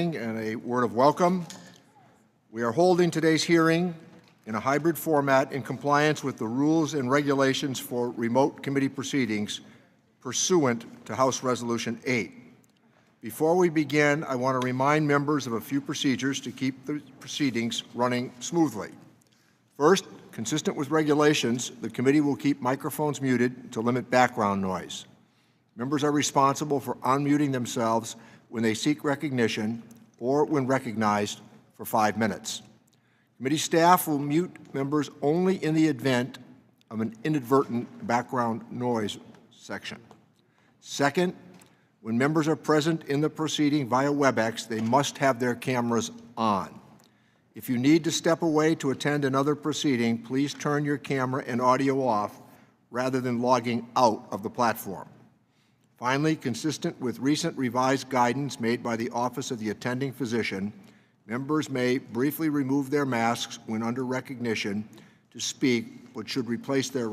And a word of welcome. We are holding today's hearing in a hybrid format in compliance with the rules and regulations for remote committee proceedings pursuant to House Resolution 8. Before we begin, I want to remind members of a few procedures to keep the proceedings running smoothly. First, consistent with regulations, the committee will keep microphones muted to limit background noise. Members are responsible for unmuting themselves when they seek recognition or when recognized for 5 minutes. Committee staff will mute members only in the event of an inadvertent background noise section. Second, when members are present in the proceeding via WebEx, they must have their cameras on. If you need to step away to attend another proceeding, please turn your camera and audio off rather than logging out of the platform. Finally, consistent with recent revised guidance made by the Office of the Attending Physician, members may briefly remove their masks when under recognition to speak, but should replace their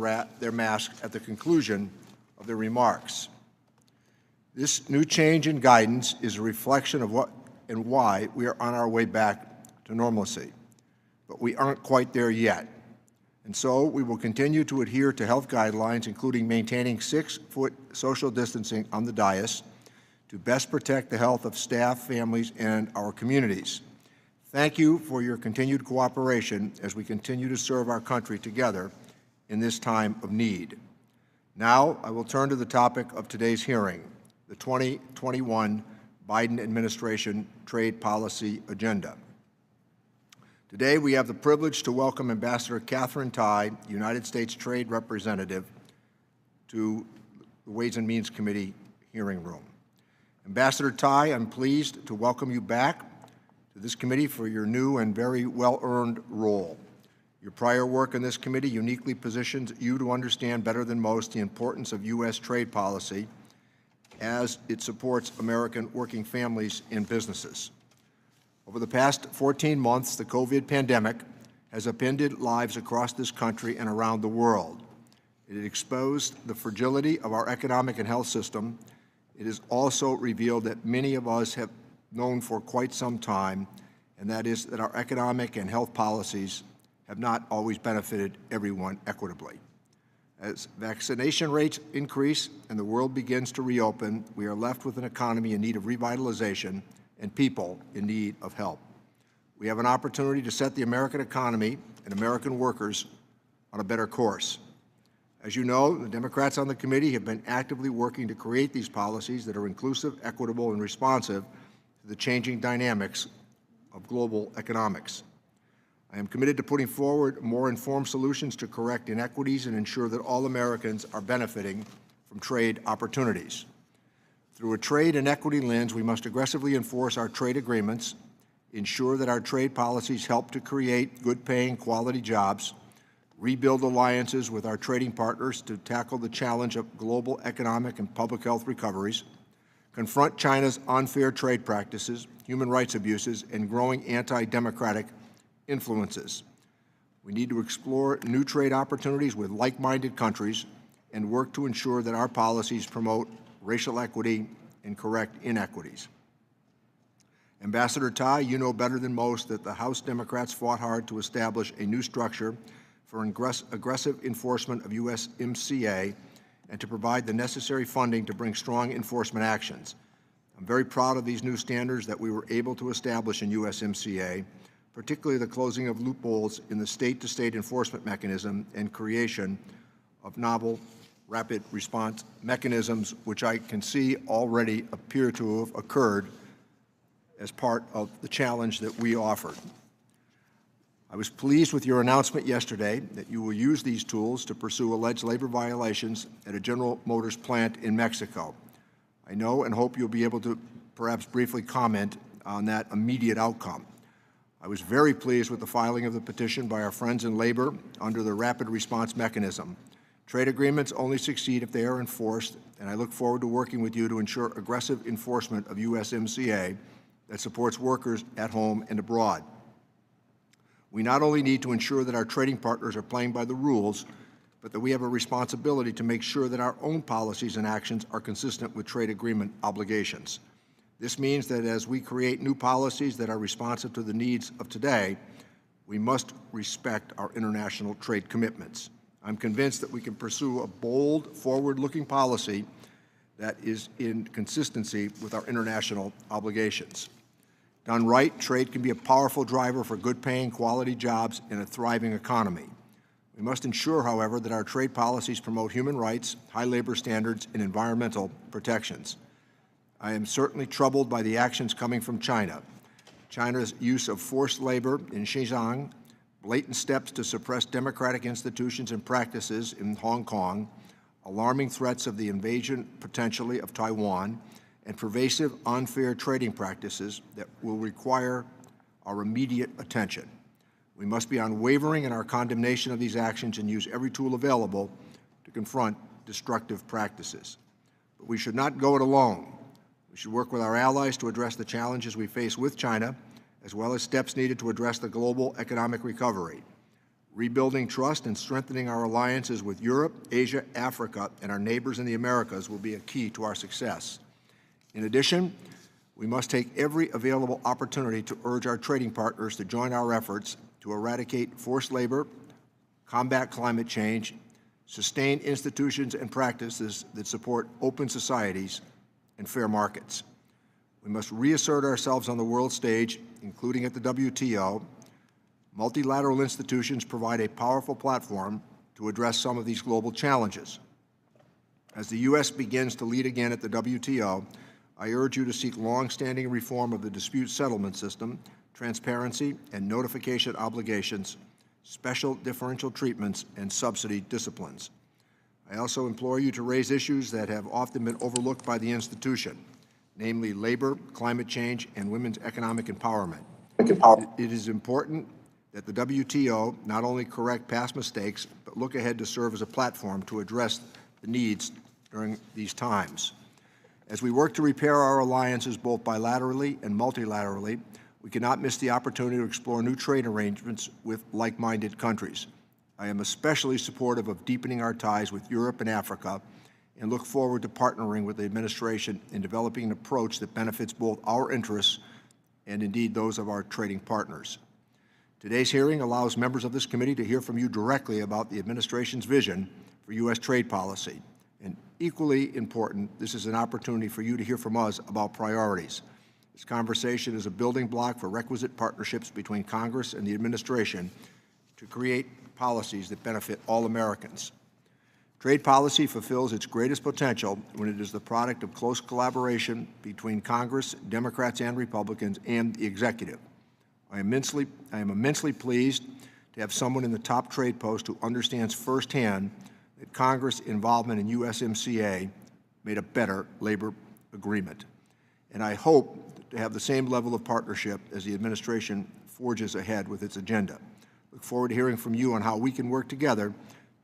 mask at the conclusion of their remarks. This new change in guidance is a reflection of what and why we are on our way back to normalcy, but we aren't quite there yet. And so we will continue to adhere to health guidelines, including maintaining 6-foot social distancing on the dais to best protect the health of staff, families, and our communities. Thank you for your continued cooperation as we continue to serve our country together in this time of need. Now I will turn to the topic of today's hearing, the 2021 Biden administration trade policy agenda. Today, we have the privilege to welcome Ambassador Katherine Tai, United States Trade Representative, to the Ways and Means Committee hearing room. Ambassador Tai, I'm pleased to welcome you back to this committee for your new and very well-earned role. Your prior work in this committee uniquely positions you to understand better than most the importance of U.S. trade policy as it supports American working families and businesses. Over the past 14 months, the COVID pandemic has upended lives across this country and around the world. It exposed the fragility of our economic and health system. It has also revealed that many of us have known for quite some time, and that is that our economic and health policies have not always benefited everyone equitably. As vaccination rates increase and the world begins to reopen, we are left with an economy in need of revitalization and people in need of help. We have an opportunity to set the American economy and American workers on a better course. As you know, the Democrats on the committee have been actively working to create these policies that are inclusive, equitable, and responsive to the changing dynamics of global economics. I am committed to putting forward more informed solutions to correct inequities and ensure that all Americans are benefiting from trade opportunities. Through a trade and equity lens, we must aggressively enforce our trade agreements, ensure that our trade policies help to create good-paying, quality jobs, rebuild alliances with our trading partners to tackle the challenge of global economic and public health recoveries, confront China's unfair trade practices, human rights abuses, and growing anti-democratic influences. We need to explore new trade opportunities with like-minded countries and work to ensure that our policies promote racial equity and correct inequities. Ambassador Tai, you know better than most that the House Democrats fought hard to establish a new structure for aggressive enforcement of USMCA and to provide the necessary funding to bring strong enforcement actions. I'm very proud of these new standards that we were able to establish in USMCA, particularly the closing of loopholes in the state-to-state enforcement mechanism and creation of novel rapid response mechanisms, which I can see already appear to have occurred as part of the challenge that we offered. I was pleased with your announcement yesterday that you will use these tools to pursue alleged labor violations at a General Motors plant in Mexico. I know and hope you'll be able to perhaps briefly comment on that immediate outcome. I was very pleased with the filing of the petition by our friends in labor under the rapid response mechanism. Trade agreements only succeed if they are enforced, and I look forward to working with you to ensure aggressive enforcement of USMCA that supports workers at home and abroad. We not only need to ensure that our trading partners are playing by the rules, but that we have a responsibility to make sure that our own policies and actions are consistent with trade agreement obligations. This means that as we create new policies that are responsive to the needs of today, we must respect our international trade commitments. I'm convinced that we can pursue a bold, forward-looking policy that is in consistency with our international obligations. Done right, trade can be a powerful driver for good-paying, quality jobs in a thriving economy. We must ensure, however, that our trade policies promote human rights, high labor standards, and environmental protections. I am certainly troubled by the actions coming from China. China's use of forced labor in Xinjiang, blatant steps to suppress democratic institutions and practices in Hong Kong, alarming threats of the invasion potentially of Taiwan, and pervasive unfair trading practices that will require our immediate attention. We must be unwavering in our condemnation of these actions and use every tool available to confront destructive practices. But we should not go it alone. We should work with our allies to address the challenges we face with China, as well as steps needed to address the global economic recovery. Rebuilding trust and strengthening our alliances with Europe, Asia, Africa, and our neighbors in the Americas will be a key to our success. In addition, we must take every available opportunity to urge our trading partners to join our efforts to eradicate forced labor, combat climate change, sustain institutions and practices that support open societies and fair markets. We must reassert ourselves on the world stage, including at the WTO. Multilateral institutions provide a powerful platform to address some of these global challenges. As the U.S. begins to lead again at the WTO, I urge you to seek long-standing reform of the dispute settlement system, transparency and notification obligations, special differential treatments, and subsidy disciplines. I also implore you to raise issues that have often been overlooked by the institution, namely labor, climate change, and women's economic empowerment. It is important that the WTO not only correct past mistakes, but look ahead to serve as a platform to address the needs during these times. As we work to repair our alliances both bilaterally and multilaterally, we cannot miss the opportunity to explore new trade arrangements with like-minded countries. I am especially supportive of deepening our ties with Europe and Africa and look forward to partnering with the administration in developing an approach that benefits both our interests and indeed those of our trading partners. Today's hearing allows members of this committee to hear from you directly about the administration's vision for U.S. trade policy. And equally important, this is an opportunity for you to hear from us about priorities. This conversation is a building block for requisite partnerships between Congress and the administration to create policies that benefit all Americans. Trade policy fulfills its greatest potential when it is the product of close collaboration between Congress, Democrats and Republicans, and the executive. I am immensely pleased to have someone in the top trade post who understands firsthand that Congress' involvement in USMCA made a better labor agreement. And I hope to have the same level of partnership as the administration forges ahead with its agenda. Look forward to hearing from you on how we can work together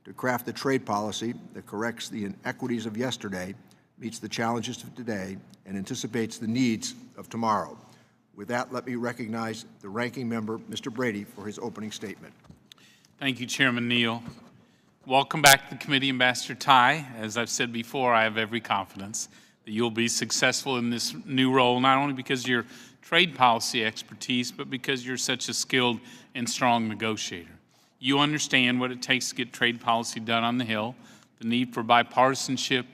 to craft a trade policy that corrects the inequities of yesterday, meets the challenges of today, and anticipates the needs of tomorrow. With that, let me recognize the ranking member, Mr. Brady, for his opening statement. Thank you, Chairman Neal. Welcome back to the committee, Ambassador Tai. As I've said before, I have every confidence that you'll be successful in this new role, not only because of your trade policy expertise, but because you're such a skilled and strong negotiator. You understand what it takes to get trade policy done on the Hill, the need for bipartisanship,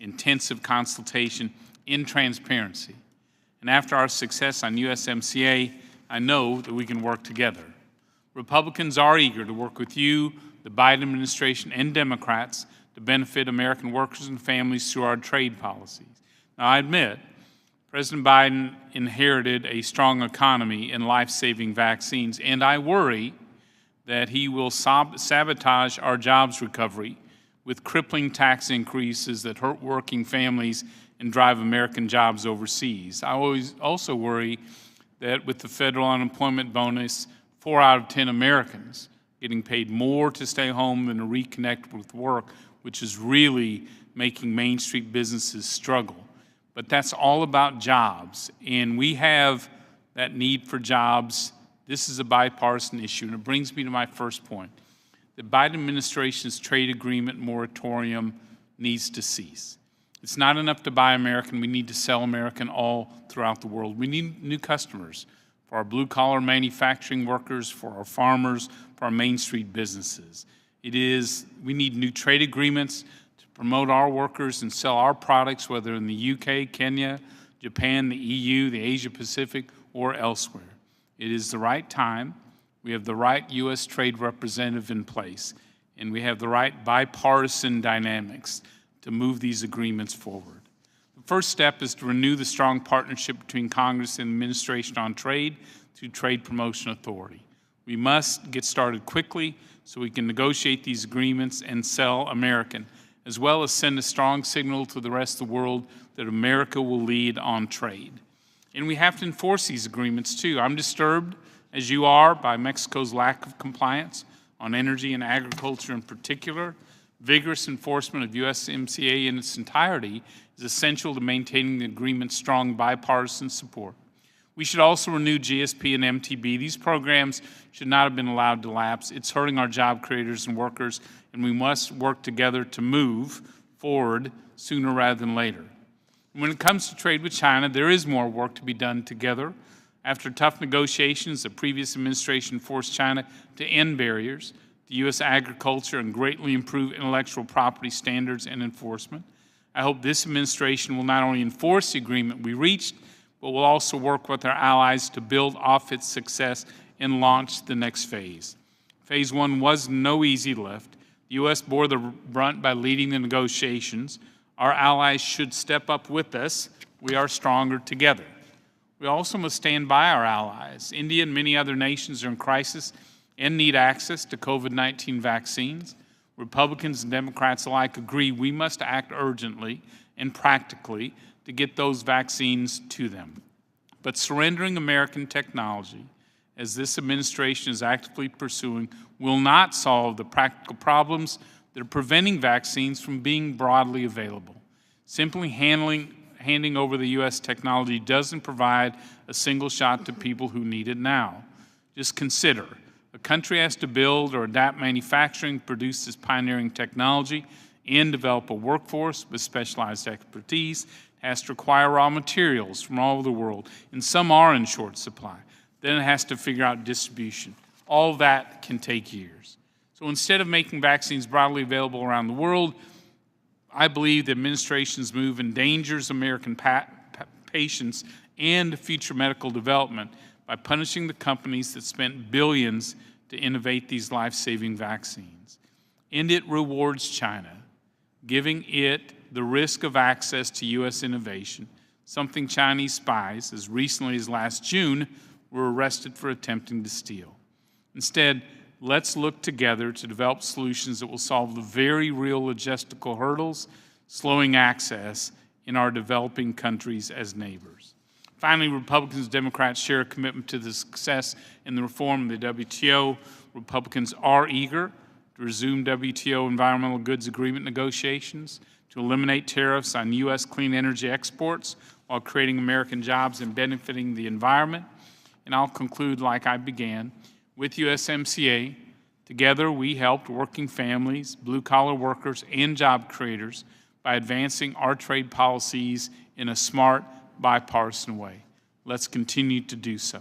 intensive consultation, and transparency. And after our success on USMCA, I know that we can work together. Republicans are eager to work with you, the Biden administration, and Democrats to benefit American workers and families through our trade policies. Now, I admit, President Biden inherited a strong economy and life-saving vaccines, and I worry that he will sabotage our jobs recovery with crippling tax increases that hurt working families and drive American jobs overseas. I also worry that with the federal unemployment bonus, 4 out of 10 Americans getting paid more to stay home than to reconnect with work, which is really making Main Street businesses struggle. But that's all about jobs, and we have that need for jobs. This is a bipartisan issue, and it brings me to my first point. The Biden administration's trade agreement moratorium needs to cease. It's not enough to buy American. We need to sell American all throughout the world. We need new customers for our blue-collar manufacturing workers, for our farmers, for our Main Street businesses. We need new trade agreements to promote our workers and sell our products, whether in the UK, Kenya, Japan, the EU, the Asia Pacific, or elsewhere. It is the right time. We have the right U.S. trade representative in place, and we have the right bipartisan dynamics to move these agreements forward. The first step is to renew the strong partnership between Congress and the Administration on trade through Trade Promotion Authority. We must get started quickly so we can negotiate these agreements and sell American, as well as send a strong signal to the rest of the world that America will lead on trade. And we have to enforce these agreements too. I'm disturbed, as you are, by Mexico's lack of compliance on energy and agriculture in particular. Vigorous enforcement of USMCA in its entirety is essential to maintaining the agreement's strong bipartisan support. We should also renew GSP and MTB. These programs should not have been allowed to lapse. It's hurting our job creators and workers, and we must work together to move forward sooner rather than later. When it comes to trade with China, there is more work to be done together. After tough negotiations, the previous administration forced China to end barriers to U.S. agriculture and greatly improve intellectual property standards and enforcement. I hope this administration will not only enforce the agreement we reached, but will also work with our allies to build off its success and launch the next phase. Phase one was no easy lift. The U.S. bore the brunt by leading the negotiations. Our allies should step up with us. We are stronger together. We also must stand by our allies. India and many other nations are in crisis and need access to COVID-19 vaccines. Republicans and Democrats alike agree we must act urgently and practically to get those vaccines to them. But surrendering American technology, as this administration is actively pursuing, will not solve the practical problems that are preventing vaccines from being broadly available. Simply handing over the U.S. technology doesn't provide a single shot to people who need it now. Just consider, a country has to build or adapt manufacturing, produce this pioneering technology, and develop a workforce with specialized expertise. It has to acquire raw materials from all over the world, and some are in short supply. Then it has to figure out distribution. All that can take years. So instead of making vaccines broadly available around the world, I believe the administration's move endangers American patients and future medical development by punishing the companies that spent billions to innovate these life-saving vaccines. And it rewards China, giving it the risk of access to U.S. innovation, something Chinese spies, as recently as last June, were arrested for attempting to steal. Instead, let's look together to develop solutions that will solve the very real logistical hurdles slowing access in our developing countries as neighbors. Finally, Republicans and Democrats share a commitment to the success in the reform of the WTO. Republicans are eager to resume WTO environmental goods agreement negotiations, to eliminate tariffs on U.S. clean energy exports while creating American jobs and benefiting the environment. And I'll conclude like I began. With USMCA, together we helped working families, blue-collar workers, and job creators by advancing our trade policies in a smart, bipartisan way. Let's continue to do so.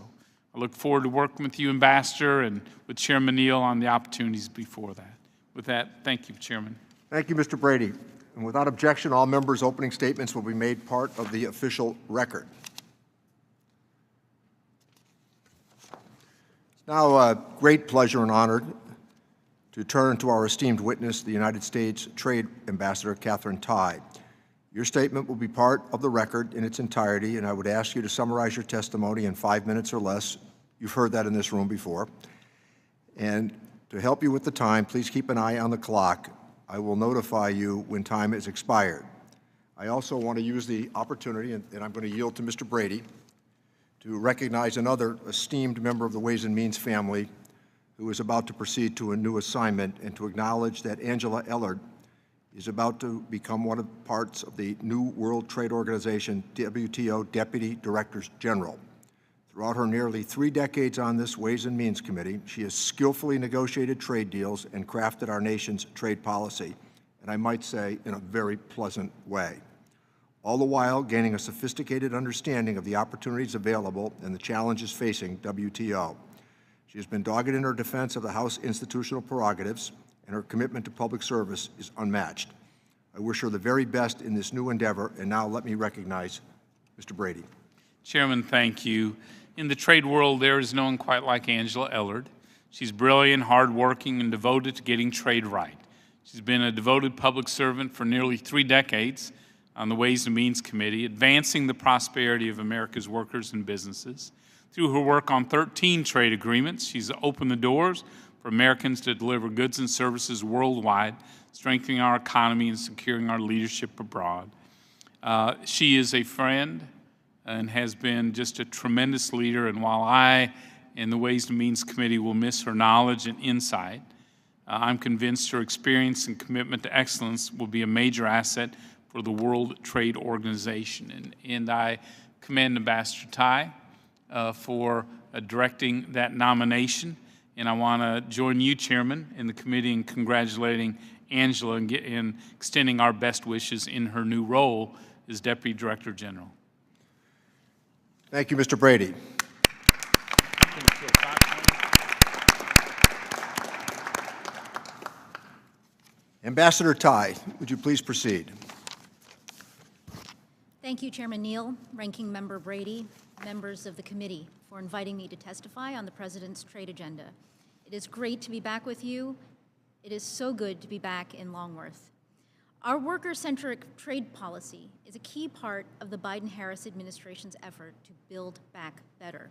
I look forward to working with you, Ambassador, and with Chairman Neal on the opportunities before that. With that, thank you, Chairman. Thank you, Mr. Brady. And without objection, all members' opening statements will be made part of the official record. Now, a great pleasure and honor to turn to our esteemed witness, the United States Trade Ambassador, Katherine Tai. Your statement will be part of the record in its entirety, and I would ask you to summarize your testimony in 5 minutes or less. You've heard that in this room before. And to help you with the time, please keep an eye on the clock. I will notify you when time is expired. I also want to use the opportunity, and I'm going to yield to Mr. Brady, to recognize another esteemed member of the Ways and Means family who is about to proceed to a new assignment, and to acknowledge that Angela Ellard is about to become one of the parts of the new World Trade Organization, WTO Deputy Directors General. Throughout her nearly 3 decades on this Ways and Means Committee, she has skillfully negotiated trade deals and crafted our nation's trade policy, and I might say in a very pleasant way. all the while gaining a sophisticated understanding of the opportunities available and the challenges facing WTO. She has been dogged in her defense of the House institutional prerogatives, and her commitment to public service is unmatched. I wish her the very best in this new endeavor, and now let me recognize Mr. Brady. Chairman, thank you. In the trade world, there is no one quite like Angela Ellard. She's brilliant, hardworking, and devoted to getting trade right. She's been a devoted public servant for nearly 3 decades on the Ways and Means Committee, advancing the prosperity of America's workers and businesses. Through her work on 13 trade agreements, she's opened the doors for Americans to deliver goods and services worldwide, strengthening our economy and securing our leadership abroad. She is a friend and has been just a tremendous leader, and while I and the Ways and Means Committee will miss her knowledge and insight, I'm convinced her experience and commitment to excellence will be a major asset for the World Trade Organization. And I commend Ambassador Tai for directing that nomination. And I want to join you, Chairman, in the committee in congratulating Angela and extending our best wishes in her new role as Deputy Director General. Thank you, Mr. Brady. Ambassador Tai, would you please proceed? Thank you, Chairman Neal, Ranking Member Brady, members of the committee, for inviting me to testify on the President's trade agenda. It is great to be back with you. It is so good to be back in Longworth. Our worker-centric trade policy is a key part of the Biden-Harris administration's effort to build back better.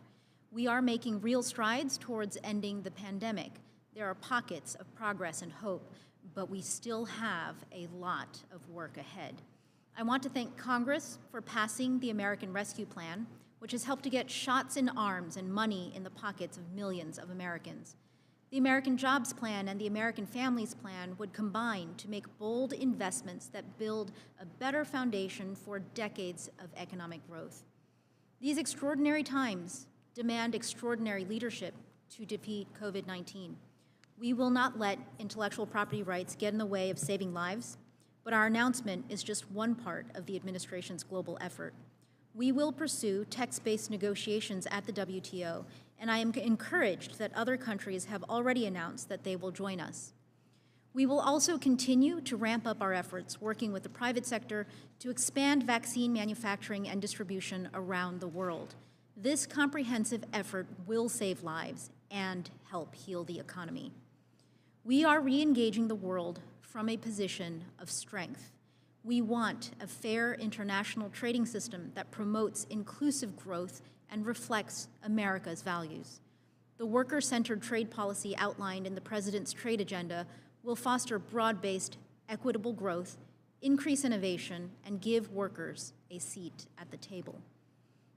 We are making real strides towards ending the pandemic. There are pockets of progress and hope, but we still have a lot of work ahead. I want to thank Congress for passing the American Rescue Plan, which has helped to get shots in arms and money in the pockets of millions of Americans. The American Jobs Plan and the American Families Plan would combine to make bold investments that build a better foundation for decades of economic growth. These extraordinary times demand extraordinary leadership to defeat COVID-19. We will not let intellectual property rights get in the way of saving lives, but our announcement is just one part of the administration's global effort. We will pursue text-based negotiations at the WTO, and I am encouraged that other countries have already announced that they will join us. We will also continue to ramp up our efforts, working with the private sector to expand vaccine manufacturing and distribution around the world. This comprehensive effort will save lives and help heal the economy. We are re-engaging the world from a position of strength. We want a fair international trading system that promotes inclusive growth and reflects America's values. The worker-centered trade policy outlined in the President's trade agenda will foster broad-based, equitable growth, increase innovation, and give workers a seat at the table.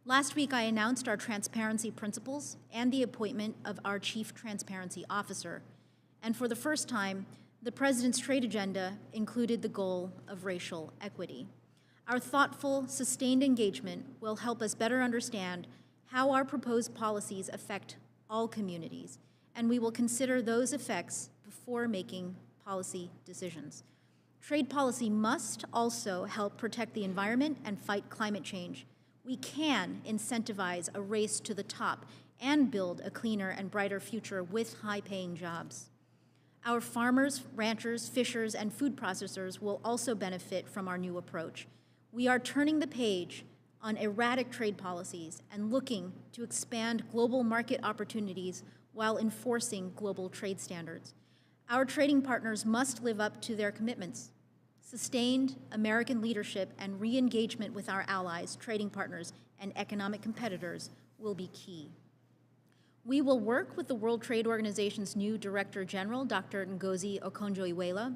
Last week, I announced our transparency principles and the appointment of our Chief Transparency Officer. And for the first time, the President's trade agenda included the goal of racial equity. Our thoughtful, sustained engagement will help us better understand how our proposed policies affect all communities, and we will consider those effects before making policy decisions. Trade policy must also help protect the environment and fight climate change. We can incentivize a race to the top and build a cleaner and brighter future with high-paying jobs. Our farmers, ranchers, fishers, and food processors will also benefit from our new approach. We are turning the page on erratic trade policies and looking to expand global market opportunities while enforcing global trade standards. Our trading partners must live up to their commitments. Sustained American leadership and re-engagement with our allies, trading partners, and economic competitors will be key. We will work with the World Trade Organization's new Director General, Dr. Ngozi Okonjo-Iweala,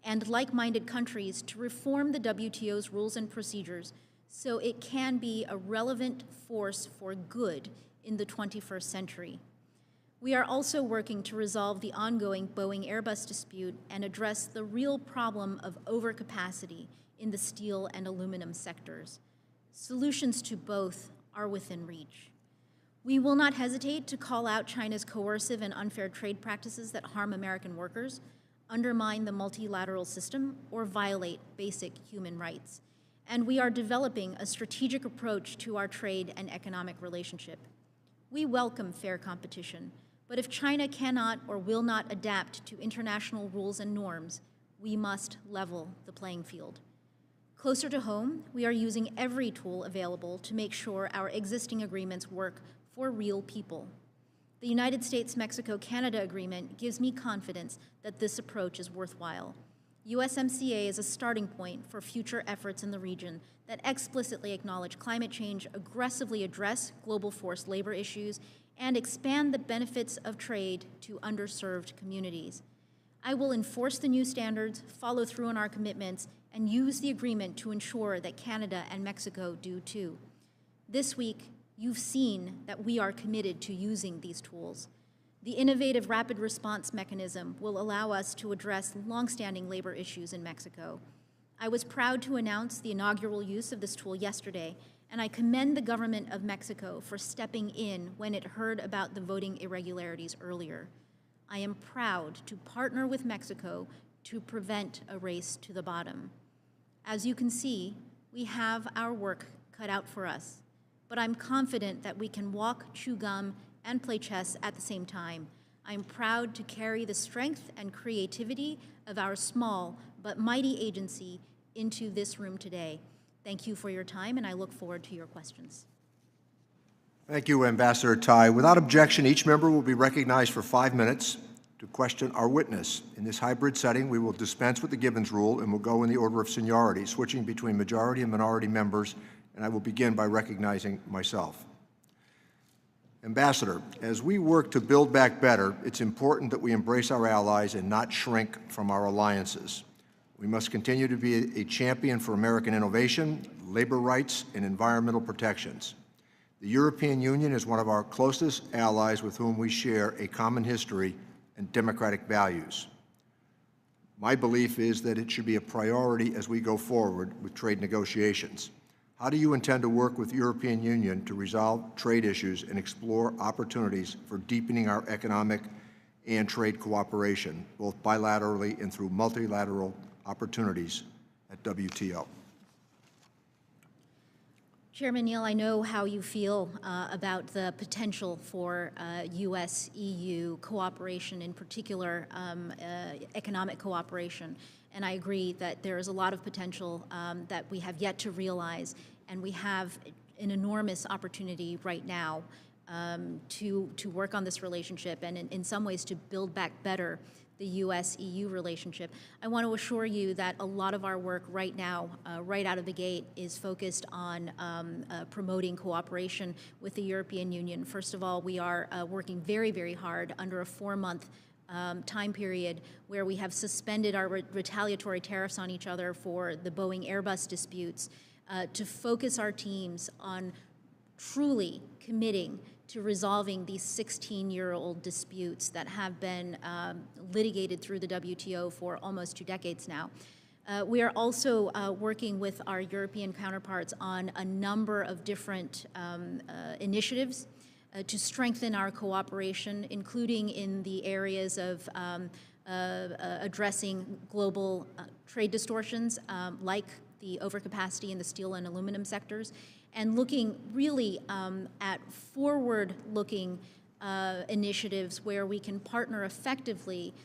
and like-minded countries to reform the WTO's rules and procedures so it can be a relevant force for good in the 21st century. We are also working to resolve the ongoing Boeing-Airbus dispute and address the real problem of overcapacity in the steel and aluminum sectors. Solutions to both are within reach. We will not hesitate to call out China's coercive and unfair trade practices that harm American workers, undermine the multilateral system, or violate basic human rights. and we are developing a strategic approach to our trade and economic relationship. We welcome fair competition, but if China cannot or will not adapt to international rules and norms, we must level the playing field. Closer to home, we are using every tool available to make sure our existing agreements work for real people. The United States-Mexico-Canada agreement gives me confidence that this approach is worthwhile. USMCA is a starting point for future efforts in the region that explicitly acknowledge climate change, aggressively address global forced labor issues, and expand the benefits of trade to underserved communities. I will enforce the new standards, follow through on our commitments, and use the agreement to ensure that Canada and Mexico do too. This week, you've seen that we are committed to using these tools. The innovative rapid response mechanism will allow us to address longstanding labor issues in Mexico. I was proud to announce the inaugural use of this tool yesterday, and I commend the government of Mexico for stepping in when it heard about the voting irregularities earlier. I am proud to partner with Mexico to prevent a race to the bottom. As you can see, we have our work cut out for us, but I'm confident that we can walk, chew gum, and play chess at the same time. I'm proud to carry the strength and creativity of our small but mighty agency into this room today. Thank you for your time, and I look forward to your questions. Thank you, Ambassador Tai. Without objection, each member will be recognized for 5 minutes to question our witness. In this hybrid setting, we will dispense with the Gibbons rule and will go in the order of seniority, switching between majority and minority members, and I will begin by recognizing myself. Ambassador, as we work to build back better, it's important that we embrace our allies and not shrink from our alliances. We must continue to be a champion for American innovation, labor rights, and environmental protections. The European Union is one of our closest allies with whom we share a common history and democratic values. My belief is that it should be a priority as we go forward with trade negotiations. How do you intend to work with the European Union to resolve trade issues and explore opportunities for deepening our economic and trade cooperation, both bilaterally and through multilateral opportunities at WTO? Chairman Neal, I know how you feel about the potential for U.S.-EU cooperation, in particular economic cooperation. And I agree that there is a lot of potential that we have yet to realize, and we have an enormous opportunity right now to work on this relationship and in some ways to build back better the U.S.-EU relationship. I want to assure you that a lot of our work right now, right out of the gate, is focused on promoting cooperation with the European Union. First of all, we are working very, very hard under a 4-month time period where we have suspended our retaliatory tariffs on each other for the Boeing-Airbus disputes to focus our teams on truly committing to resolving these 16-year-old disputes that have been litigated through the WTO for almost 2 decades now. We are also working with our European counterparts on a number of different initiatives to strengthen our cooperation, including in the areas of addressing global trade distortions like the overcapacity in the steel and aluminum sectors, and looking really at forward-looking initiatives where we can partner effectively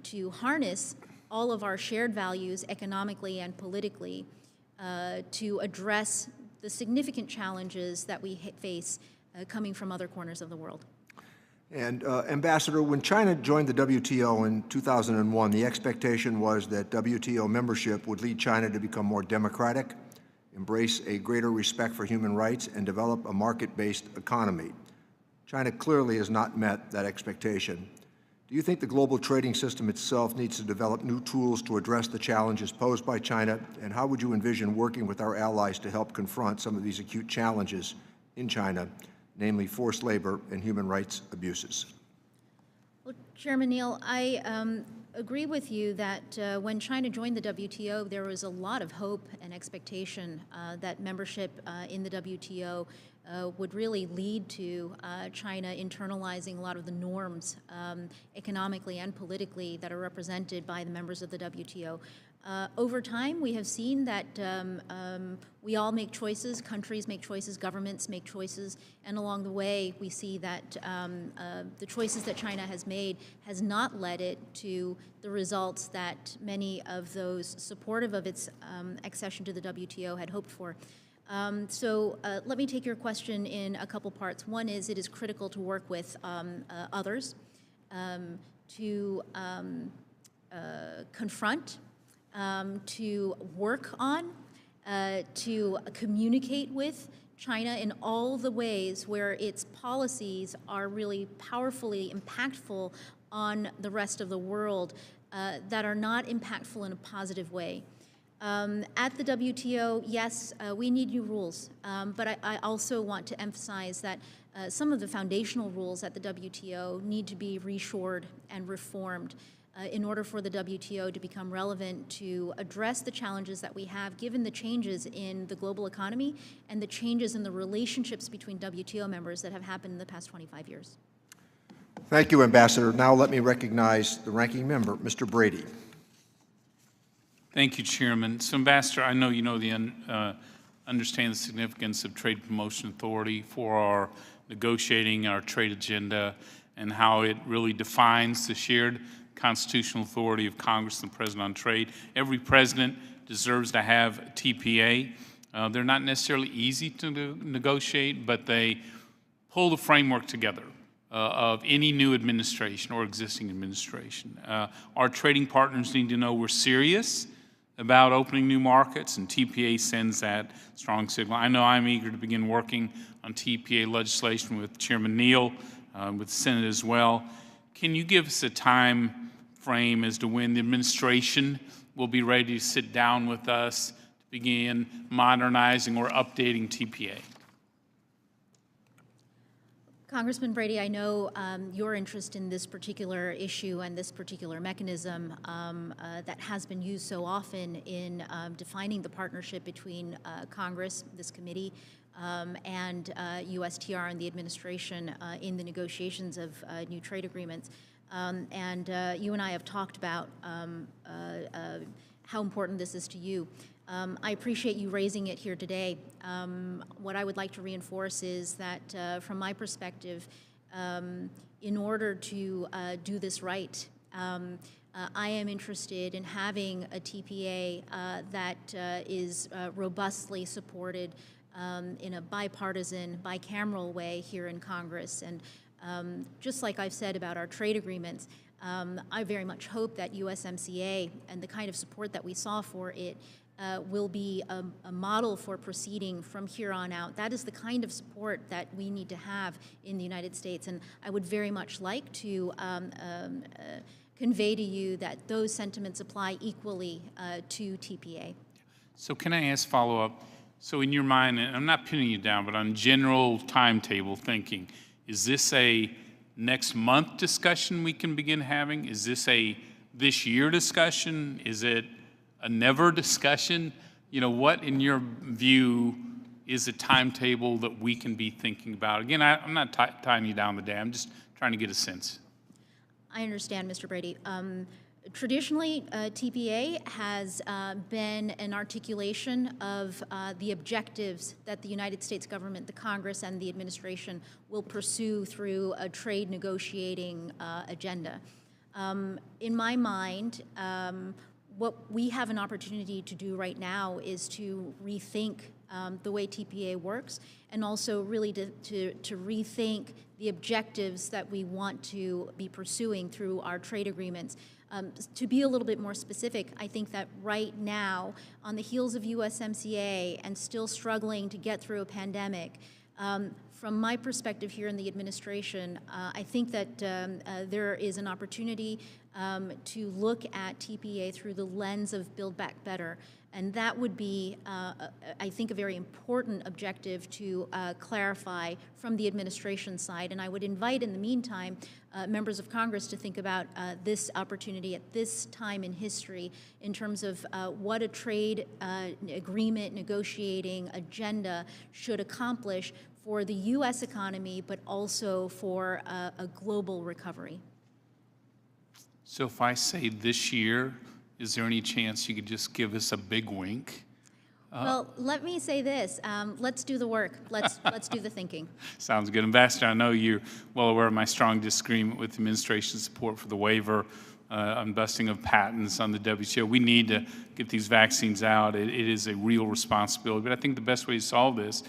to harness all of our shared values economically and politically to address the significant challenges that we face coming from other corners of the world. And Ambassador, when China joined the WTO in 2001, the expectation was that WTO membership would lead China to become more democratic, embrace a greater respect for human rights, and develop a market-based economy. China clearly has not met that expectation. Do you think the global trading system itself needs to develop new tools to address the challenges posed by China, and how would you envision working with our allies to help confront some of these acute challenges in China, namely forced labor and human rights abuses? Well, Chairman Neal, I agree with you that when China joined the WTO, there was a lot of hope and expectation that membership in the WTO would really lead to China internalizing a lot of the norms economically and politically that are represented by the members of the WTO. Over time, we have seen that we all make choices, countries make choices, governments make choices, and along the way, we see that the choices that China has made has not led it to the results that many of those supportive of its accession to the WTO had hoped for. Let me take your question in a couple parts. One is it is critical to work with others to confront, to work on, to communicate with China in all the ways where its policies are really powerfully impactful on the rest of the world that are not impactful in a positive way. At the WTO, yes, we need new rules, but I also want to emphasize that some of the foundational rules at the WTO need to be reshored and reformed in order for the WTO to become relevant to address the challenges that we have given the changes in the global economy and the changes in the relationships between WTO members that have happened in the past 25 years. Thank you, Ambassador. Now let me recognize the ranking member, Mr. Brady. Thank you, Chairman. So, Ambassador, I know you know understand the significance of Trade Promotion Authority for our negotiating our trade agenda and how it really defines the shared constitutional authority of Congress and the President on trade. Every president deserves to have a TPA. They're not necessarily easy to negotiate, but they pull the framework together of any new administration or existing administration. Our trading partners need to know we're serious about opening new markets, and TPA sends that strong signal. I know I'm eager to begin working on TPA legislation with Chairman Neal, with the Senate as well. Can you give us a time frame as to when the administration will be ready to sit down with us to begin modernizing or updating TPA? Congressman Brady, I know your interest in this particular issue and this particular mechanism that has been used so often in defining the partnership between Congress, this committee, and USTR and the administration in the negotiations of new trade agreements. You and I have talked about how important this is to you. I appreciate you raising it here today. What I would like to reinforce is that from my perspective, in order to do this right, I am interested in having a TPA that is robustly supported in a bipartisan, bicameral way here in Congress. And just like I've said about our trade agreements, I very much hope that USMCA and the kind of support that we saw for it will be a model for proceeding from here on out. That is the kind of support that we need to have in the United States. And I would very much like to convey to you that those sentiments apply equally to TPA. So can I ask follow-up? So in your mind, and I'm not pinning you down, but on general timetable thinking, is this a next month discussion we can begin having? Is this a this year discussion? Is it a never discussion? You know, what in your view is a timetable that we can be thinking about? Again, I'm not tying you down the day. I'm just trying to get a sense. I understand, Mr. Brady. Traditionally, TPA has been an articulation of the objectives that the United States government, the Congress, and the administration will pursue through a trade negotiating agenda. In my mind, what we have an opportunity to do right now is to rethink the way TPA works, and also really to rethink the objectives that we want to be pursuing through our trade agreements. To be a little bit more specific, I think that right now, on the heels of USMCA and still struggling to get through a pandemic, from my perspective here in the administration, I think that there is an opportunity to look at TPA through the lens of Build Back Better. And that would be, I think, a very important objective to clarify from the administration side. And I would invite, in the meantime, members of Congress to think about this opportunity at this time in history in terms of what a trade agreement negotiating agenda should accomplish for the U.S. economy, but also for a global recovery. So if I say this year, Is there any chance you could just give us a big wink? Well, let me say this. Let's do the work. Let's do the thinking. Sounds good. Ambassador, I know you're well aware of my strong disagreement with the administration's support for the waiver on busting of patents on the WTO. We need to get these vaccines out. It is a real responsibility. But I think the best way to solve this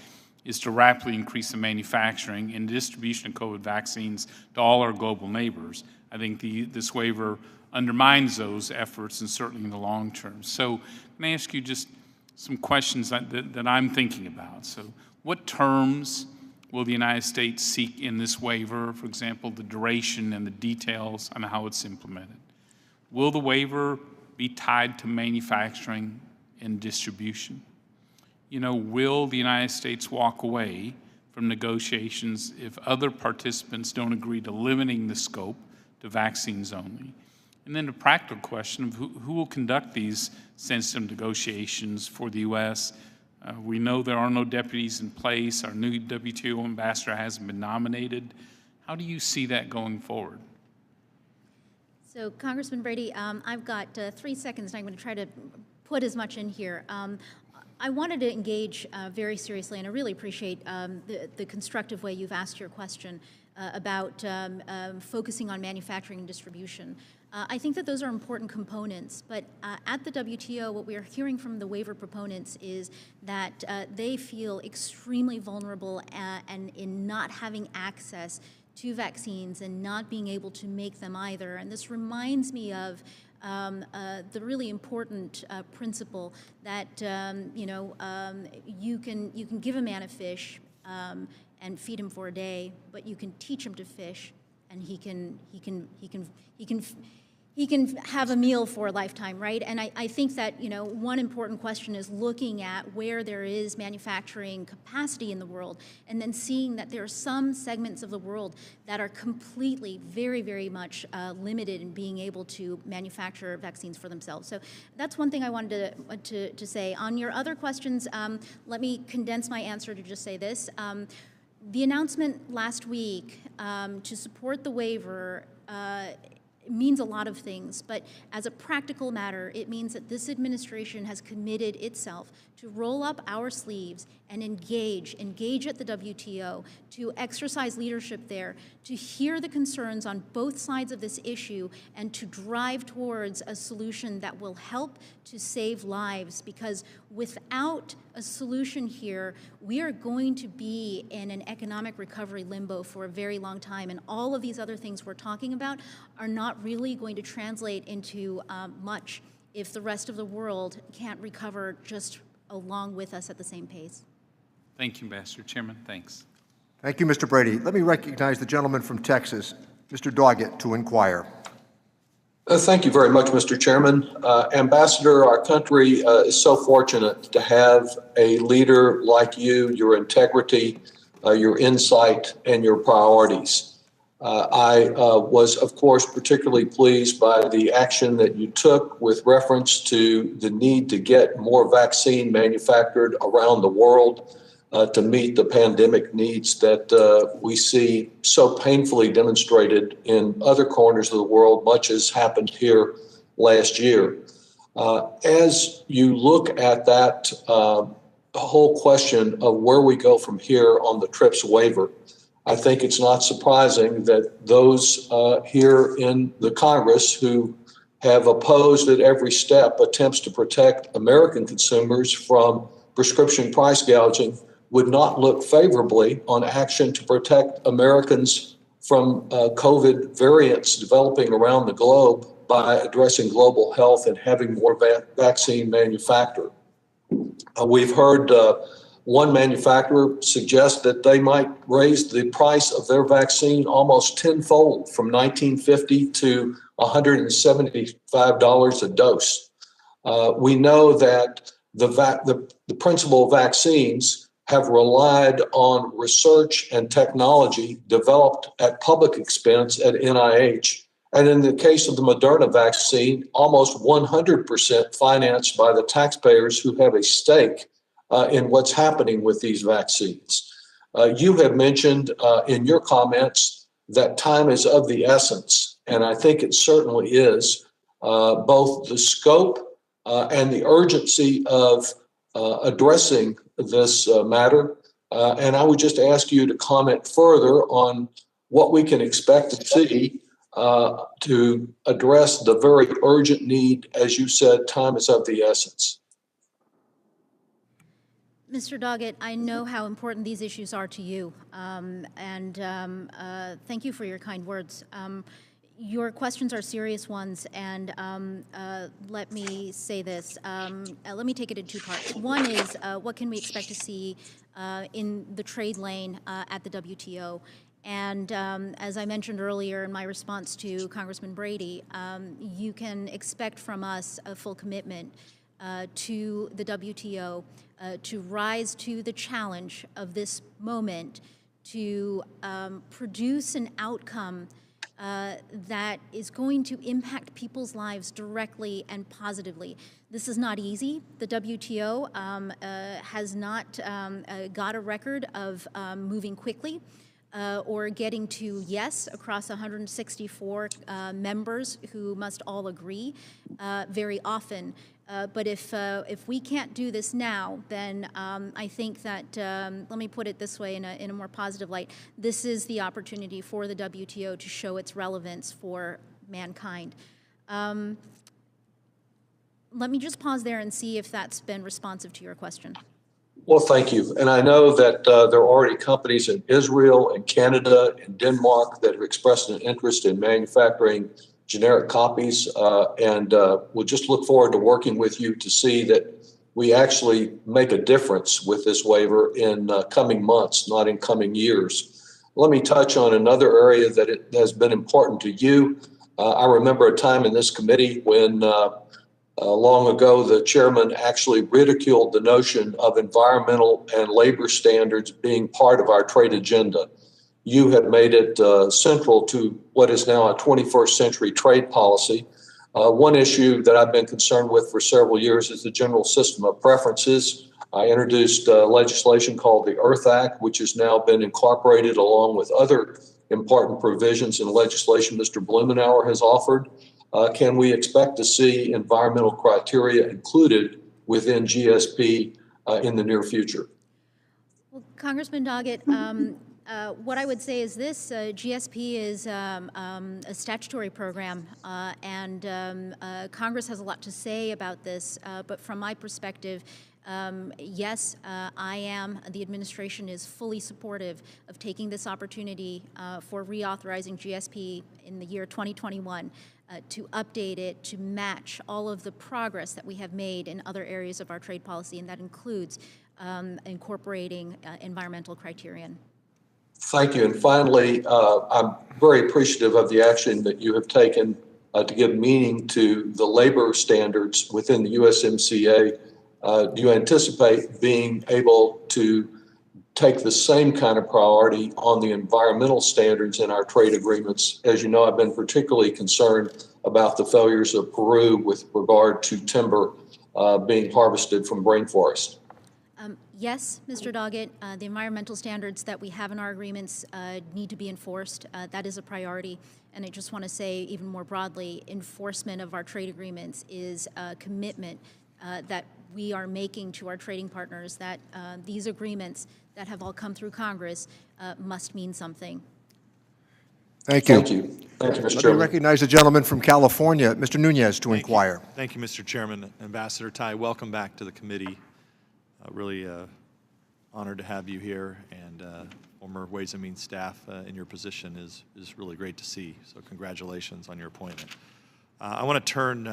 is to rapidly increase the manufacturing and distribution of COVID vaccines to all our global neighbors. I think this waiver undermines those efforts, and certainly in the long term. So can I ask you just some questions that I'm thinking about? So what terms will the United States seek in this waiver? For example, the duration and the details on how it's implemented. Will the waiver be tied to manufacturing and distribution? You know, will the United States walk away from negotiations if other participants don't agree to limiting the scope to vaccines only? And then a practical question of who will conduct these sensitive negotiations for the U.S. We know there are no deputies in place. Our new WTO ambassador hasn't been nominated. How do you see that going forward? So, Congressman Brady, I've got 3 seconds, and I'm going to try to put as much in here. I wanted to engage very seriously, and I really appreciate the constructive way you've asked your question about focusing on manufacturing and distribution. I think that those are important components, but at the WTO, what we are hearing from the waiver proponents is that they feel extremely vulnerable and in not having access to vaccines and not being able to make them either. And this reminds me of the really important principle that you can give a man a fish and feed him for a day, but you can teach him to fish, and he can have a meal for a lifetime, right? And I think that one important question is looking at where there is manufacturing capacity in the world, and then seeing that there are some segments of the world that are completely, very, very much limited in being able to manufacture vaccines for themselves. So that's one thing I wanted to say. On your other questions, let me condense my answer to just say this. The announcement last week to support the waiver means a lot of things, but as a practical matter, it means that this administration has committed itself to roll up our sleeves and engage at the WTO, to exercise leadership there, to hear the concerns on both sides of this issue, and to drive towards a solution that will help to save lives, because without a solution here, we are going to be in an economic recovery limbo for a very long time, and all of these other things we're talking about are not really going to translate into much if the rest of the world can't recover just along with us at the same pace. Thank you, Ambassador. Chairman, thanks. Thank you, Mr. Brady. Let me recognize the gentleman from Texas, Mr. Doggett, to inquire. Thank you very much, Mr. Chairman. Ambassador, our country is so fortunate to have a leader like you, your integrity, your insight, and your priorities. I was, of course, particularly pleased by the action that you took with reference to the need to get more vaccine manufactured around the world to meet the pandemic needs that we see so painfully demonstrated in other corners of the world, much as happened here last year. As you look at that whole question of where we go from here on the TRIPS waiver, I think it's not surprising that those here in the Congress who have opposed at every step attempts to protect American consumers from prescription price gouging would not look favorably on action to protect Americans from COVID variants developing around the globe by addressing global health and having more vaccine manufactured. We've heard one manufacturer suggest that they might raise the price of their vaccine almost tenfold from $19.50 to $175 a dose. We know that the principal vaccines have relied on research and technology developed at public expense at NIH. And in the case of the Moderna vaccine, almost 100% financed by the taxpayers who have a stake in what's happening with these vaccines. You have mentioned in your comments that time is of the essence, and I think it certainly is. both the scope and the urgency of addressing this matter. And I would just ask you to comment further on what we can expect to see to address the very urgent need. As you said, time is of the essence. Mr. Doggett, I know how important these issues are to you, and thank you for your kind words. Your questions are serious ones, and let me say this. Let me take it in two parts. One is, what can we expect to see in the trade lane at the WTO? And as I mentioned earlier in my response to Congressman Brady, you can expect from us a full commitment to the WTO to rise to the challenge of this moment, to produce an outcome that is going to impact people's lives directly and positively. This is not easy. The WTO has not got a record of moving quickly or getting to yes across 164 members who must all agree very often. But if we can't do this now, then I think that, let me put it this way in a more positive light, this is the opportunity for the WTO to show its relevance for mankind. Let me just pause there and see if that's been responsive to your question. Well, thank you. And I know that there are already companies in Israel and Canada and Denmark that have expressed an interest in manufacturing generic copies, and we'll just look forward to working with you to see that we actually make a difference with this waiver in coming months, not in coming years. Let me touch on another area that it has been important to you. I remember a time in this committee when long ago the chairman actually ridiculed the notion of environmental and labor standards being part of our trade agenda. You have made it central to what is now a 21st century trade policy. One issue that I've been concerned with for several years is the general system of preferences. I introduced legislation called the Earth Act, which has now been incorporated along with other important provisions in legislation Mr. Blumenauer has offered. Can we expect to see environmental criteria included within GSP in the near future? Well, Congressman Doggett, what I would say is this, GSP is a statutory program, and Congress has a lot to say about this, but from my perspective, yes, the administration is fully supportive of taking this opportunity for reauthorizing GSP in the year 2021 to update it to match all of the progress that we have made in other areas of our trade policy, and that includes incorporating environmental criterion. Thank you. And finally, I'm very appreciative of the action that you have taken to give meaning to the labor standards within the USMCA. Do you anticipate being able to take the same kind of priority on the environmental standards in our trade agreements? As you know, I've been particularly concerned about the failures of Peru with regard to timber being harvested from rainforest. Yes, Mr. Doggett, the environmental standards that we have in our agreements need to be enforced. That is a priority. And I just want to say even more broadly, enforcement of our trade agreements is a commitment that we are making to our trading partners, that these agreements that have all come through Congress must mean something. Thank you. Thank you. Thank you, Mr. Let Chairman. me recognize the gentleman from California, Mr. Nunez, to inquire. Thank you, Mr. Chairman. Ambassador Tai, welcome back to the committee. Really honored to have you here, and former Ways and Means staff in your position is really great to see. So congratulations on your appointment. I want to turn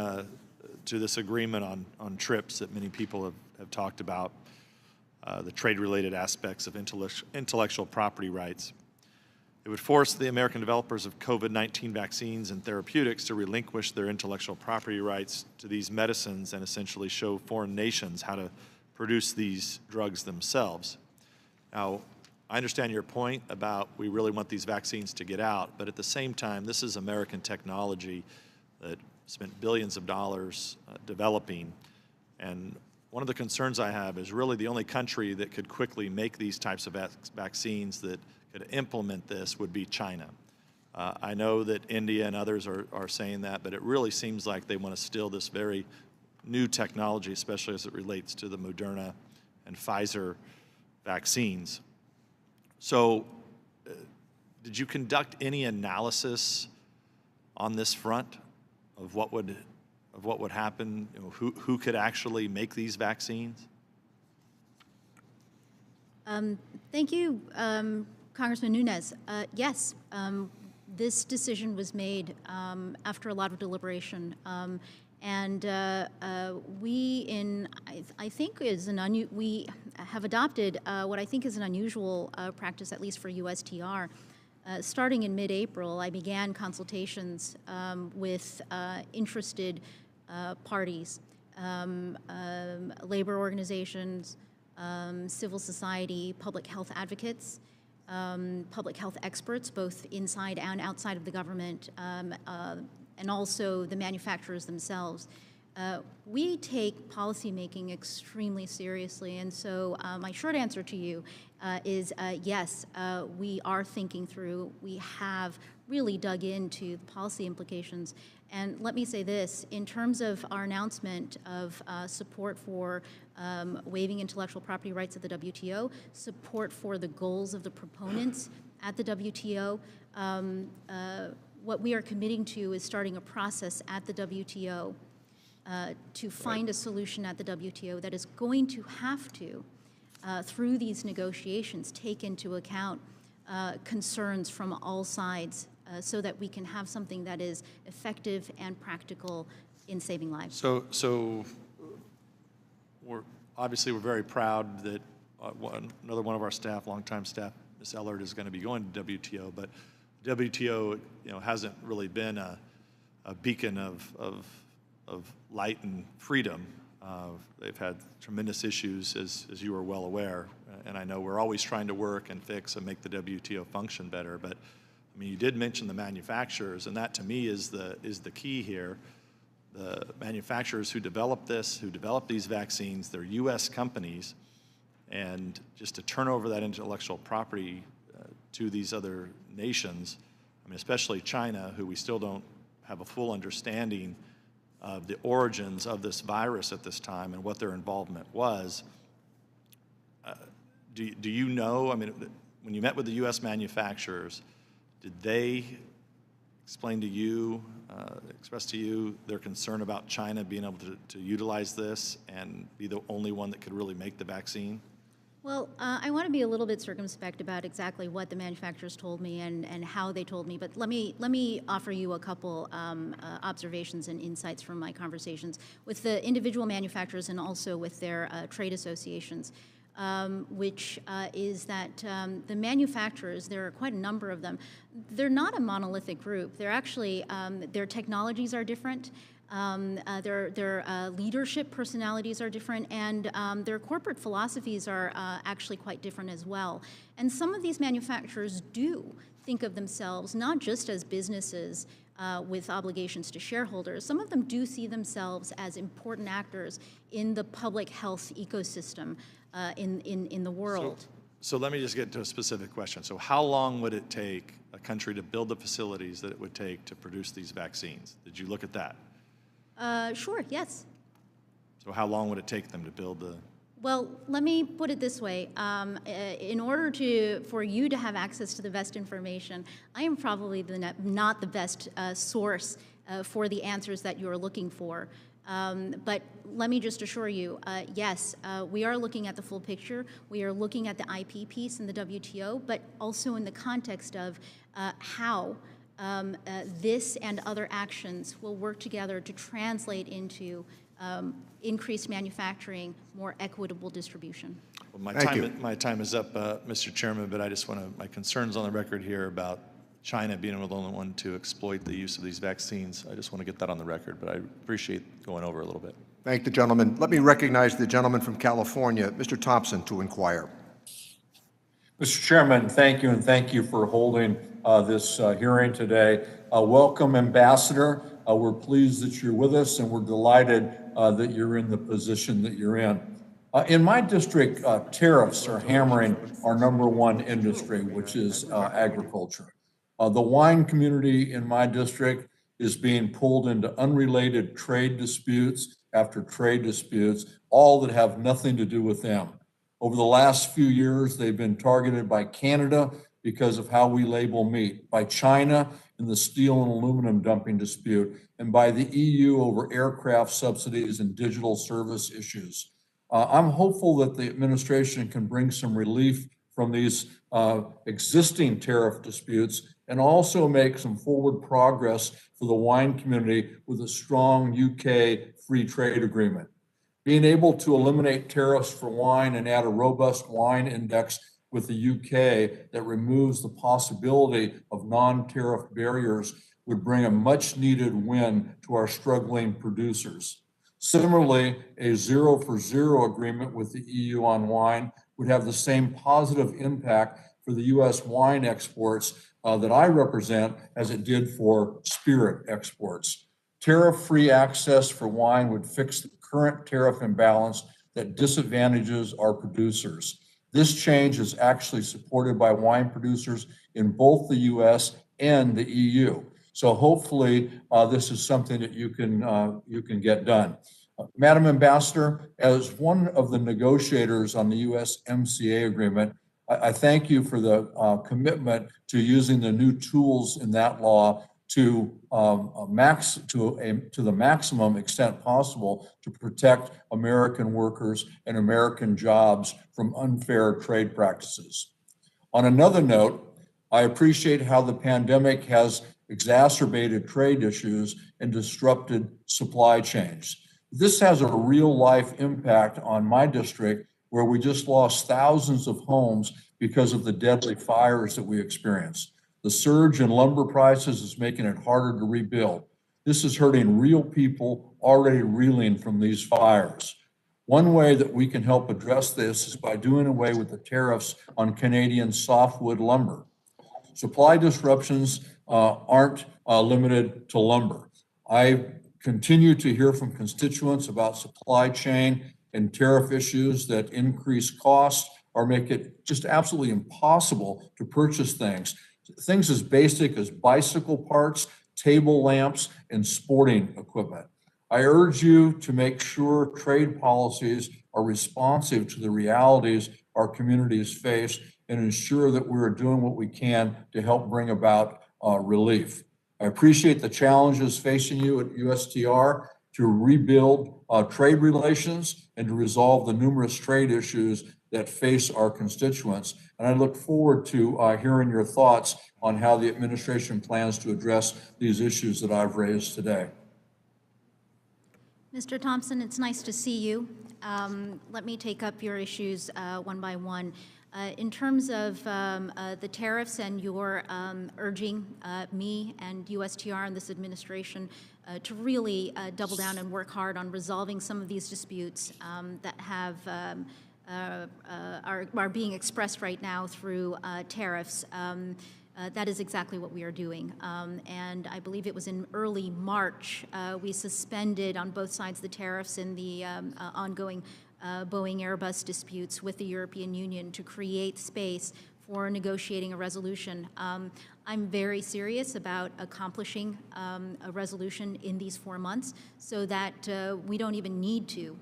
to this agreement on TRIPS that many people have talked about, the trade-related aspects of intellectual property rights. It would force the American developers of COVID-19 vaccines and therapeutics to relinquish their intellectual property rights to these medicines and essentially show foreign nations how to produce these drugs themselves. Now, I understand your point about we really want these vaccines to get out, but at the same time, this is American technology that spent billions of dollars developing. And one of the concerns I have is really the only country that could quickly make these types of vaccines that could implement this would be China. I know that India and others are saying that, but it really seems like they want to steal this very new technology, especially as it relates to the Moderna and Pfizer vaccines. So did you conduct any analysis on this front of what would happen? You know, who could actually make these vaccines? Thank you, Congressman Nunes. Yes, this decision was made after a lot of deliberation, and I think we have adopted what I think is an unusual practice, at least for USTR. Starting in mid-April, I began consultations with interested parties, labor organizations, civil society, public health advocates, public health experts, both inside and outside of the government, and also the manufacturers themselves. We take policymaking extremely seriously, and so my short answer to you is yes, we are thinking through. We have really dug into the policy implications. And let me say this, in terms of our announcement of support for waiving intellectual property rights at the WTO, support for the goals of the proponents at the WTO, what we are committing to is starting a process at the WTO to find a solution at the WTO that is going to have to, through these negotiations, take into account concerns from all sides so that we can have something that is effective and practical in saving lives. So we're very proud that another one of our staff, longtime staff, Ms. Ellard, is going to be going to WTO, but WTO, hasn't really been a beacon of light and freedom. They've had tremendous issues, as you are well aware, and I know we're always trying to work and fix and make the WTO function better. But I mean, you did mention the manufacturers, and that to me is the key here. The manufacturers who develop these vaccines, they're U.S. companies, and just to turn over that intellectual property to these other nations, I mean, especially China, who we still don't have a full understanding of the origins of this virus at this time and what their involvement was. Do you know, I mean, when you met with the U.S. manufacturers, did they explain to you, express to you their concern about China being able to utilize this and be the only one that could really make the vaccine? Well, I want to be a little bit circumspect about exactly what the manufacturers told me and how they told me, but let me offer you a couple observations and insights from my conversations with the individual manufacturers and also with their trade associations, which is that the manufacturers, there are quite a number of them, they're not a monolithic group. They're actually, their technologies are different. Their leadership personalities are different, and their corporate philosophies are actually quite different as well. And some of these manufacturers do think of themselves not just as businesses with obligations to shareholders. Some of them do see themselves as important actors in the public health ecosystem in the world. So let me just get to a specific question. So how long would it take a country to build the facilities that it would take to produce these vaccines? Did you look at that? Sure, yes. So how long would it take them to build the... Well, let me put it this way. In order for you to have access to the best information, I am probably not the best source for the answers that you're looking for. But let me just assure you, yes, we are looking at the full picture. We are looking at the IP piece in the WTO, but also in the context of how this and other actions will work together to translate into increased manufacturing, more equitable distribution. Well, my Thank time is up, Mr. Chairman, but I just want to, my concerns on the record here about China being the only one to exploit the use of these vaccines, I just want to get that on the record, but I appreciate going over a little bit. Thank the gentleman. Let me recognize the gentleman from California, Mr. Thompson, to inquire. Mr. Chairman, thank you, and thank you for holding this hearing today. Welcome, Ambassador. We're pleased that you're with us, and we're delighted that you're in the position that you're in. In my district, tariffs are hammering our #1 industry, which is agriculture. The wine community in my district is being pulled into unrelated trade disputes after trade disputes, all that have nothing to do with them. Over the last few years, they've been targeted by Canada because of how we label meat, by China in the steel and aluminum dumping dispute, and by the EU over aircraft subsidies and digital service issues. I'm hopeful that the administration can bring some relief from these existing tariff disputes and also make some forward progress for the wine community with a strong UK free trade agreement. Being able to eliminate tariffs for wine and add a robust wine index with the UK that removes the possibility of non-tariff barriers would bring a much needed win to our struggling producers. Similarly, a 0 for 0 agreement with the EU on wine would have the same positive impact for the US wine exports that I represent as it did for spirit exports. Tariff-free access for wine would fix the current tariff imbalance that disadvantages our producers. This change is actually supported by wine producers in both the US and the EU. So hopefully this is something that you can get done. Madam Ambassador, as one of the negotiators on the USMCA agreement, I thank you for the commitment to using the new tools in that law to the maximum extent possible to protect American workers and American jobs from unfair trade practices. On another note, I appreciate how the pandemic has exacerbated trade issues and disrupted supply chains. This has a real life impact on my district, where we just lost thousands of homes because of the deadly fires that we experienced. The surge in lumber prices is making it harder to rebuild. This is hurting real people already reeling from these fires. One way that we can help address this is by doing away with the tariffs on Canadian softwood lumber. Supply disruptions aren't limited to lumber. I continue to hear from constituents about supply chain and tariff issues that increase costs or make it just absolutely impossible to purchase things as basic as bicycle parts, table lamps, and sporting equipment. I urge you to make sure trade policies are responsive to the realities our communities face and ensure that we're doing what we can to help bring about relief. I appreciate the challenges facing you at USTR to rebuild trade relations and to resolve the numerous trade issues that face our constituents. And I look forward to hearing your thoughts on how the administration plans to address these issues that I've raised today. Mr. Thompson, it's nice to see you. Let me take up your issues one by one. In terms of the tariffs and your urging me and USTR and this administration to really double down and work hard on resolving some of these disputes that have are being expressed right now through tariffs. That is exactly what we are doing. And I believe it was in early March, we suspended on both sides the tariffs in the ongoing Boeing Airbus disputes with the European Union to create space for negotiating a resolution. I'm very serious about accomplishing a resolution in these 4 months so that we don't even need to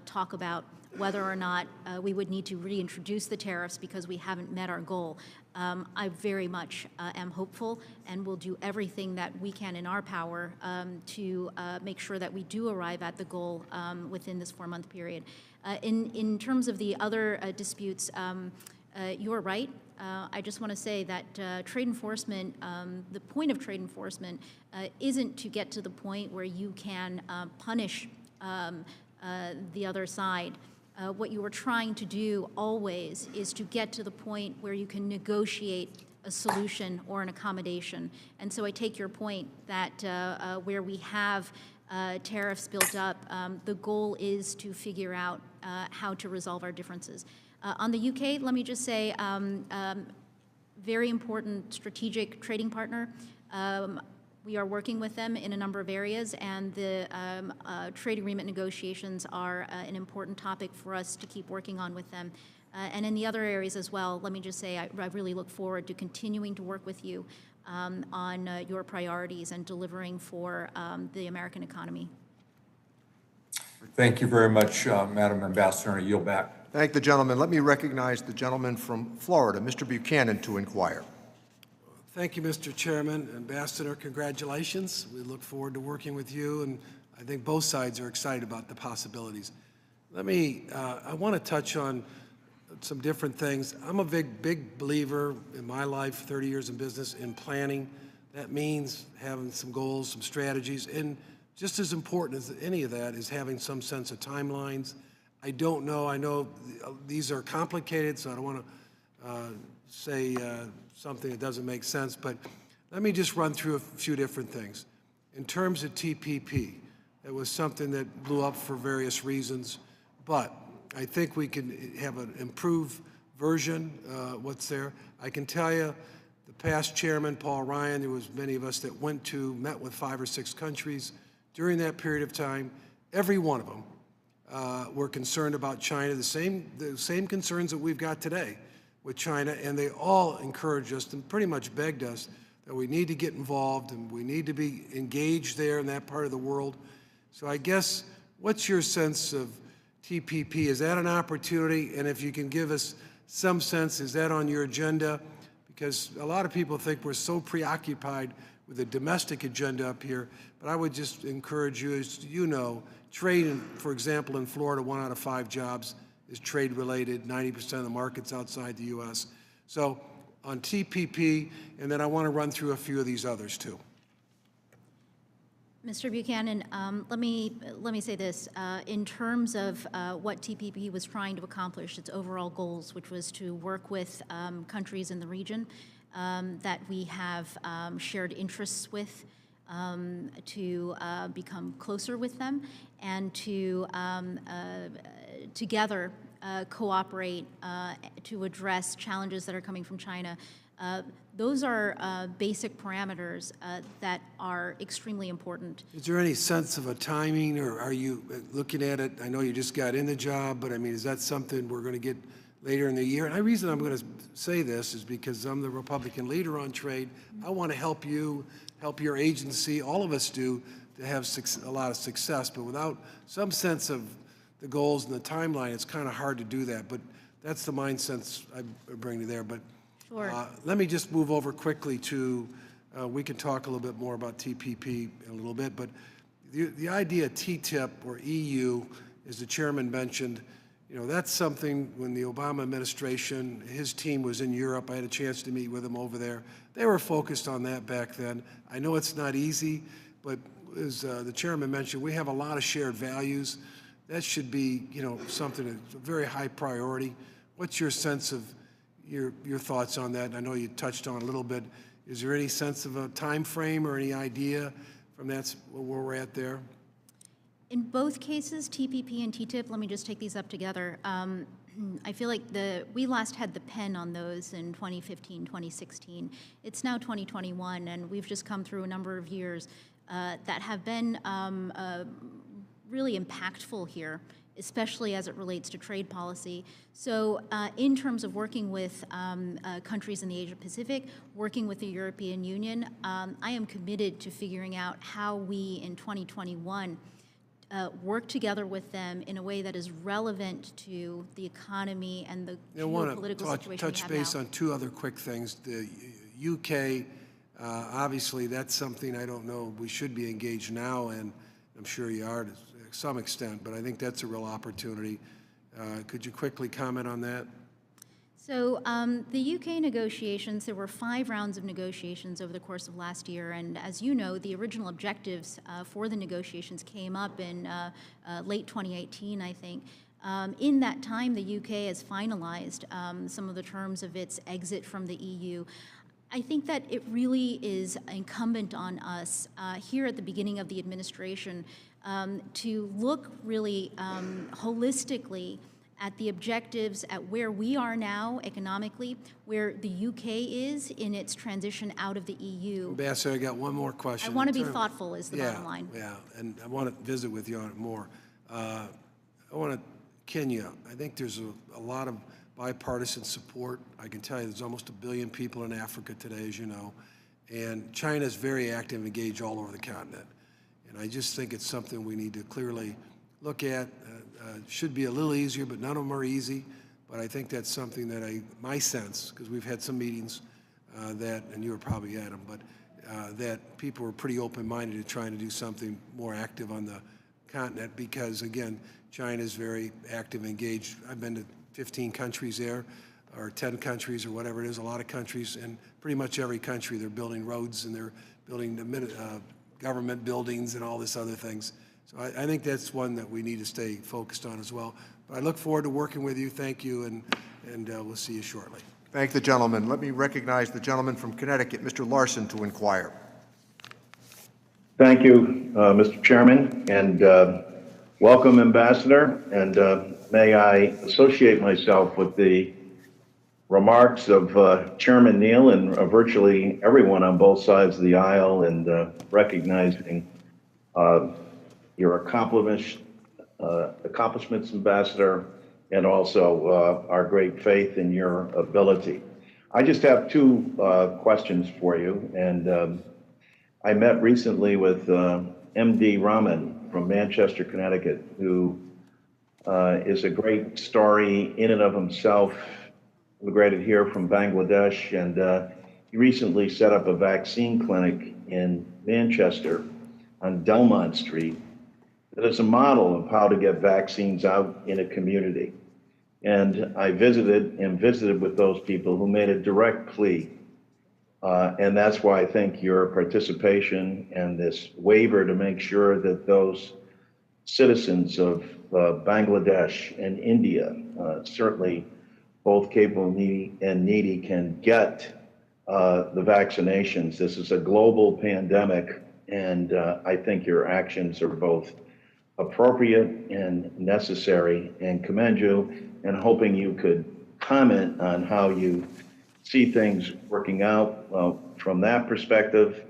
talk about whether or not we would need to reintroduce the tariffs because we haven't met our goal. I very much am hopeful and will do everything that we can in our power to make sure that we do arrive at the goal within this 4-month period. In terms of the other disputes, you're right. I just want to say that trade enforcement, the point of trade enforcement isn't to get to the point where you can punish the other side. What you are trying to do always is to get to the point where you can negotiate a solution or an accommodation. And so I take your point that where we have tariffs built up, the goal is to figure out how to resolve our differences. On the UK, let me just say, very important strategic trading partner. We are working with them in a number of areas, and the trade agreement negotiations are an important topic for us to keep working on with them. And in the other areas as well, let me just say I really look forward to continuing to work with you on your priorities and delivering for the American economy. Thank you very much, Madam Ambassador, and I yield back. Thank the gentleman. Let me recognize the gentleman from Florida, Mr. Buchanan, to inquire. Thank you, Mr. Chairman. Ambassador, congratulations. We look forward to working with you, and I think both sides are excited about the possibilities. I want to touch on some different things. I'm a big believer in my life, 30 years in business, in planning. That means having some goals, some strategies, and just as important as any of that is having some sense of timelines. I know these are complicated, so I don't want to say something that doesn't make sense, but let me just run through a few different things. In terms of TPP, it was something that blew up for various reasons, but I think we can have an improved version, what's there. I can tell you, the past chairman, Paul Ryan, there was many of us that met with 5 or 6 countries. During that period of time, every one of them were concerned about China, the same concerns that we've got today with China, and they all encouraged us and pretty much begged us that we need to get involved and we need to be engaged there in that part of the world. So I guess, what's your sense of TPP? Is that an opportunity? And if you can give us some sense, is that on your agenda? Because a lot of people think we're so preoccupied with the domestic agenda up here, but I would just encourage you, as you know, trade, for example, in Florida, 1 out of 5 jobs is trade-related, 90% of the market's outside the U.S. So on TPP, and then I want to run through a few of these others, too. Mr. Buchanan, let me say this. In terms of what TPP was trying to accomplish, its overall goals, which was to work with countries in the region that we have shared interests with, to become closer with them, and to together cooperate to address challenges that are coming from China. Those are basic parameters that are extremely important. Is there any sense of a timing, or are you looking at it? I know you just got in the job, but I mean, is that something we're going to get later in the year? And the reason I'm going to say this is because I'm the Republican leader on trade. I want to help you, help your agency, all of us do, to have a lot of success. But without some sense of the goals and the timeline, it's kind of hard to do that. But that's the mindset I bring to there. But Sure. Let me just move over quickly to, we can talk a little bit more about TPP in a little bit, but the idea of TTIP or EU, as the chairman mentioned, you know, that's something when the Obama administration, his team was in Europe, I had a chance to meet with them over there. They were focused on that back then. I know it's not easy, but as the chairman mentioned, we have a lot of shared values. That should be, you know, something that's a very high priority. What's your sense of your thoughts on that? I know you touched on it a little bit. Is there any sense of a time frame or any idea from that's where we're at there? In both cases, TPP and TTIP, let me just take these up together. I feel like we last had the pen on those in 2015, 2016. It's now 2021, and we've just come through a number of years that have been really impactful here, especially as it relates to trade policy. So in terms of working with countries in the Asia Pacific, working with the European Union, I am committed to figuring out how we in 2021 work together with them in a way that is relevant to the economy and the geopolitical situation we have now. I want to touch base on 2 other quick things. The UK, obviously that's something I don't know we should be engaged now in. I'm sure you are to some extent, but I think that's a real opportunity. Could you quickly comment on that? So the UK negotiations, there were 5 rounds of negotiations over the course of last year, and as you know, the original objectives for the negotiations came up in late 2018, I think. In that time, the UK has finalized some of the terms of its exit from the EU. I think that it really is incumbent on us here at the beginning of the administration to look really holistically at the objectives, at where we are now economically, where the UK is in its transition out of the EU. Ambassador, I got one more question. I want to be thoughtful is the bottom line. Yeah, and I want to visit with you on it more. I want to, Kenya, I think there's a lot of bipartisan support. I can tell you there's almost 1 billion people in Africa today, as you know. And China is very active and engaged all over the continent. And I just think it's something we need to clearly look at. Should be a little easier, but none of them are easy. But I think that's something that my sense, because we've had some meetings and you were probably at them, but that people were pretty open-minded to trying to do something more active on the continent because, again, China is very active and engaged. I've been to 15 countries there, or 10 countries, or whatever it is, a lot of countries, and pretty much every country they're building roads and they're building government buildings and all this other things. So I think that's one that we need to stay focused on as well. But I look forward to working with you. Thank you, and we'll see you shortly. Thank the gentleman. Let me recognize the gentleman from Connecticut, Mr. Larson, to inquire. Thank you, Mr. Chairman, and welcome, Ambassador. And may I associate myself with the remarks of Chairman Neal and virtually everyone on both sides of the aisle, and recognizing your accomplishments, Ambassador, and also our great faith in your ability. I just have two questions for you, and I met recently with MD Rahman from Manchester, Connecticut, who is a great story in and of himself, immigrated here from Bangladesh, and he recently set up a vaccine clinic in Manchester on Delmont Street that is a model of how to get vaccines out in a community. And I visited with those people who made a direct plea. And that's why I think your participation and this waiver to make sure that those citizens of Bangladesh and India, certainly both capable and needy, can get the vaccinations. This is a global pandemic, and I think your actions are both appropriate and necessary, and commend you, and hoping you could comment on how you see things working out from that perspective.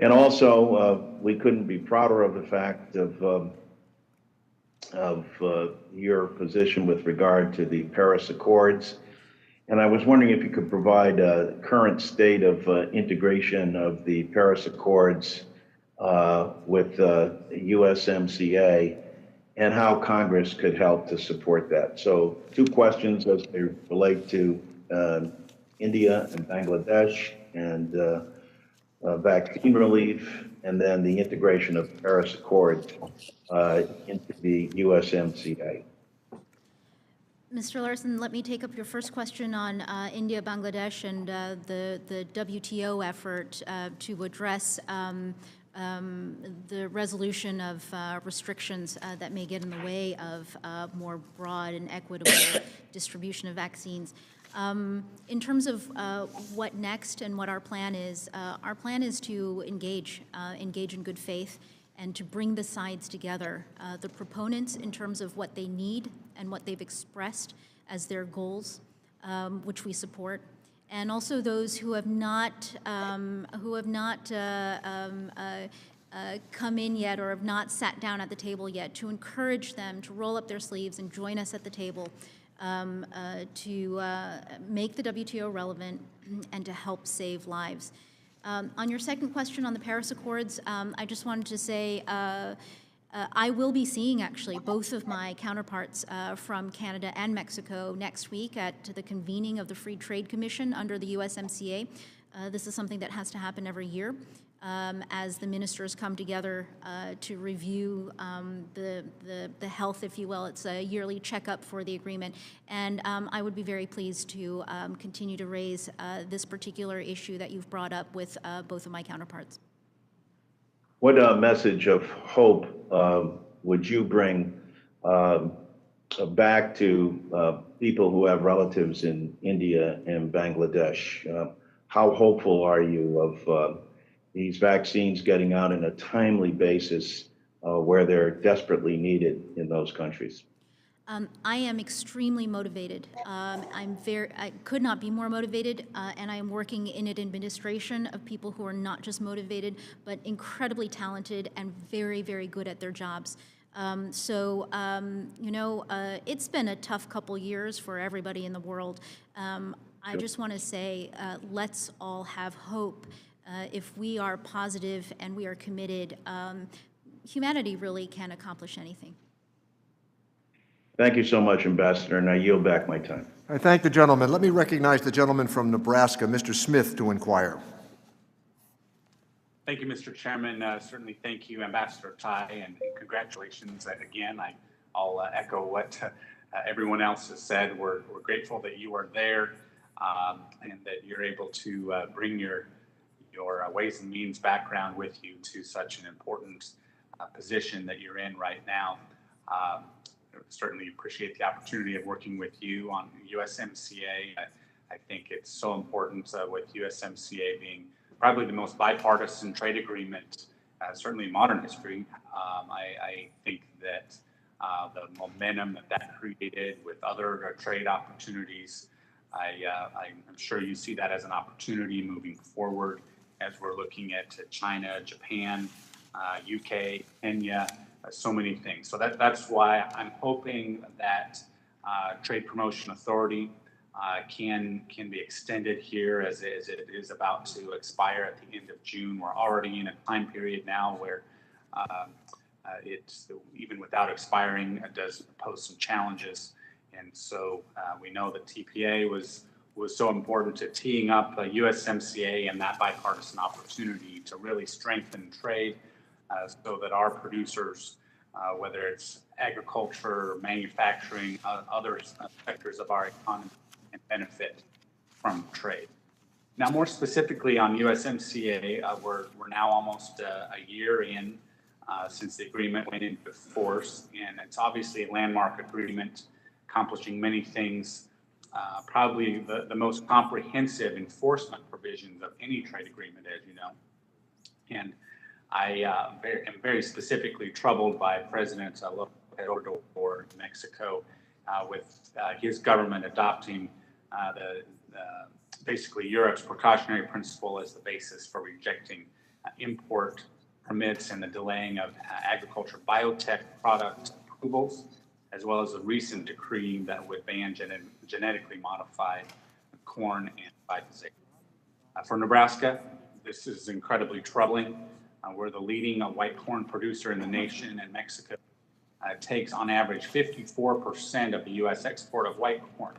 And also, we couldn't be prouder of the fact of your position with regard to the Paris Accords. And I was wondering if you could provide a current state of integration of the Paris Accords with USMCA, and how Congress could help to support that. So two questions as they relate to India and Bangladesh, and vaccine relief, and then the integration of Paris Accord into the USMCA. Mr. Larson, let me take up your first question on India, Bangladesh, and the WTO effort to address the resolution of restrictions that may get in the way of more broad and equitable distribution of vaccines. In terms of what next and what our plan is to engage in good faith and to bring the sides together. The proponents in terms of what they need and what they've expressed as their goals, which we support, and also those who have not come in yet or have not sat down at the table yet, to encourage them to roll up their sleeves and join us at the table to make the WTO relevant and to help save lives. On your second question on the Paris Accords, I just wanted to say I will be seeing actually both of my counterparts from Canada and Mexico next week at the convening of the Free Trade Commission under the USMCA. This is something that has to happen every year as the ministers come together to review the health, if you will. It's a yearly checkup for the agreement. And I would be very pleased to continue to raise this particular issue that you've brought up with both of my counterparts. What message of hope would you bring back to people who have relatives in India and Bangladesh? How hopeful are you of these vaccines getting out in a timely basis where they're desperately needed in those countries? I am extremely motivated. I could not be more motivated, and I am working in an administration of people who are not just motivated, but incredibly talented and very, very good at their jobs. It's been a tough couple years for everybody in the world. I just want to say, let's all have hope If we are positive and we are committed, humanity really can accomplish anything. Thank you so much, Ambassador, and I yield back my time. I thank the gentleman. Let me recognize the gentleman from Nebraska, Mr. Smith, to inquire. Thank you, Mr. Chairman. Certainly thank you, Ambassador Tai, and congratulations again. I'll echo what everyone else has said. We're grateful that you are there and that you're able to bring your Ways and Means background with you to such an important position that you're in right now. Certainly appreciate the opportunity of working with you on USMCA. I think it's so important with USMCA being probably the most bipartisan trade agreement, certainly in modern history. I think that the momentum that created with other trade opportunities, I'm sure you see that as an opportunity moving forward as we're looking at China, Japan, UK, Kenya, so many things. So that's why I'm hoping that Trade Promotion Authority can be extended here as it is about to expire at the end of June. We're already in a time period now where it's, even without expiring, it does pose some challenges. And so we know that TPA was so important to teeing up USMCA and that bipartisan opportunity to really strengthen trade so that our producers, whether it's agriculture, manufacturing, other sectors of our economy, can benefit from trade. Now, more specifically on USMCA, we're now almost a year in since the agreement went into force, and it's obviously a landmark agreement accomplishing many things, probably the most comprehensive enforcement provisions of any trade agreement, as you know. And I am very specifically troubled by President López Obrador in Mexico with his government adopting basically Europe's precautionary principle as the basis for rejecting import permits and the delaying of agriculture biotech product approvals, as well as a recent decree that would ban genetically modified corn and glyphosate. For Nebraska, this is incredibly troubling. We're the leading white corn producer in the nation, and Mexico takes on average 54% of the U.S. export of white corn,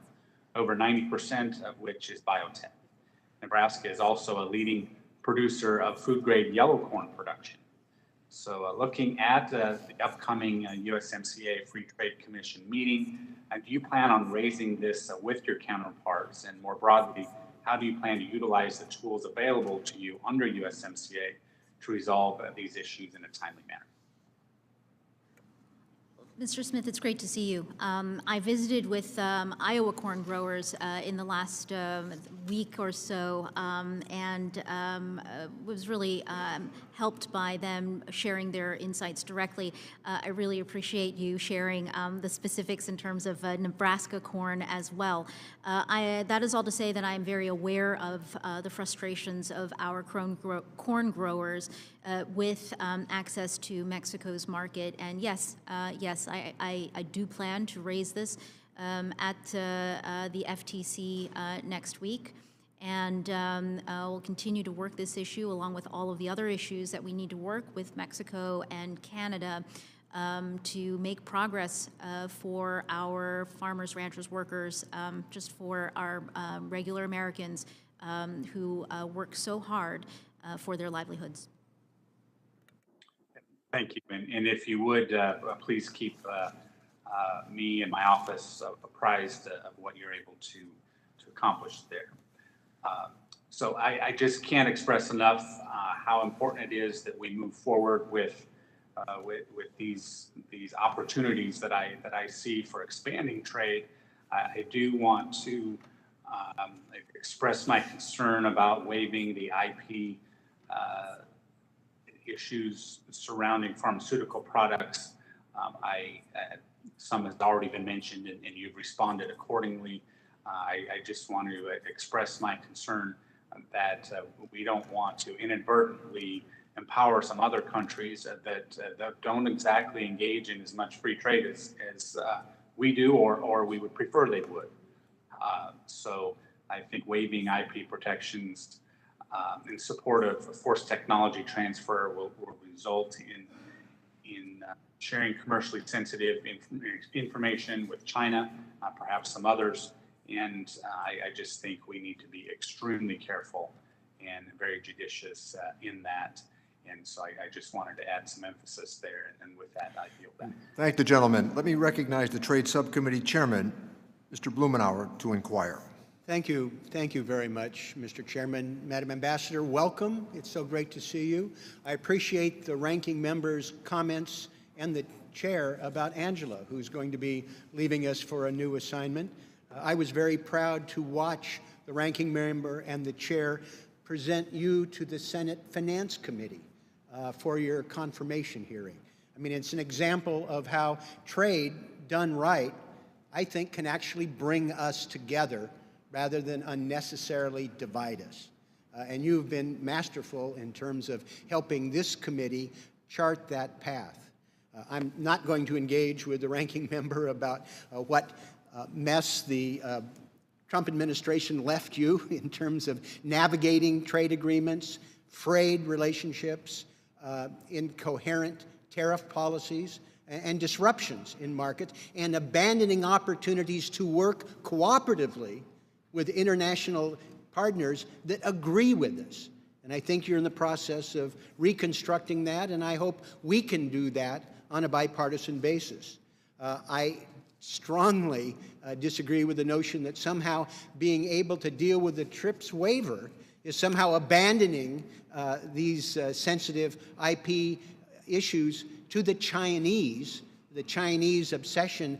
over 90% of which is biotech. Nebraska is also a leading producer of food-grade yellow corn production. So looking at the upcoming USMCA Free Trade Commission meeting, do you plan on raising this with your counterparts? And more broadly, how do you plan to utilize the tools available to you under USMCA to resolve these issues in a timely manner? Mr. Smith, it's great to see you. I visited with Iowa corn growers in the last week or so and was really helped by them sharing their insights directly. I really appreciate you sharing the specifics in terms of Nebraska corn as well. That is all to say that I am very aware of the frustrations of our corn growers with access to Mexico's market. And yes, I do plan to raise this at the FTC next week. And we'll continue to work this issue along with all of the other issues that we need to work with Mexico and Canada to make progress for our farmers, ranchers, workers, just for our regular Americans who work so hard for their livelihoods. Thank you. And if you would, please keep me and my office apprised of what you're able to accomplish there. So I just can't express enough how important it is that we move forward with these opportunities that I see for expanding trade. I do want to express my concern about waiving the IP issues surrounding pharmaceutical products. Some has already been mentioned, and you've responded accordingly. I just want to express my concern that we don't want to inadvertently empower some other countries that don't exactly engage in as much free trade as we do, or we would prefer they would. So I think waiving IP protections in support of forced technology transfer will result in sharing commercially sensitive information with China, perhaps some others. And I just think we need to be extremely careful and very judicious in that. And so I just wanted to add some emphasis there. And with that, I yield back. Thank the gentleman. Let me recognize the Trade Subcommittee Chairman, Mr. Blumenauer, to inquire. Thank you. Thank you very much, Mr. Chairman. Madam Ambassador, welcome. It's so great to see you. I appreciate the ranking member's comments and the chair about Angela, who's going to be leaving us for a new assignment. I was very proud to watch the ranking member and the chair present you to the Senate Finance Committee for your confirmation hearing. I mean, it's an example of how trade done right, I think, can actually bring us together rather than unnecessarily divide us. And you've been masterful in terms of helping this committee chart that path. I'm not going to engage with the ranking member about what mess the Trump administration left you in terms of navigating trade agreements, frayed relationships, incoherent tariff policies, and disruptions in markets, and abandoning opportunities to work cooperatively with international partners that agree with us. And I think you're in the process of reconstructing that, and I hope we can do that on a bipartisan basis. I strongly disagree with the notion that somehow being able to deal with the TRIPS waiver is somehow abandoning these sensitive IP issues to the Chinese. The Chinese obsession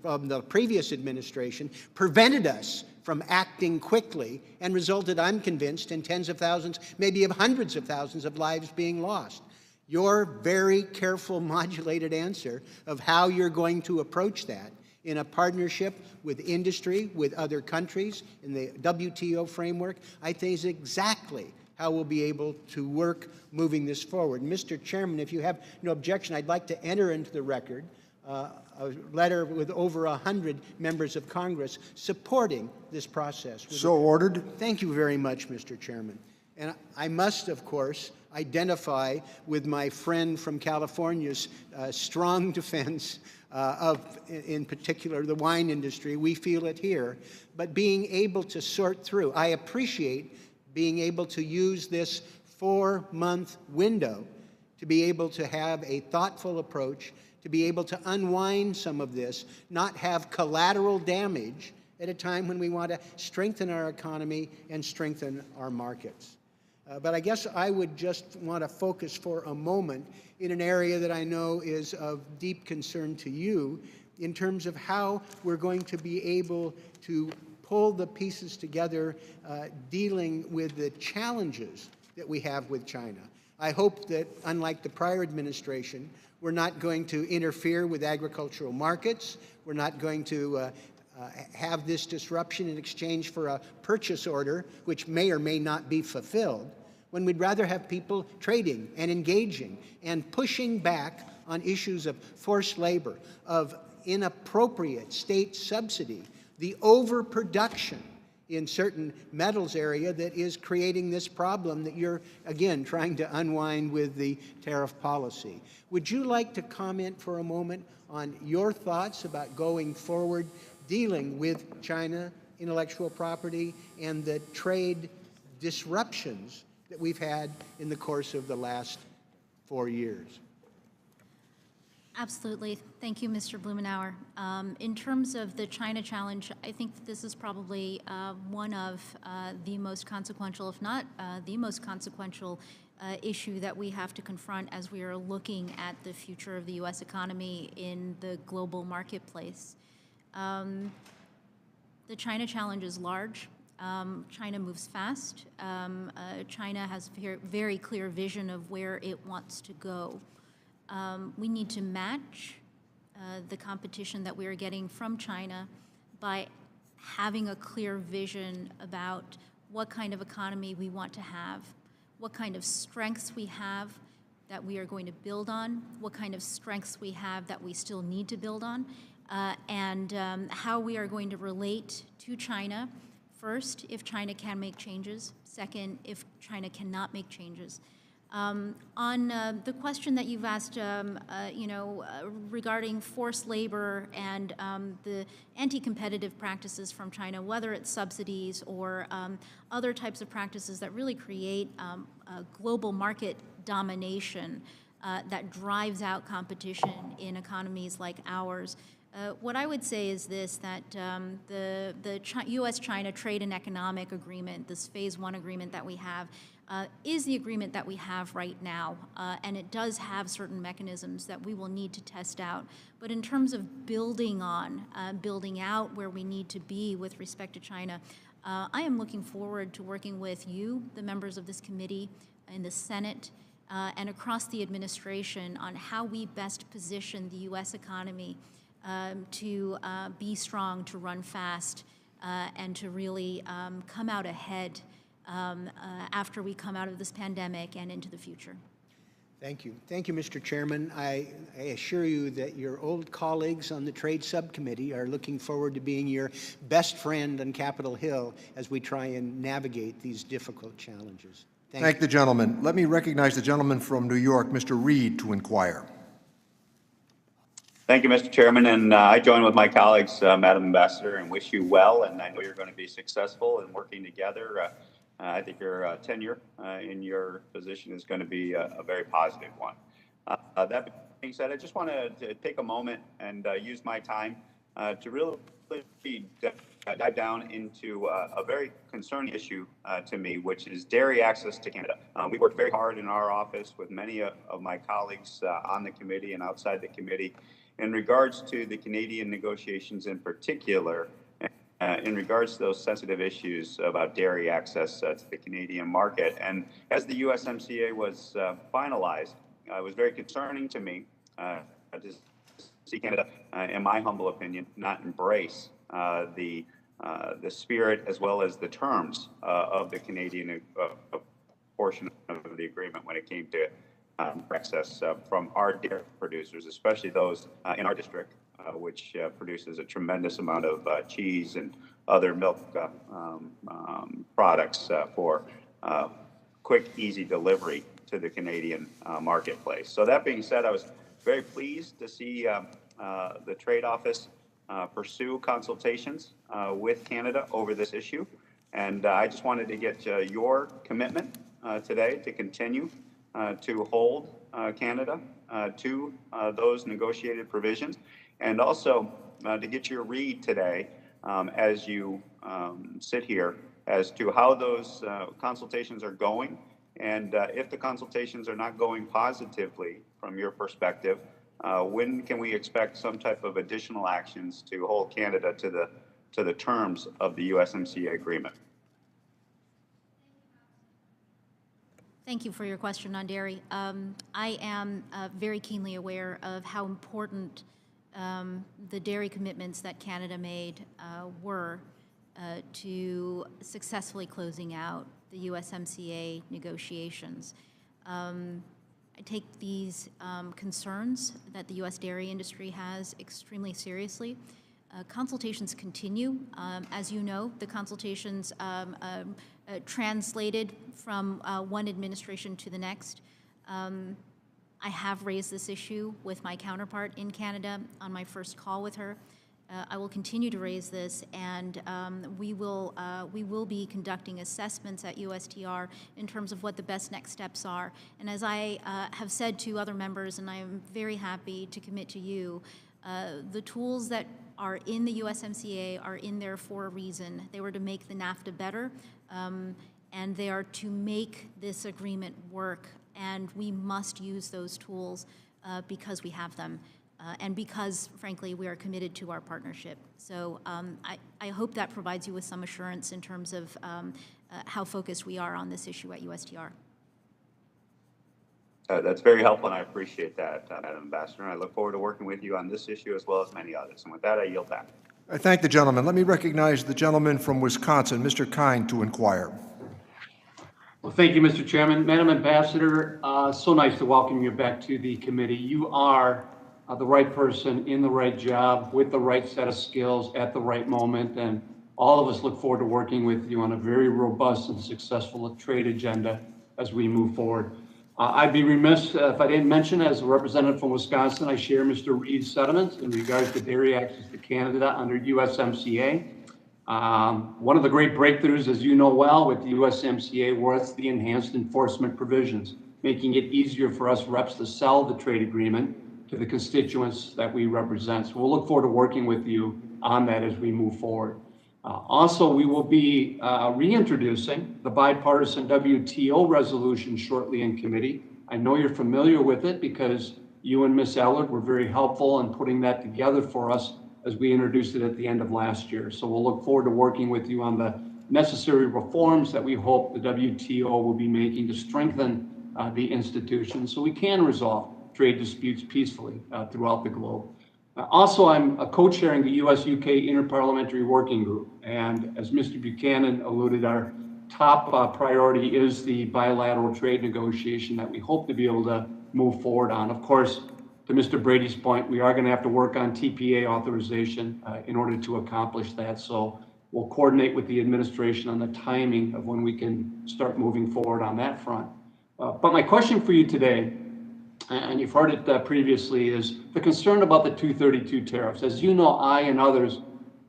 of the previous administration prevented us from acting quickly and resulted, I'm convinced, in tens of thousands, maybe of hundreds of thousands of lives being lost. Your very careful, modulated answer of how you're going to approach that in a partnership with industry, with other countries, in the WTO framework, I think is exactly how we'll be able to work moving this forward. Mr. Chairman, if you have no objection, I'd like to enter into the record a letter with over 100 members of Congress supporting this process. So ordered. Thank you very much, Mr. Chairman. And I must, of course, identify with my friend from California's strong defense of, in particular, the wine industry. We feel it here. But being able to sort through, I appreciate being able to use this 4-month window to be able to have a thoughtful approach, to be able to unwind some of this, not have collateral damage at a time when we want to strengthen our economy and strengthen our markets. But I guess I would just want to focus for a moment in an area that I know is of deep concern to you in terms of how we're going to be able to pull the pieces together dealing with the challenges that we have with China. I hope that, unlike the prior administration, we're not going to interfere with agricultural markets. We're not going to have this disruption in exchange for a purchase order, which may or may not be fulfilled, when we'd rather have people trading and engaging and pushing back on issues of forced labor, of inappropriate state subsidy, the overproduction in certain metals area that is creating this problem that you're, again, trying to unwind with the tariff policy. Would you like to comment for a moment on your thoughts about going forward, dealing with China intellectual property and the trade disruptions that we've had in the course of the last 4 years? Absolutely. Thank you, Mr. Blumenauer. In terms of the China challenge, I think that this is probably one of the most consequential, if not the most consequential issue that we have to confront as we are looking at the future of the U.S. economy in the global marketplace. The China challenge is large. China moves fast. China has a very clear vision of where it wants to go. We need to match the competition that we are getting from China by having a clear vision about what kind of economy we want to have, what kind of strengths we have that we are going to build on, what kind of strengths we have that we still need to build on, and how we are going to relate to China First, if China can make changes. Second, if China cannot make changes. On the question that you've asked, regarding forced labor and the anti-competitive practices from China, whether it's subsidies or other types of practices that really create a global market domination that drives out competition in economies like ours. What I would say is this, that the U.S.-China Trade and Economic Agreement, this Phase 1 agreement that we have, is the agreement that we have right now, and it does have certain mechanisms that we will need to test out. But in terms of building out where we need to be with respect to China, I am looking forward to working with you, the members of this committee, in the Senate, and across the administration on how we best position the U.S. economy to be strong, to run fast, and to really come out ahead after we come out of this pandemic and into the future. Thank you. Thank you, Mr. Chairman. I assure you that your old colleagues on the Trade Subcommittee are looking forward to being your best friend on Capitol Hill as we try and navigate these difficult challenges. Thank the gentleman. Let me recognize the gentleman from New York, Mr. Reed, to inquire. Thank you, Mr. Chairman, and I join with my colleagues, Madam Ambassador, and wish you well, and I know you're going to be successful in working together. I think your tenure in your position is going to be a very positive one. That being said, I just want to take a moment and use my time to really dive down into a very concerning issue to me, which is dairy access to Canada. We worked very hard in our office with many of my colleagues on the committee and outside the committee in regards to the Canadian negotiations in particular, in regards to those sensitive issues about dairy access to the Canadian market. And as the USMCA was finalized, it was very concerning to me to see Canada, in my humble opinion, not embrace the spirit as well as the terms of the Canadian portion of the agreement when it came to access from our dairy producers, especially those in our district, which produces a tremendous amount of cheese and other milk products for quick, easy delivery to the Canadian marketplace. So that being said, I was very pleased to see the Trade Office pursue consultations with Canada over this issue. And I just wanted to get your commitment today to continue to hold Canada to those negotiated provisions, and also to get your read today as you sit here as to how those consultations are going, and if the consultations are not going positively from your perspective, when can we expect some type of additional actions to hold Canada to the terms of the USMCA agreement? Thank you for your question on dairy. I am very keenly aware of how important the dairy commitments that Canada made were to successfully closing out the USMCA negotiations. I take these concerns that the U.S. dairy industry has extremely seriously. Consultations continue. As you know, the consultations translated from one administration to the next. I have raised this issue with my counterpart in Canada on my first call with her. I will continue to raise this, and we will be conducting assessments at USTR in terms of what the best next steps are. And as I have said to other members, and I am very happy to commit to you, the tools that are in the USMCA are in there for a reason. They were to make the NAFTA better, and they are to make this agreement work. And we must use those tools because we have them, and because, frankly, we are committed to our partnership. So I hope that provides you with some assurance in terms of how focused we are on this issue at USTR. That's very helpful, and I appreciate that, Madam Ambassador. And I look forward to working with you on this issue as well as many others. And with that, I yield back. I thank the gentleman. Let me recognize the gentleman from Wisconsin, Mr. Kind, to inquire. Well, thank you, Mr. Chairman. Madam Ambassador, so nice to welcome you back to the committee. You are the right person in the right job with the right set of skills at the right moment. And all of us look forward to working with you on a very robust and successful trade agenda as we move forward. I'd be remiss if I didn't mention, as a representative from Wisconsin, I share Mr. Reed's sentiments in regards to dairy access to Canada under USMCA. One of the great breakthroughs, as you know well, with the USMCA was the enhanced enforcement provisions, making it easier for us reps to sell the trade agreement to the constituents that we represent. So we'll look forward to working with you on that as we move forward. Also, we will be reintroducing the bipartisan WTO resolution shortly in committee. I know you're familiar with it because you and Ms. Ellard were very helpful in putting that together for us as we introduced it at the end of last year. So we'll look forward to working with you on the necessary reforms that we hope the WTO will be making to strengthen the institution so we can resolve trade disputes peacefully throughout the globe. Also, I'm co-chairing the U.S.-UK Interparliamentary Working Group. And as Mr. Buchanan alluded, our top priority is the bilateral trade negotiation that we hope to be able to move forward on. Of course, to Mr. Brady's point, we are going to have to work on TPA authorization in order to accomplish that. So we'll coordinate with the administration on the timing of when we can start moving forward on that front. But my question for you today, and you've heard it previously, is the concern about the 232 tariffs. As you know, I and others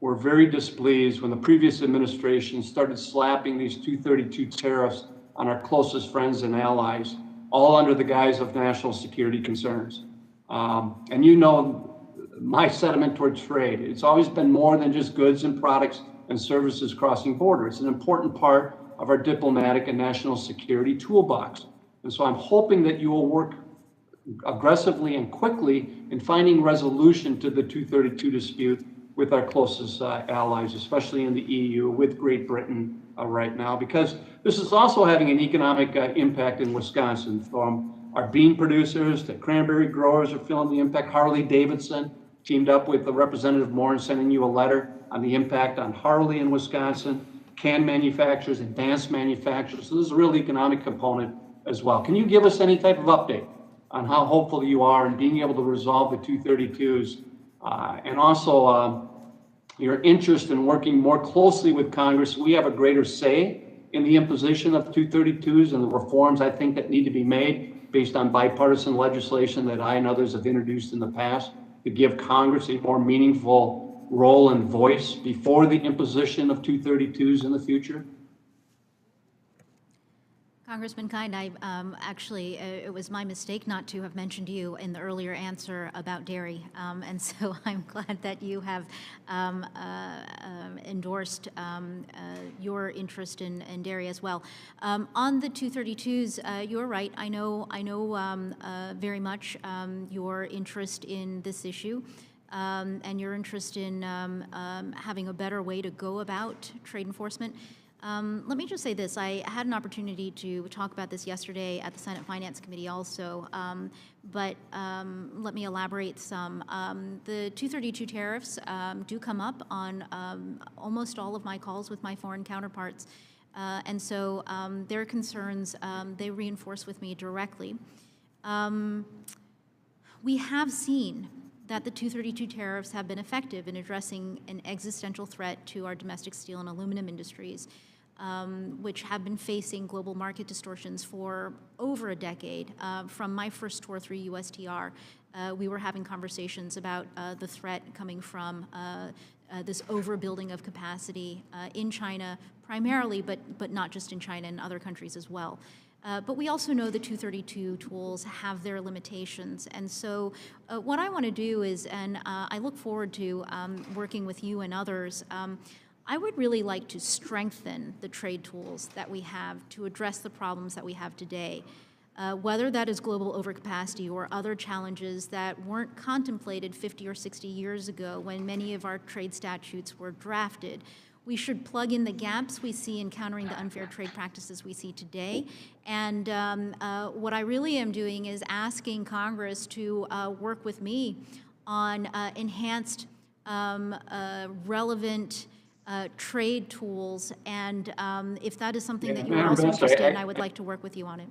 were very displeased when the previous administration started slapping these 232 tariffs on our closest friends and allies, all under the guise of national security concerns. And you know my sentiment towards trade. It's always been more than just goods and products and services crossing borders. It's an important part of our diplomatic and national security toolbox. And so I'm hoping that you will work aggressively and quickly in finding resolution to the 232 dispute with our closest allies, especially in the EU, with Great Britain right now, because this is also having an economic impact in Wisconsin. From our bean producers to cranberry growers are feeling the impact. Harley-Davidson teamed up with the Representative Moore in sending you a letter on the impact on Harley in Wisconsin, can manufacturers, advanced manufacturers. So there's a real economic component as well. Can you give us any type of update on how hopeful you are in being able to resolve the 232s, and also your interest in working more closely with Congress? We have a greater say in the imposition of 232s and the reforms I think that need to be made based on bipartisan legislation that I and others have introduced in the past to give Congress a more meaningful role and voice before the imposition of 232s in the future. Congressman Kind, actually, it was my mistake not to have mentioned you in the earlier answer about dairy, and so I'm glad that you have endorsed your interest in dairy as well. On the 232s, you're right. I know very much your interest in this issue. And your interest in having a better way to go about trade enforcement. Let me just say this. I had an opportunity to talk about this yesterday at the Senate Finance Committee also, but let me elaborate some. The 232 tariffs do come up on almost all of my calls with my foreign counterparts, and so their concerns, they reinforce with me directly. We have seen that the 232 tariffs have been effective in addressing an existential threat to our domestic steel and aluminum industries, which have been facing global market distortions for over a decade. From my first tour through USTR, we were having conversations about the threat coming from this overbuilding of capacity in China primarily, but not just in China, in other countries as well. But we also know the 232 tools have their limitations. And so what I want to do is, and I look forward to working with you and others, I would really like to strengthen the trade tools that we have to address the problems that we have today, whether that is global overcapacity or other challenges that weren't contemplated 50 or 60 years ago when many of our trade statutes were drafted. We should plug in the gaps we see in countering the unfair trade practices we see today. And what I really am doing is asking Congress to work with me on enhanced, relevant trade tools. And if that is something that you are also interested in, I would like to work with you on it.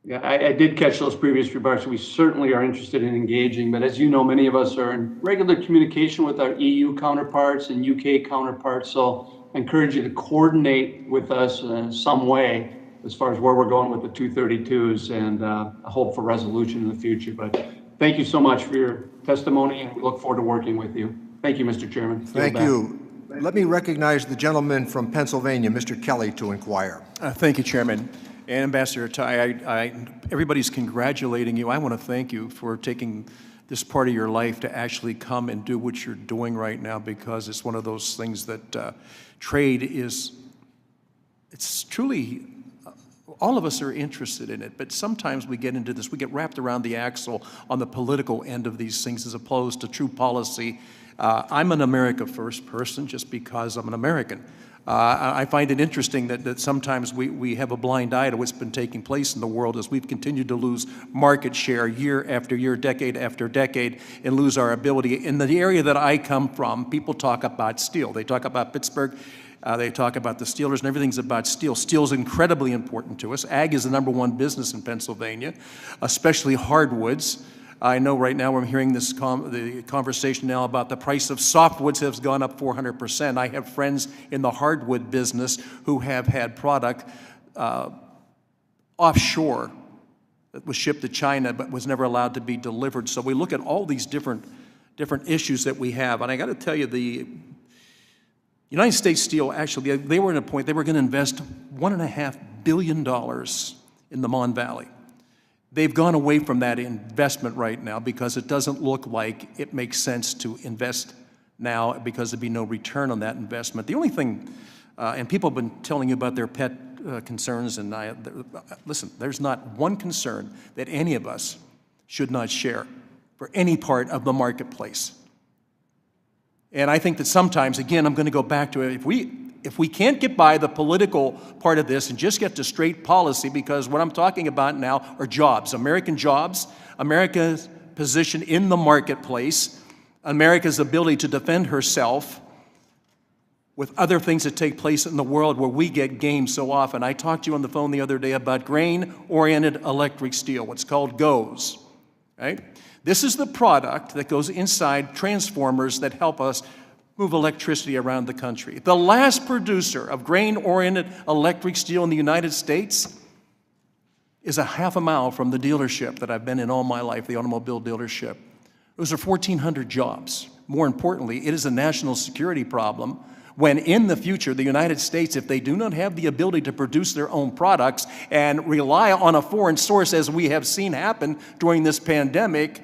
Yeah, I did catch those previous remarks. We certainly are interested in engaging, but as you know, many of us are in regular communication with our EU counterparts and UK counterparts. So I encourage you to coordinate with us in some way as far as where we're going with the 232s, and I hope for resolution in the future. But thank you so much for your testimony, and we look forward to working with you. Thank you, Mr. Chairman. Thank you. Let me recognize the gentleman from Pennsylvania, Mr. Kelly, to inquire. Thank you, Chairman. And Ambassador Tai, everybody's congratulating you. I want to thank you for taking this part of your life to actually come and do what you're doing right now, because it's one of those things that trade is, it's truly, all of us are interested in it, but sometimes we get into this, we get wrapped around the axle on the political end of these things as opposed to true policy. I'm an America First person just because I'm an American. I find it interesting that sometimes we have a blind eye to what's been taking place in the world as we've continued to lose market share year after year, decade after decade, and lose our ability. In the area that I come from, people talk about steel. They talk about Pittsburgh. They talk about the Steelers, and everything's about steel. Steel is incredibly important to us. Ag is the #1 business in Pennsylvania, especially hardwoods. I know right now I'm hearing this the conversation now about the price of softwoods has gone up 400%. I have friends in the hardwood business who have had product offshore that was shipped to China but was never allowed to be delivered. So we look at all these different issues that we have. And I got to tell you, the United States Steel, actually, they were at a point they were going to invest $1.5 billion in the Mon Valley. They've gone away from that investment right now because it doesn't look like it makes sense to invest now because there'd be no return on that investment. The only thing, and people have been telling you about their pet concerns, and listen, there's not one concern that any of us should not share for any part of the marketplace. And I think that sometimes, again, I'm going to go back to it, if we can't get by the political part of this and just get to straight policy, because what I'm talking about now are jobs, America's position in the marketplace, America's ability to defend herself with other things that take place in the world where we get gamed so often. I talked to you on the phone the other day about grain-oriented electric steel, what's called GOES, right? This is the product that goes inside transformers that help us move electricity around the country. The last producer of grain-oriented electric steel in the United States is a half a mile from the dealership that I've been in all my life, the automobile dealership. Those are 1,400 jobs. More importantly, it is a national security problem when in the future, the United States, if they do not have the ability to produce their own products and rely on a foreign source, as we have seen happen during this pandemic,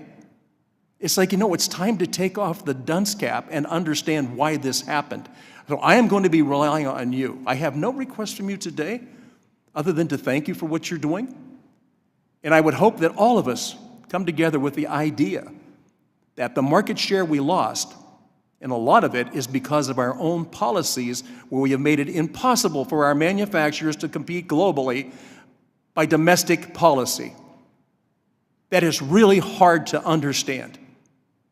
it's like, it's time to take off the dunce cap and understand why this happened. So I am going to be relying on you. I have no request from you today other than to thank you for what you're doing. And I would hope that all of us come together with the idea that the market share we lost, and a lot of it is because of our own policies where we have made it impossible for our manufacturers to compete globally by domestic policy. That is really hard to understand.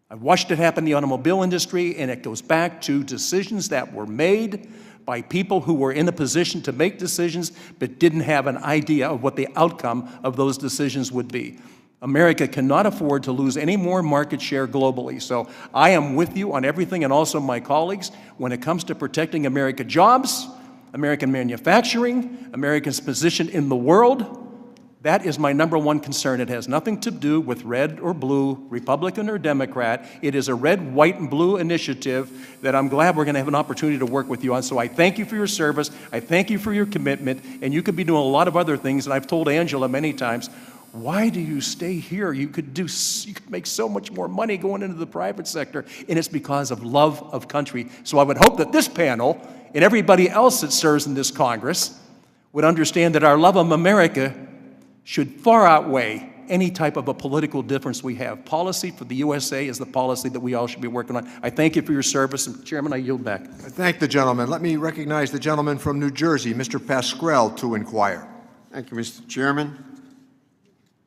I've watched it happen in the automobile industry, and it goes back to decisions that were made by people who were in a position to make decisions but didn't have an idea of what the outcome of those decisions would be. America cannot afford to lose any more market share globally. So I am with you on everything, and also my colleagues, when it comes to protecting American jobs, American manufacturing, America's position in the world. That is my #1 concern. It has nothing to do with red or blue, Republican or Democrat. It is a red, white, and blue initiative that I'm glad we're going to have an opportunity to work with you on. So I thank you for your service. I thank you for your commitment. And you could be doing a lot of other things. And I've told Angela many times, why do you stay here? You could make so much more money going into the private sector. And it's because of love of country. So I would hope that this panel and everybody else that serves in this Congress would understand that our love of America should far outweigh any type of a political difference we have. Policy for the USA is the policy that we all should be working on. I thank you for your service, and Chairman, I yield back. I thank the gentleman. Let me recognize the gentleman from New Jersey, Mr. Pascrell, to inquire. Thank you, Mr. Chairman.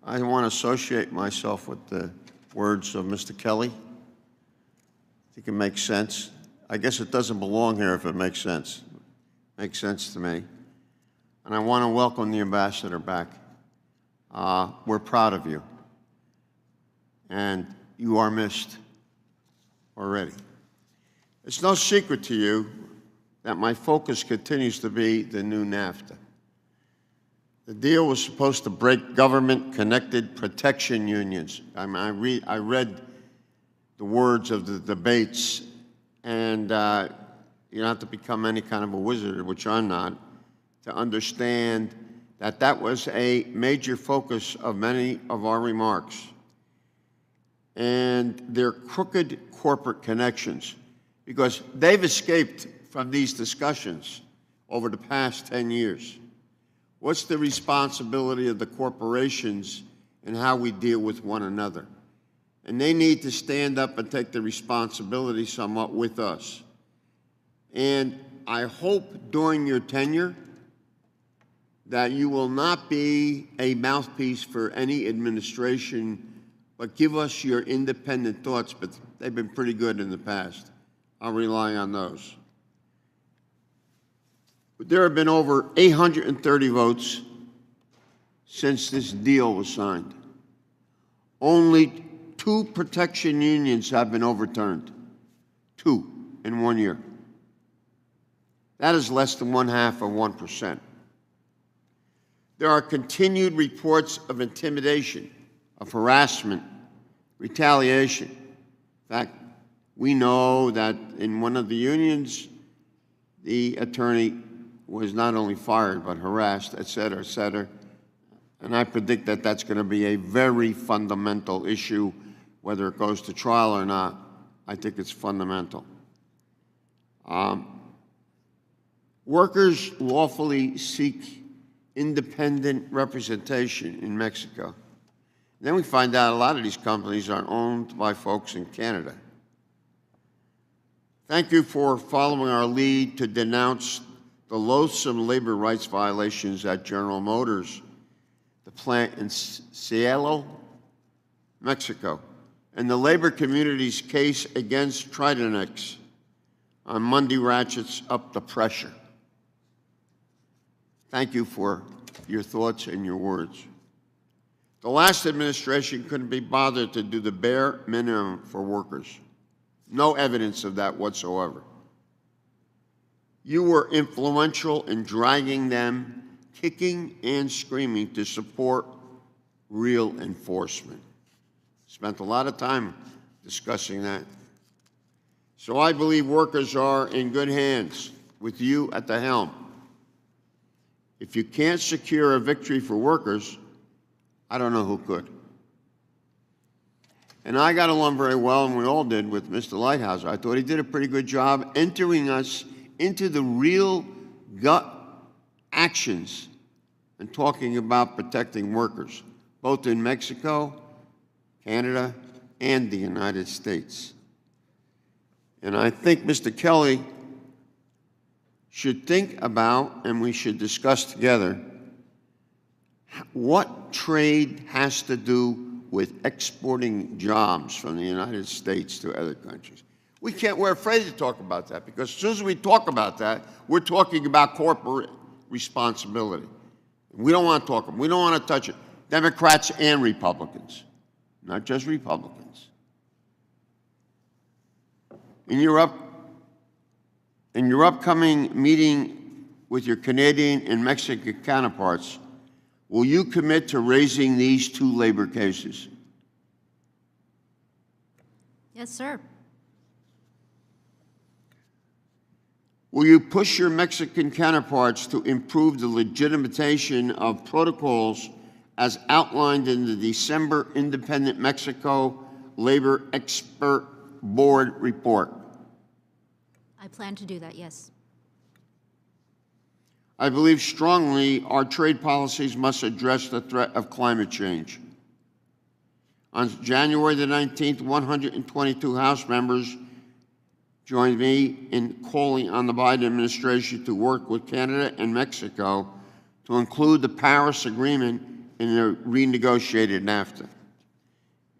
I want to associate myself with the words of Mr. Kelly. I think it makes sense. I guess it doesn't belong here if it makes sense. It makes sense to me. And I want to welcome the ambassador back. We're proud of you, and you are missed already. It's no secret to you that my focus continues to be the new NAFTA. The deal was supposed to break government-connected protection unions. I mean, I read the words of the debates, and you don't have to become any kind of a wizard, which I'm not, to understand that that was a major focus of many of our remarks. And their crooked corporate connections, because they've escaped from these discussions over the past 10 years. What's the responsibility of the corporations in how we deal with one another? And they need to stand up and take the responsibility somewhat with us. And I hope during your tenure that you will not be a mouthpiece for any administration, but give us your independent thoughts, but they've been pretty good in the past. I'll rely on those. There have been over 830 votes since this deal was signed. Only 2 protection unions have been overturned. 2 in 1 year. That is less than 1/2 of 1%. There are continued reports of intimidation, of harassment, retaliation. In fact, we know that in one of the unions, the attorney was not only fired, but harassed, et cetera, et cetera. And I predict that that's going to be a very fundamental issue, whether it goes to trial or not. I think it's fundamental. Workers lawfully seek independent representation in Mexico. Then we find out a lot of these companies are owned by folks in Canada. Thank you for following our lead to denounce the loathsome labor rights violations at General Motors, the plant in Cielo, Mexico, and the labor community's case against Tridonex on Monday ratchets up the pressure. Thank you for your thoughts and your words. The last administration couldn't be bothered to do the bare minimum for workers. No evidence of that whatsoever. You were influential in dragging them, kicking and screaming to support real enforcement. Spent a lot of time discussing that. So I believe workers are in good hands with you at the helm. If you can't secure a victory for workers, I don't know who could. And I got along very well, and we all did, with Mr. Lighthouser. I thought he did a pretty good job entering us into the real gut actions and talking about protecting workers, both in Mexico, Canada, and the United States. And I think Mr. Kelly should think about, and we should discuss together, what trade has to do with exporting jobs from the United States to other countries. We're afraid to talk about that, because as soon as we talk about that, we're talking about corporate responsibility. We don't want to talk, we don't want to touch it. Democrats and Republicans, not just Republicans. In your upcoming meeting with your Canadian and Mexican counterparts, will you commit to raising these 2 labor cases? Yes, sir. Will you push your Mexican counterparts to improve the legitimation of protocols as outlined in the December Independent Mexico Labor Expert Board report? I plan to do that, yes. I believe strongly our trade policies must address the threat of climate change. On January the 19th, 122 House members joined me in calling on the Biden administration to work with Canada and Mexico to include the Paris Agreement in the renegotiated NAFTA.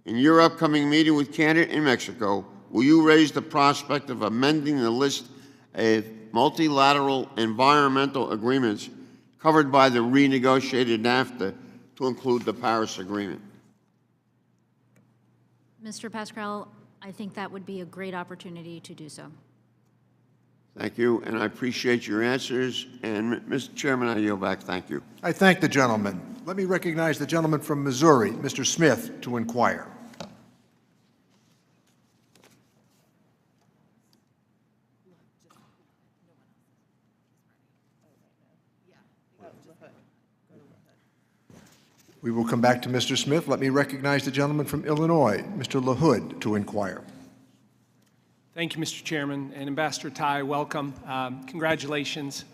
In your upcoming meeting with Canada and Mexico, will you raise the prospect of amending the list of multilateral environmental agreements covered by the renegotiated NAFTA to include the Paris Agreement? Mr. Pascrell, I think that would be a great opportunity to do so. Thank you, and I appreciate your answers. And, Mr. Chairman, I yield back. Thank you. I thank the gentleman. Let me recognize the gentleman from Missouri, Mr. Smith, to inquire. We will come back to Mr. Smith. Let me recognize the gentleman from Illinois, Mr. LaHood, to inquire. Thank you, Mr. Chairman. And Ambassador Tai, welcome. Congratulations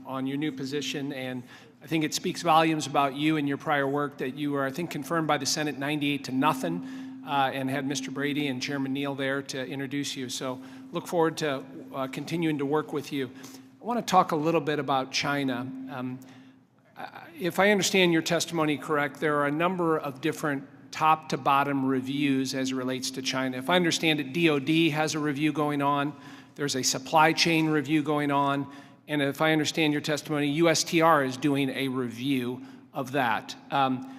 on your new position. And I think it speaks volumes about you and your prior work that you were, I think, confirmed by the Senate 98-0 and had Mr. Brady and Chairman Neal there to introduce you. So look forward to continuing to work with you. I want to talk a little bit about China. If I understand your testimony correct, there are a number of different top to bottom reviews as it relates to China. If I understand it, DOD has a review going on, there's a supply chain review going on, and if I understand your testimony, USTR is doing a review of that.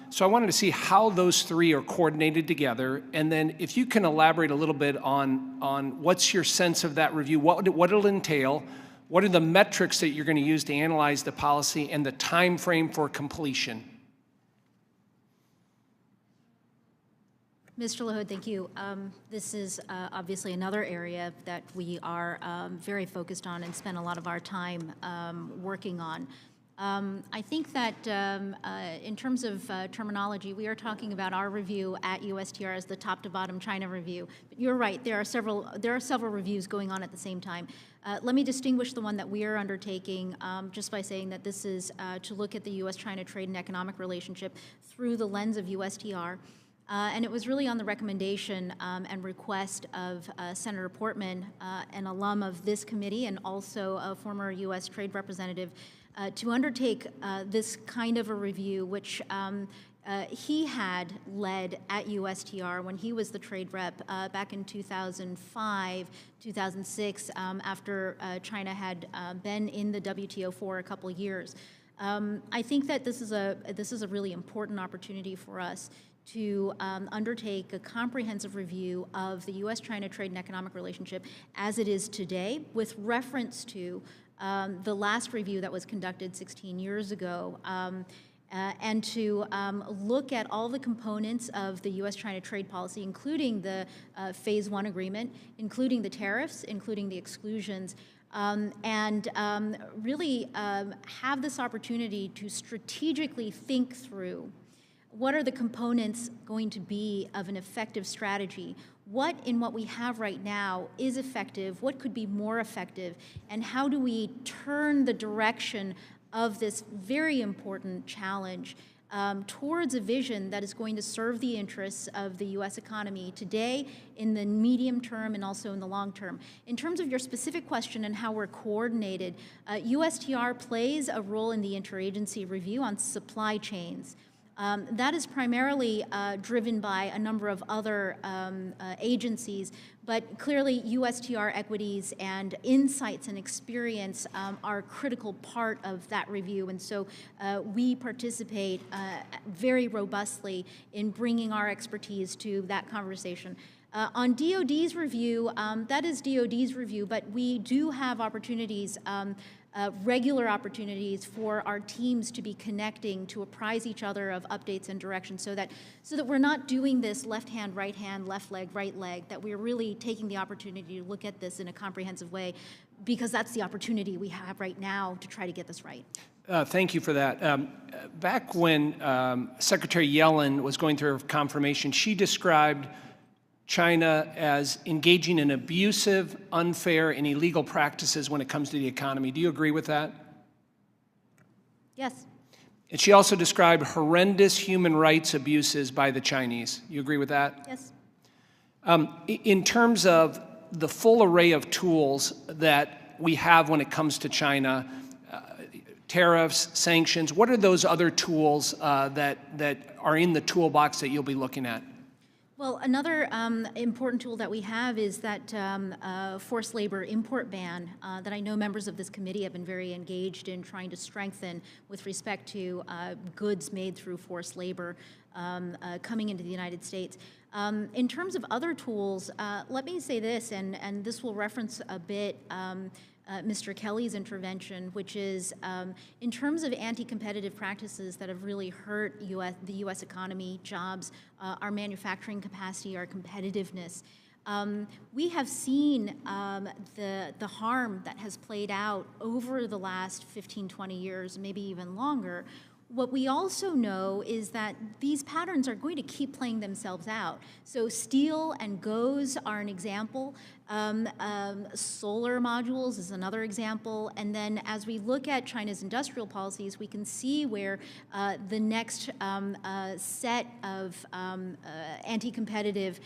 So I wanted to see how those three are coordinated together, and then if you can elaborate a little bit on what's your sense of that review, what it'll entail, what are the metrics that you're going to use to analyze the policy, and the time frame for completion? Mr. LaHood, thank you. This is obviously another area that we are very focused on and spend a lot of our time working on. I think that in terms of terminology, we are talking about our review at USTR as the top to bottom China review. But you're right, there are several reviews going on at the same time. Let me distinguish the one that we are undertaking just by saying that this is to look at the U.S.-China trade and economic relationship through the lens of USTR. And it was really on the recommendation and request of Senator Portman, an alum of this committee and also a former U.S. trade representative, to undertake this kind of a review, which he had led at USTR when he was the trade rep back in 2005, 2006, after China had been in the WTO for a couple of years. I think that this is a really important opportunity for us to undertake a comprehensive review of the U.S.-China trade and economic relationship as it is today, with reference to the last review that was conducted 16 years ago, and to look at all the components of the U.S.-China trade policy, including the Phase 1 agreement, including the tariffs, including the exclusions, and really have this opportunity to strategically think through what are the components going to be of an effective strategy? What in what we have right now is effective? What could be more effective? And how do we turn the direction of this very important challenge towards a vision that is going to serve the interests of the U.S. economy today, in the medium term, and also in the long term? In terms of your specific question and how we're coordinated, USTR plays a role in the interagency review on supply chains. That is primarily driven by a number of other agencies, but clearly USTR equities and insights and experience are a critical part of that review, and so we participate very robustly in bringing our expertise to that conversation. On DOD's review, that is DOD's review, but we do have opportunities, regular opportunities for our teams to be connecting, to apprise each other of updates and direction, so that we're not doing this left hand, right hand, left leg, right leg, that we're really taking the opportunity to look at this in a comprehensive way, because that's the opportunity we have right now to try to get this right. Thank you for that. Back when Secretary Yellen was going through her confirmation, she described China as engaging in abusive, unfair, and illegal practices when it comes to the economy. Do you agree with that? Yes. And she also described horrendous human rights abuses by the Chinese. You agree with that? Yes. In terms of the full array of tools that we have when it comes to China, tariffs, sanctions, what are those other tools that are in the toolbox that you'll be looking at? Well, another important tool that we have is that forced labor import ban that I know members of this committee have been very engaged in trying to strengthen with respect to goods made through forced labor coming into the United States. In terms of other tools, let me say this, and this will reference a bit Mr. Kelly's intervention, which is in terms of anti-competitive practices that have really hurt the U.S. economy, jobs, our manufacturing capacity, our competitiveness. We have seen the harm that has played out over the last 15, 20 years, maybe even longer. What we also know is that these patterns are going to keep playing themselves out. So steel and GOES are an example. Solar modules is another example. And then as we look at China's industrial policies, we can see where the next set of anti-competitive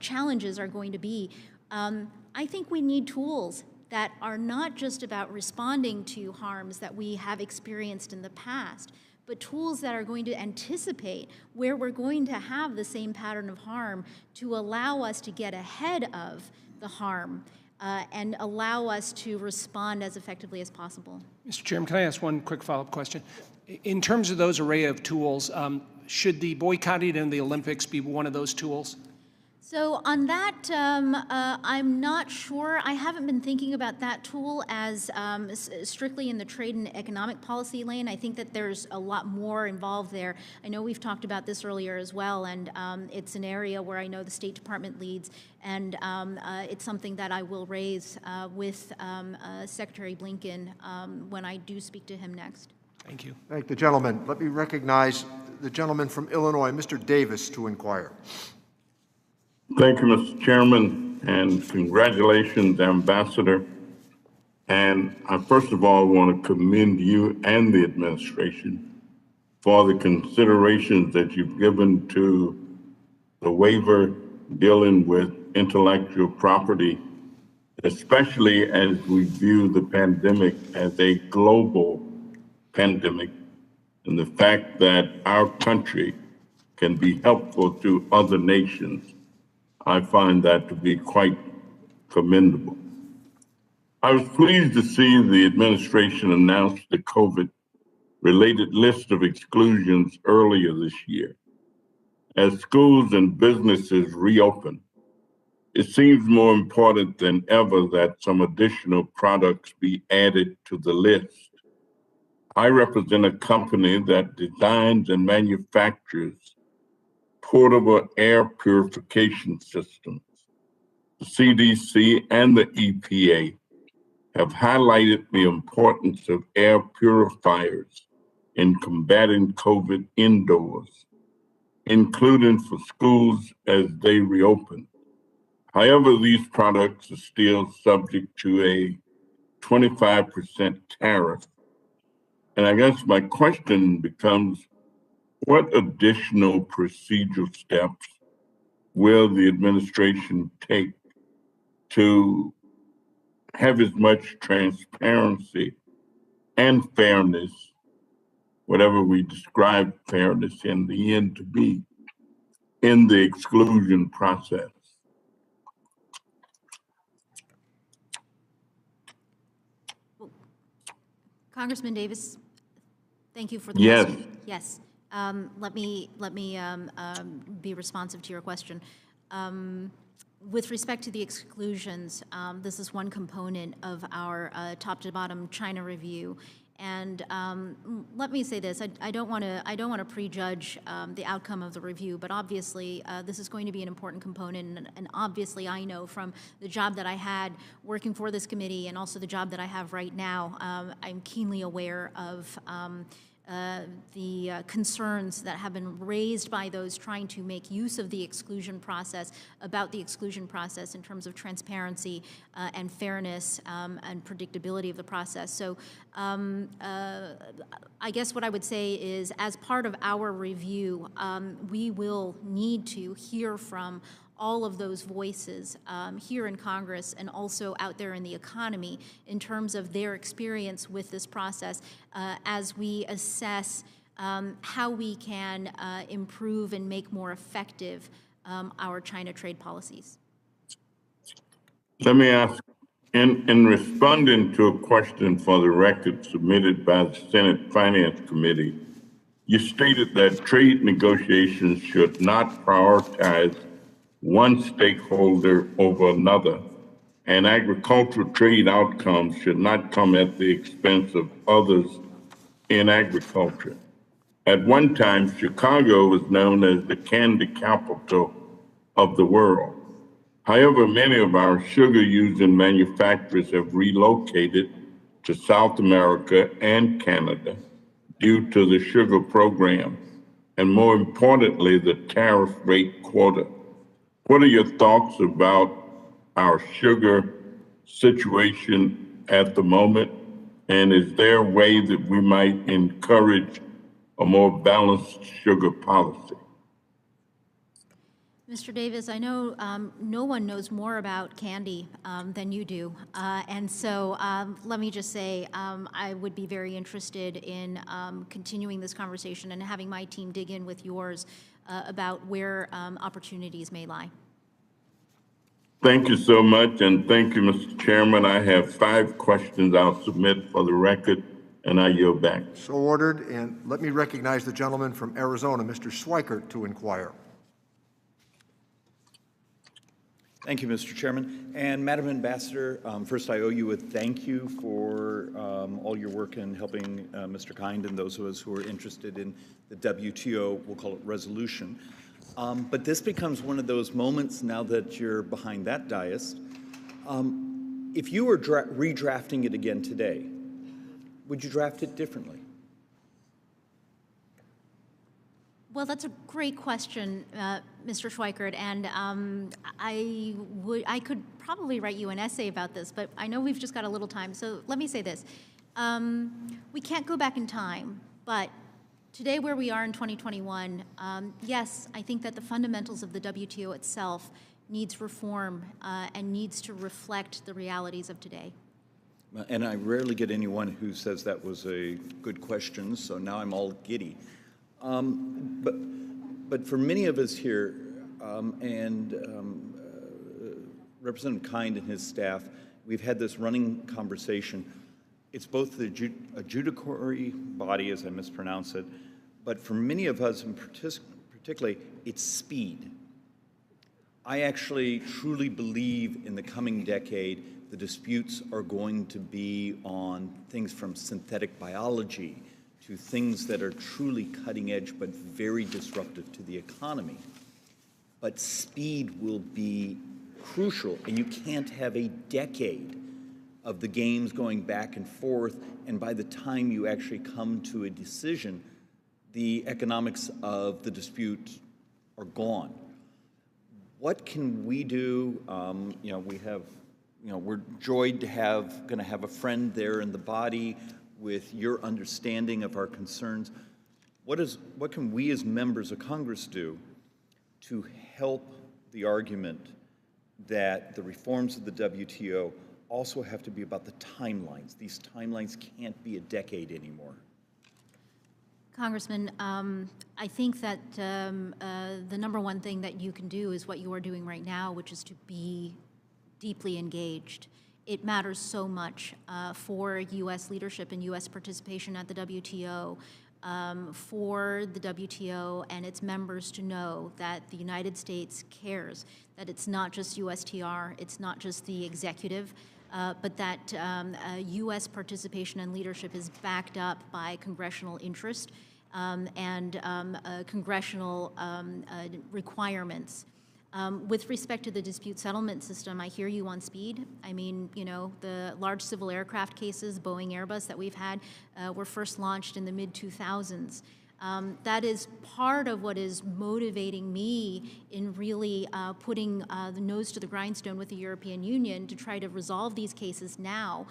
challenges are going to be. I think we need tools that are not just about responding to harms that we have experienced in the past, but tools that are going to anticipate where we're going to have the same pattern of harm to allow us to get ahead of the harm and allow us to respond as effectively as possible. Mr. Chairman, can I ask one quick follow-up question? In terms of those array of tools, should the boycotting in the Olympics be one of those tools? So on that, I'm not sure. I haven't been thinking about that tool as strictly in the trade and economic policy lane. I think that there's a lot more involved there. I know we've talked about this earlier as well, and it's an area where I know the State Department leads, and it's something that I will raise with Secretary Blinken when I do speak to him next. Thank you. Thank the gentleman. Let me recognize the gentleman from Illinois, Mr. Davis, to inquire. Thank you, Mr. Chairman, and congratulations, Ambassador. And I first of all want to commend you and the administration for the considerations that you've given to the waiver dealing with intellectual property, especially as we view the pandemic as a global pandemic, and the fact that our country can be helpful to other nations. I find that to be quite commendable. I was pleased to see the administration announce the COVID-related list of exclusions earlier this year. As schools and businesses reopen, it seems more important than ever that some additional products be added to the list. I represent a company that designs and manufactures portable air purification systems. The CDC and the EPA have highlighted the importance of air purifiers in combating COVID indoors, including for schools as they reopen. However, these products are still subject to a 25% tariff. And I guess my question becomes, what additional procedural steps will the administration take to have as much transparency and fairness, whatever we describe fairness in the end to be, in the exclusion process? Congressman Davis, thank you for the Yes. question. Yes. Let me be responsive to your question. With respect to the exclusions, this is one component of our top to bottom China review. And let me say this: I don't want to prejudge the outcome of the review, but obviously this is going to be an important component. And obviously, I know from the job that I had working for this committee, and also the job that I have right now, I'm keenly aware of the concerns that have been raised by those trying to make use of the exclusion process, about the exclusion process in terms of transparency and fairness and predictability of the process. So I guess what I would say is, as part of our review, we will need to hear from all of those voices here in Congress and also out there in the economy in terms of their experience with this process as we assess how we can improve and make more effective our China trade policies. Let me ask, in responding to a question for the record submitted by the Senate Finance Committee, you stated that trade negotiations should not prioritize one stakeholder over another, and agricultural trade outcomes should not come at the expense of others in agriculture. At one time, Chicago was known as the candy capital of the world. However, many of our sugar-using manufacturers have relocated to South America and Canada due to the sugar program, and more importantly, the tariff rate quota. What are your thoughts about our sugar situation at the moment? And is there a way that we might encourage a more balanced sugar policy? Mr. Davis, I know no one knows more about candy than you do. And so let me just say, I would be very interested in continuing this conversation and having my team dig in with yours about where opportunities may lie. Thank you so much, and thank you, Mr. Chairman. I have 5 questions I'll submit for the record, and I yield back. So ordered, and let me recognize the gentleman from Arizona, Mr. Schweikert, to inquire. Thank you, Mr. Chairman. And Madam Ambassador, first I owe you a thank you for all your work in helping Mr. Kind and those of us who are interested in the WTO, we'll call it resolution. But this becomes one of those moments now that you're behind that dais. If you were redrafting it again today, would you draft it differently? Well, that's a great question, Mr. Schweikert, and I could probably write you an essay about this, but I know we've just got a little time, so let me say this. We can't go back in time, but today where we are in 2021, yes, I think that the fundamentals of the WTO itself needs reform and needs to reflect the realities of today. And I rarely get anyone who says that was a good question, so now I'm all giddy. But for many of us here, Representative Kind and his staff, we've had this running conversation. It's both the adjudicatory body, as I mispronounce it, but for many of us, and particularly, it's speed. I actually truly believe in the coming decade, the disputes are going to be on things from synthetic biology to things that are truly cutting edge but very disruptive to the economy. But speed will be crucial, and you can't have a decade of the games going back and forth, and by the time you actually come to a decision, the economics of the dispute are gone. What can we do? We're joyed to going to have a friend there in the body with your understanding of our concerns. What can we as members of Congress do to help the argument that the reforms of the WTO also have to be about the timelines? These timelines can't be a decade anymore. Congressman, I think that the number one thing that you can do is what you are doing right now, which is to be deeply engaged. It matters so much for U.S. leadership and U.S. participation at the WTO, for the WTO and its members to know that the United States cares, that it's not just USTR, it's not just the executive, but that U.S. participation and leadership is backed up by congressional interest and congressional requirements. With respect to the dispute settlement system, I hear you on speed. I mean, the large civil aircraft cases, Boeing, Airbus, that we've had were first launched in the mid-2000s. That is part of what is motivating me in really putting the nose to the grindstone with the European Union to try to resolve these cases now.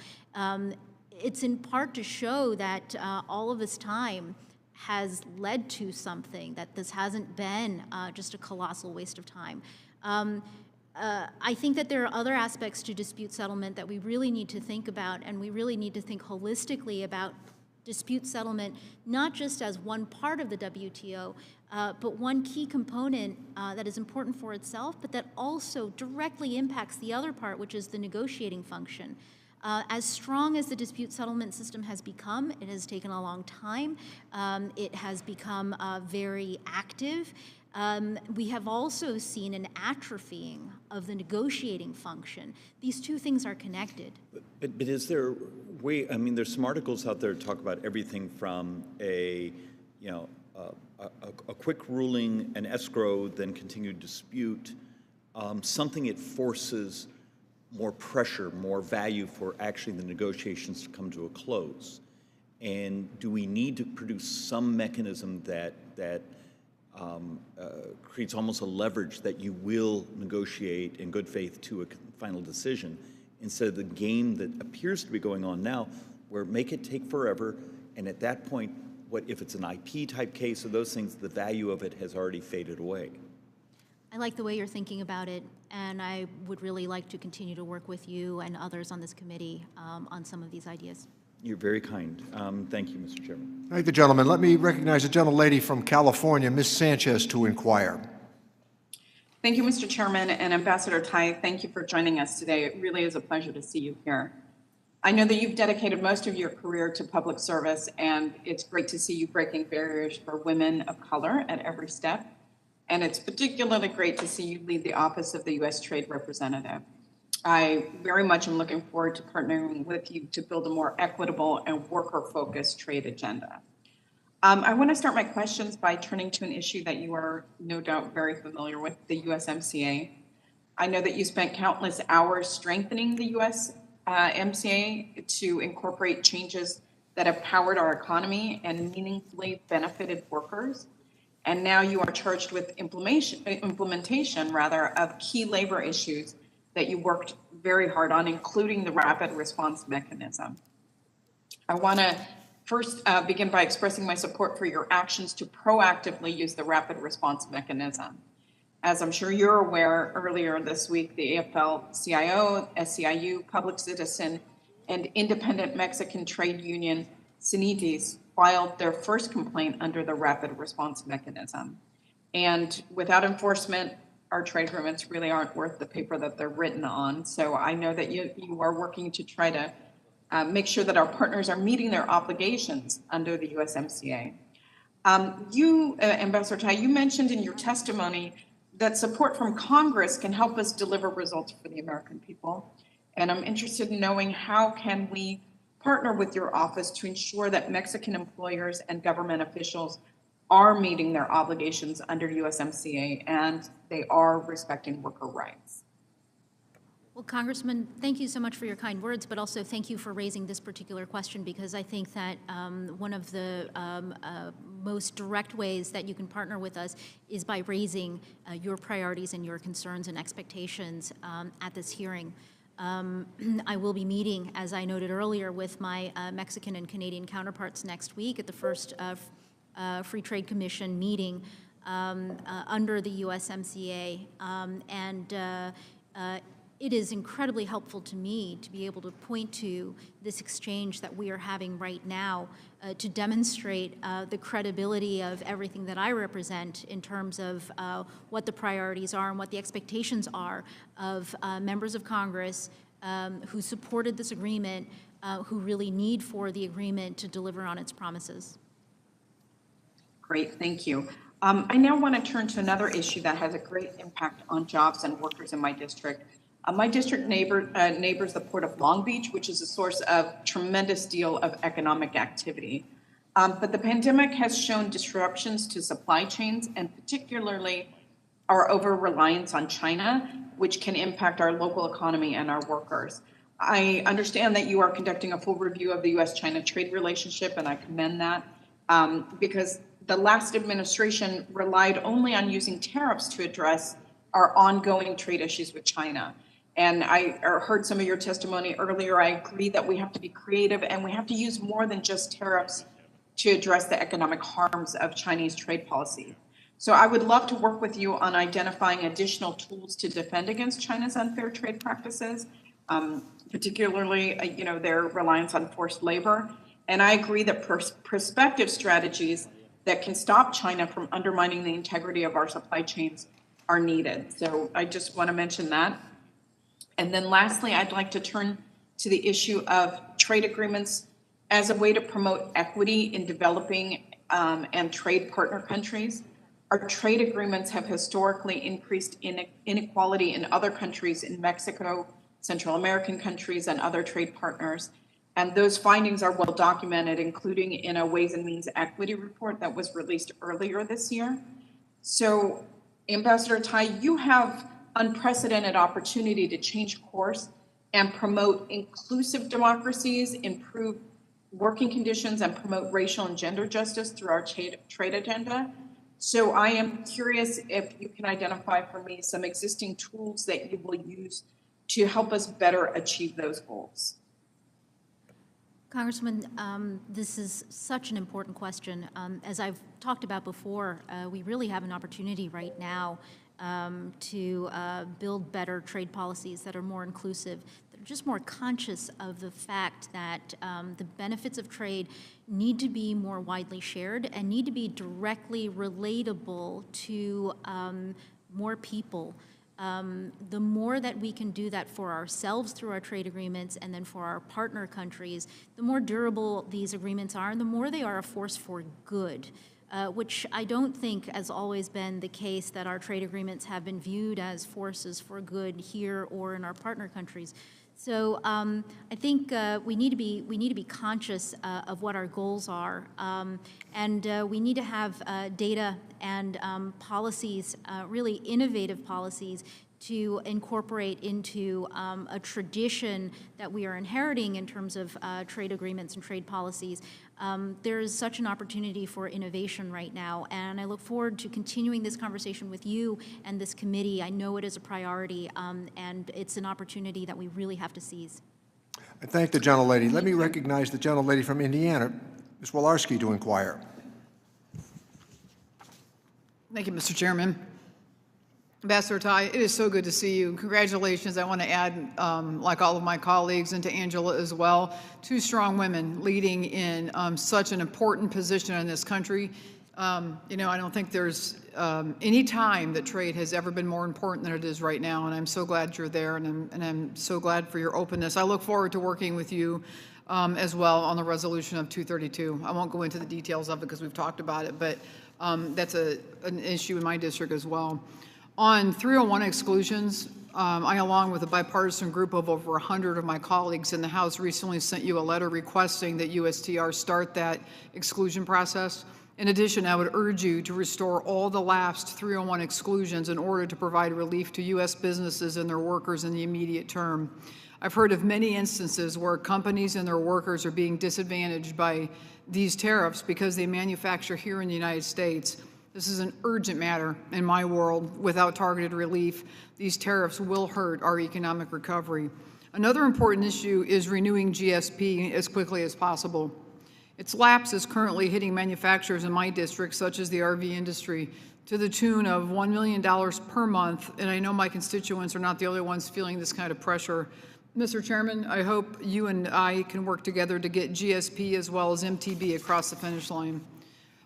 It's in part to show that all of this time has led to something, that this hasn't been just a colossal waste of time. I think that there are other aspects to dispute settlement that we really need to think about, and we really need to think holistically about dispute settlement, not just as one part of the WTO, but one key component that is important for itself, but that also directly impacts the other part, which is the negotiating function. As strong as the dispute settlement system has become, it has taken a long time. It has become very active. We have also seen an atrophying of the negotiating function. These two things are connected. But is there a way, I mean, there's some articles out there that talk about everything from a quick ruling, an escrow, then continued dispute, something it forces more pressure, more value for actually the negotiations to come to a close. And do we need to produce some mechanism that creates almost a leverage that you will negotiate in good faith to a final decision, instead of the game that appears to be going on now, where make it take forever, and at that point, what if it's an IP type case or those things, the value of it has already faded away. I like the way you're thinking about it, and I would really like to continue to work with you and others on this committee on some of these ideas. You're very kind. Thank you, Mr. Chairman. Thank the gentleman. Let me recognize a gentlelady from California, Ms. Sanchez, to inquire. Thank you, Mr. Chairman, and Ambassador Tai, thank you for joining us today. It really is a pleasure to see you here. I know that you've dedicated most of your career to public service, and it's great to see you breaking barriers for women of color at every step. And it's particularly great to see you lead the Office of the U.S. Trade Representative. I very much am looking forward to partnering with you to build a more equitable and worker-focused trade agenda. I want to start my questions by turning to an issue that you are no doubt very familiar with, the USMCA. I know that you spent countless hours strengthening the USMCA to incorporate changes that have powered our economy and meaningfully benefited workers. And now you are charged with implementation of key labor issues that you worked very hard on, including the rapid response mechanism. I want to first begin by expressing my support for your actions to proactively use the rapid response mechanism. As I'm sure you're aware, earlier this week, the AFL-CIO, SEIU, Public Citizen, and independent Mexican trade union, CINITIS, filed their first complaint under the rapid response mechanism. And without enforcement, our trade agreements really aren't worth the paper that they're written on. So I know that you are working to try to make sure that our partners are meeting their obligations under the USMCA. Ambassador Tai, you mentioned in your testimony that support from Congress can help us deliver results for the American people. And I'm interested in knowing how can we partner with your office to ensure that Mexican employers and government officials are meeting their obligations under USMCA and they are respecting worker rights. Well, Congressman, thank you so much for your kind words, but also thank you for raising this particular question, because I think that one of the most direct ways that you can partner with us is by raising your priorities and your concerns and expectations at this hearing. I will be meeting, as I noted earlier, with my Mexican and Canadian counterparts next week at the first Free Trade Commission meeting under the USMCA, it is incredibly helpful to me to be able to point to this exchange that we are having right now to demonstrate the credibility of everything that I represent in terms of what the priorities are and what the expectations are of members of Congress who supported this agreement, who really need for the agreement to deliver on its promises. Great, thank you. I now want to turn to another issue that has a great impact on jobs and workers in my district. My district neighbors the Port of Long Beach, which is a source of tremendous deal of economic activity. But the pandemic has shown disruptions to supply chains and particularly our over-reliance on China, which can impact our local economy and our workers. I understand that you are conducting a full review of the U.S.-China trade relationship, and I commend that because the last administration relied only on using tariffs to address our ongoing trade issues with China. And I heard some of your testimony earlier. I agree that we have to be creative and we have to use more than just tariffs to address the economic harms of Chinese trade policy. So I would love to work with you on identifying additional tools to defend against China's unfair trade practices, particularly their reliance on forced labor. And I agree that prospective strategies that can stop China from undermining the integrity of our supply chains are needed. So I just want to mention that. And then lastly, I'd like to turn to the issue of trade agreements as a way to promote equity in developing and trade partner countries. Our trade agreements have historically increased inequality in other countries, in Mexico, Central American countries, and other trade partners. And those findings are well documented, including in a Ways and Means Equity report that was released earlier this year. So, Ambassador Tai, you have unprecedented opportunity to change course and promote inclusive democracies, improve working conditions, and promote racial and gender justice through our trade agenda. So I am curious if you can identify for me some existing tools that you will use to help us better achieve those goals. Congressman, this is such an important question. As I've talked about before, we really have an opportunity right now to build better trade policies that are more inclusive, that are just more conscious of the fact that the benefits of trade need to be more widely shared and need to be directly relatable to more people. The more that we can do that for ourselves through our trade agreements and then for our partner countries, the more durable these agreements are and the more they are a force for good. Which I don't think has always been the case, that our trade agreements have been viewed as forces for good here or in our partner countries. So I think we need to be conscious of what our goals are, and we need to have data and policies, really innovative policies, to incorporate into a tradition that we are inheriting in terms of trade agreements and trade policies. There is such an opportunity for innovation right now, and I look forward to continuing this conversation with you and this committee. I know it is a priority, and it's an opportunity that we really have to seize. I thank the gentlelady. Let me recognize the gentlelady from Indiana, Ms. Wolarski, to inquire. Thank you, Mr. Chairman. Ambassador Tai, it is so good to see you. Congratulations. I want to add, like all of my colleagues, and to Angela as well, two strong women leading in such an important position in this country. You know, I don't think there's any time that trade has ever been more important than it is right now, and I'm so glad you're there, and I'm so glad for your openness. I look forward to working with you as well on the resolution of 232. I won't go into the details of it because we've talked about it, but that's an issue in my district as well. On 301 exclusions, I, along with a bipartisan group of over 100 of my colleagues in the House, recently sent you a letter requesting that USTR start that exclusion process. In addition, I would urge you to restore all the lapsed 301 exclusions in order to provide relief to U.S. businesses and their workers in the immediate term. I've heard of many instances where companies and their workers are being disadvantaged by these tariffs because they manufacture here in the United States. This is an urgent matter in my world. Without targeted relief, these tariffs will hurt our economic recovery. Another important issue is renewing GSP as quickly as possible. Its lapse is currently hitting manufacturers in my district, such as the RV industry, to the tune of $1 million per month, and I know my constituents are not the only ones feeling this kind of pressure. Mr. Chairman, I hope you and I can work together to get GSP as well as MTB across the finish line.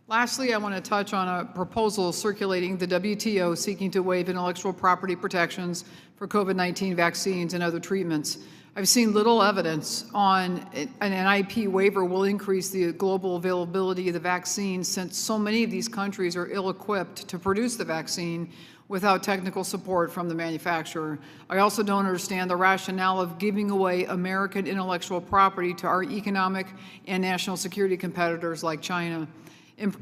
Lastly, I want to touch on a proposal circulating the WTO seeking to waive intellectual property protections for COVID-19 vaccines and other treatments. I've seen little evidence on an IP waiver will increase the global availability of the vaccine, since so many of these countries are ill-equipped to produce the vaccine without technical support from the manufacturer. I also don't understand the rationale of giving away American intellectual property to our economic and national security competitors like China.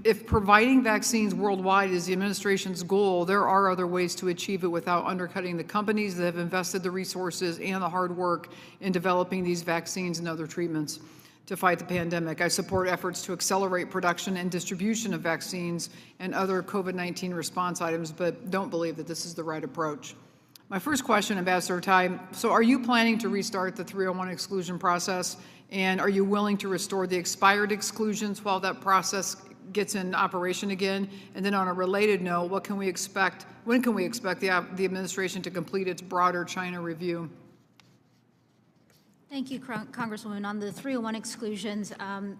If providing vaccines worldwide is the administration's goal, there are other ways to achieve it without undercutting the companies that have invested the resources and the hard work in developing these vaccines and other treatments to fight the pandemic. I support efforts to accelerate production and distribution of vaccines and other COVID-19 response items, but don't believe that this is the right approach. My first question, Ambassador Tai, so are you planning to restart the 301 exclusion process, and are you willing to restore the expired exclusions while that process gets in operation again? And then on a related note, when can we expect the administration to complete its broader China review? Thank you, Congresswoman. On the 301 exclusions,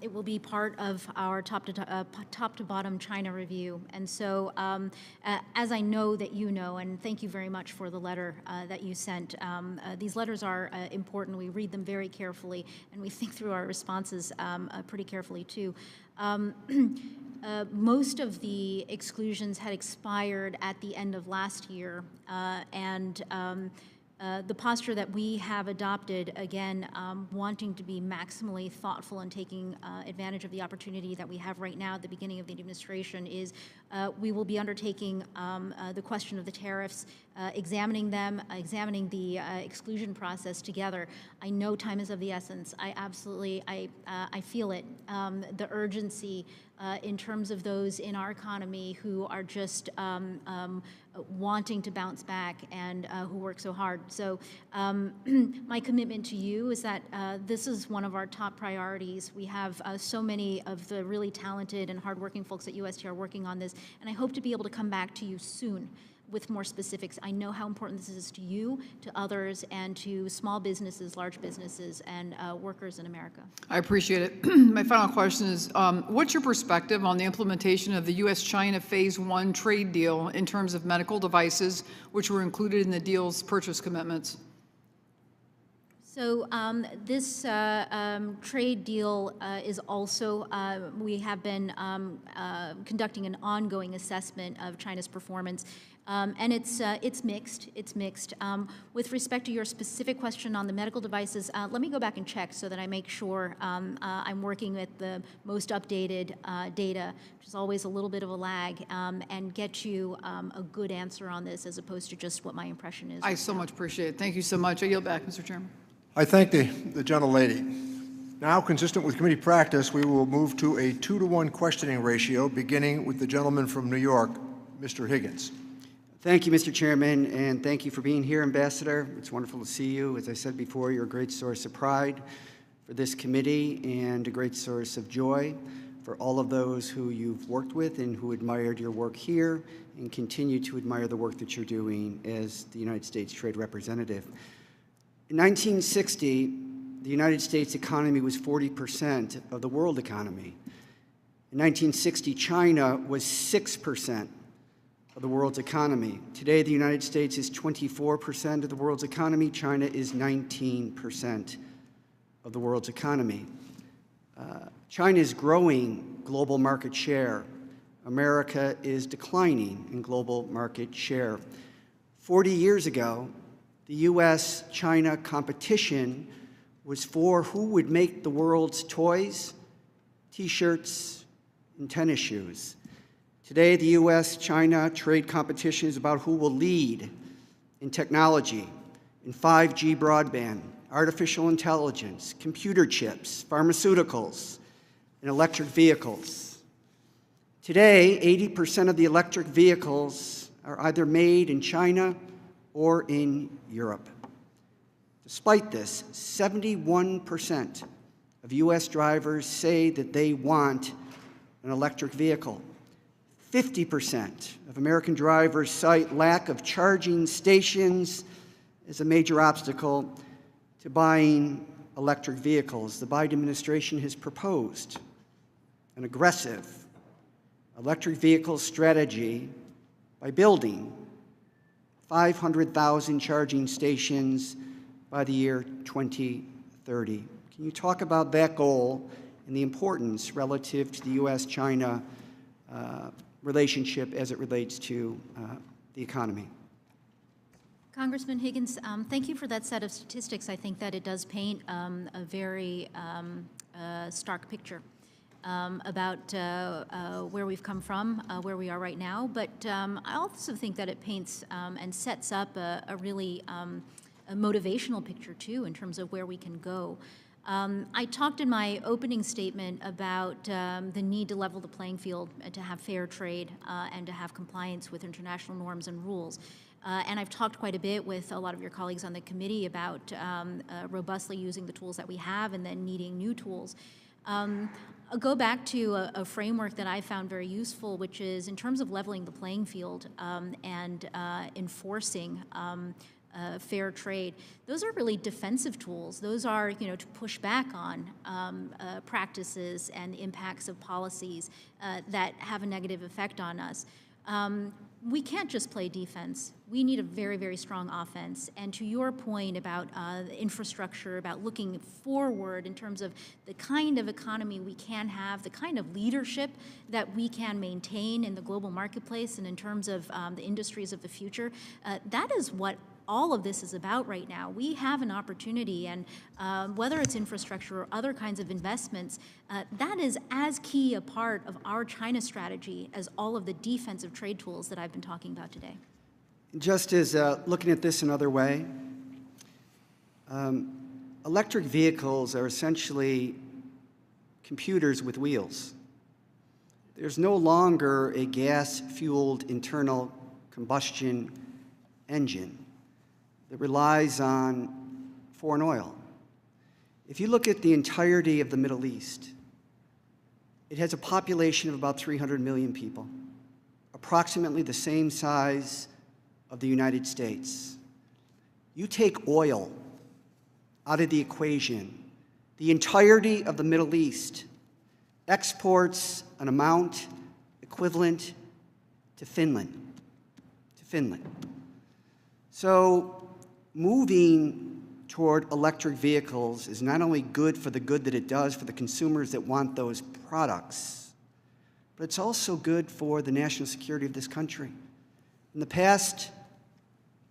it will be part of our top to bottom China review. And so, as I know that you know, and thank you very much for the letter that you sent, these letters are important. We read them very carefully, and we think through our responses pretty carefully, too. most of the exclusions had expired at the end of last year, and the posture that we have adopted, again, wanting to be maximally thoughtful and taking advantage of the opportunity that we have right now at the beginning of the administration, is we will be undertaking the question of the tariffs, examining them, examining the exclusion process together. I know time is of the essence. I feel it, the urgency in terms of those in our economy who are just wanting to bounce back and who work so hard. So my commitment to you is that this is one of our top priorities. We have so many of the really talented and hardworking folks at USTR working on this, and I hope to be able to come back to you soon with more specifics. I know how important this is to you, to others, and to small businesses, large businesses, and workers in America. I appreciate it. My final question is, what's your perspective on the implementation of the U.S.-China Phase 1 trade deal in terms of medical devices, which were included in the deal's purchase commitments? So this trade deal is also, we have been conducting an ongoing assessment of China's performance, and it's mixed. It's mixed. With respect to your specific question on the medical devices, let me go back and check so that I make sure I'm working with the most updated data, which is always a little bit of a lag, and get you a good answer on this as opposed to just what my impression is. I so much appreciate it. Thank you so much. I yield back, Mr. Chairman. I thank the gentlelady. Now, consistent with committee practice, we will move to a 2-to-1 questioning ratio, beginning with the gentleman from New York, Mr. Higgins. Thank you, Mr. Chairman, and thank you for being here, Ambassador. It's wonderful to see you. As I said before, you're a great source of pride for this committee and a great source of joy for all of those who you've worked with and who admired your work here and continue to admire the work that you're doing as the United States Trade Representative. In 1960, the United States economy was 40% of the world economy. In 1960, China was 6% of the world's economy. Today, the United States is 24% of the world's economy. China is 19% of the world's economy. China is growing global market share. America is declining in global market share. 40 years ago, the U.S.-China competition was for who would make the world's toys, T-shirts, and tennis shoes. Today, the U.S.-China trade competition is about who will lead in technology, in 5G broadband, artificial intelligence, computer chips, pharmaceuticals, and electric vehicles. Today, 80% of the electric vehicles are either made in China or in Europe. Despite this, 71% of U.S. drivers say that they want an electric vehicle. 50% of American drivers cite lack of charging stations as a major obstacle to buying electric vehicles. The Biden administration has proposed an aggressive electric vehicle strategy by building 500,000 charging stations by the year 2030. Can you talk about that goal and the importance relative to the U.S.-China relationship as it relates to the economy? Congressman Higgins, thank you for that set of statistics. I think that it does paint a very stark picture about where we've come from, where we are right now. But I also think that it paints and sets up a really a motivational picture, too, in terms of where we can go. I talked in my opening statement about the need to level the playing field, to have fair trade, and to have compliance with international norms and rules. And I've talked quite a bit with a lot of your colleagues on the committee about robustly using the tools that we have and then needing new tools. I'll go back to a framework that I found very useful, which is in terms of leveling the playing field and enforcing fair trade. Those are really defensive tools. Those are, to push back on practices and the impacts of policies that have a negative effect on us. we can't just play defense. We need a very, very strong offense. And to your point about the infrastructure, about looking forward in terms of the kind of economy we can have, the kind of leadership that we can maintain in the global marketplace and in terms of the industries of the future, that is what all of this is about right now. We have an opportunity, and whether it's infrastructure or other kinds of investments, that is as key a part of our China strategy as all of the defensive trade tools that I've been talking about today. Just as looking at this another way, electric vehicles are essentially computers with wheels. There's no longer a gas-fueled internal combustion engine that relies on foreign oil. If you look at the entirety of the Middle East, it has a population of about 300 million people, approximately the same size of the United States. You take oil out of the equation, the entirety of the Middle East exports an amount equivalent to Finland. So moving toward electric vehicles is not only good for the good that it does for the consumers that want those products, but it's also good for the national security of this country. In the past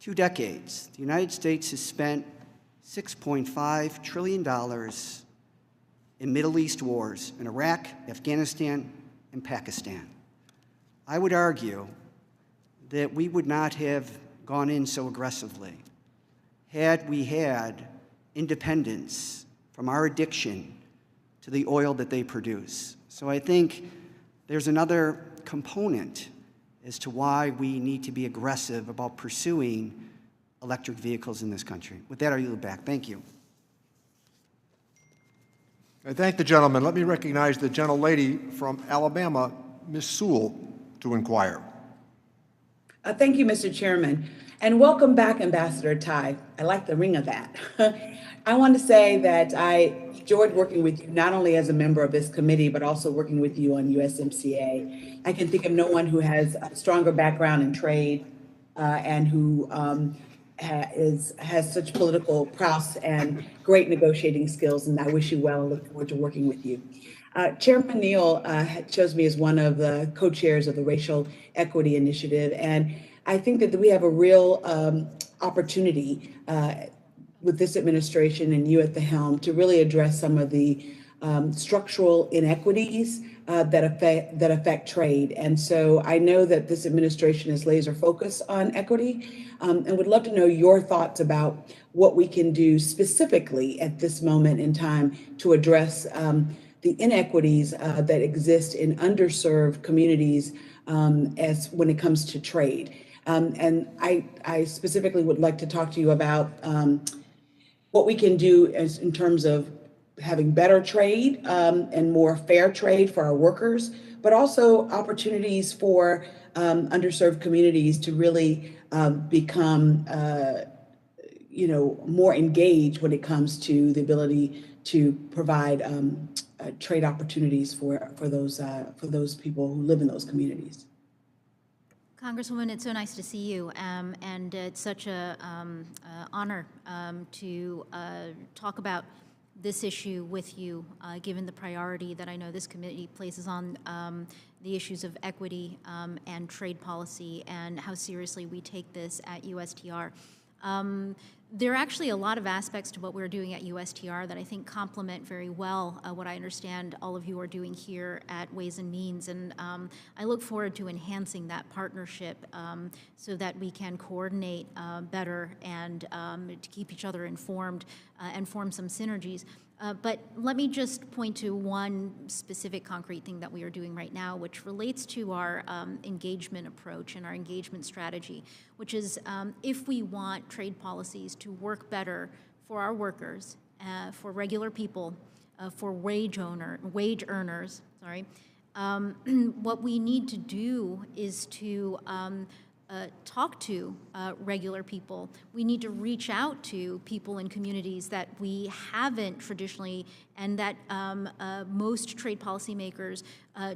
2 decades, the United States has spent $6.5 trillion in Middle East wars in Iraq, Afghanistan, and Pakistan. I would argue that we would not have gone in so aggressively had we had independence from our addiction to the oil that they produce. So I think there's another component as to why we need to be aggressive about pursuing electric vehicles in this country. With that, I yield back. Thank you. I thank the gentleman. Let me recognize the gentlelady from Alabama, Ms. Sewell, to inquire. Thank you, Mr. Chairman. And welcome back, Ambassador Tai. I like the ring of that. I want to say that I enjoyed working with you, not only as a member of this committee, but also working with you on USMCA. I can think of no one who has a stronger background in trade and who has such political prowess and great negotiating skills, and I wish you well and look forward to working with you. Chairman Neal chose me as one of the co-chairs of the Racial Equity Initiative, and I think that we have a real opportunity with this administration and you at the helm to really address some of the structural inequities that affect trade. And so I know that this administration is laser focused on equity and would love to know your thoughts about what we can do specifically at this moment in time to address the inequities that exist in underserved communities as when it comes to trade. And I specifically would like to talk to you about what we can do in terms of having better trade and more fair trade for our workers, but also opportunities for underserved communities to really become more engaged when it comes to the ability to provide trade opportunities for those people who live in those communities. Congresswoman, it's so nice to see you, and it's such a honor to talk about this issue with you, given the priority that I know this committee places on the issues of equity and trade policy and how seriously we take this at USTR. There are actually a lot of aspects to what we're doing at USTR that I think complement very well what I understand all of you are doing here at Ways and Means, and I look forward to enhancing that partnership so that we can coordinate better and to keep each other informed and form some synergies. But let me just point to one specific concrete thing that we are doing right now, which relates to our engagement approach and our engagement strategy, which is if we want trade policies to work better for our workers, for regular people, for wage earners, what we need to do is to talk to regular people. We need to reach out to people in communities that we haven't traditionally and that most trade policymakers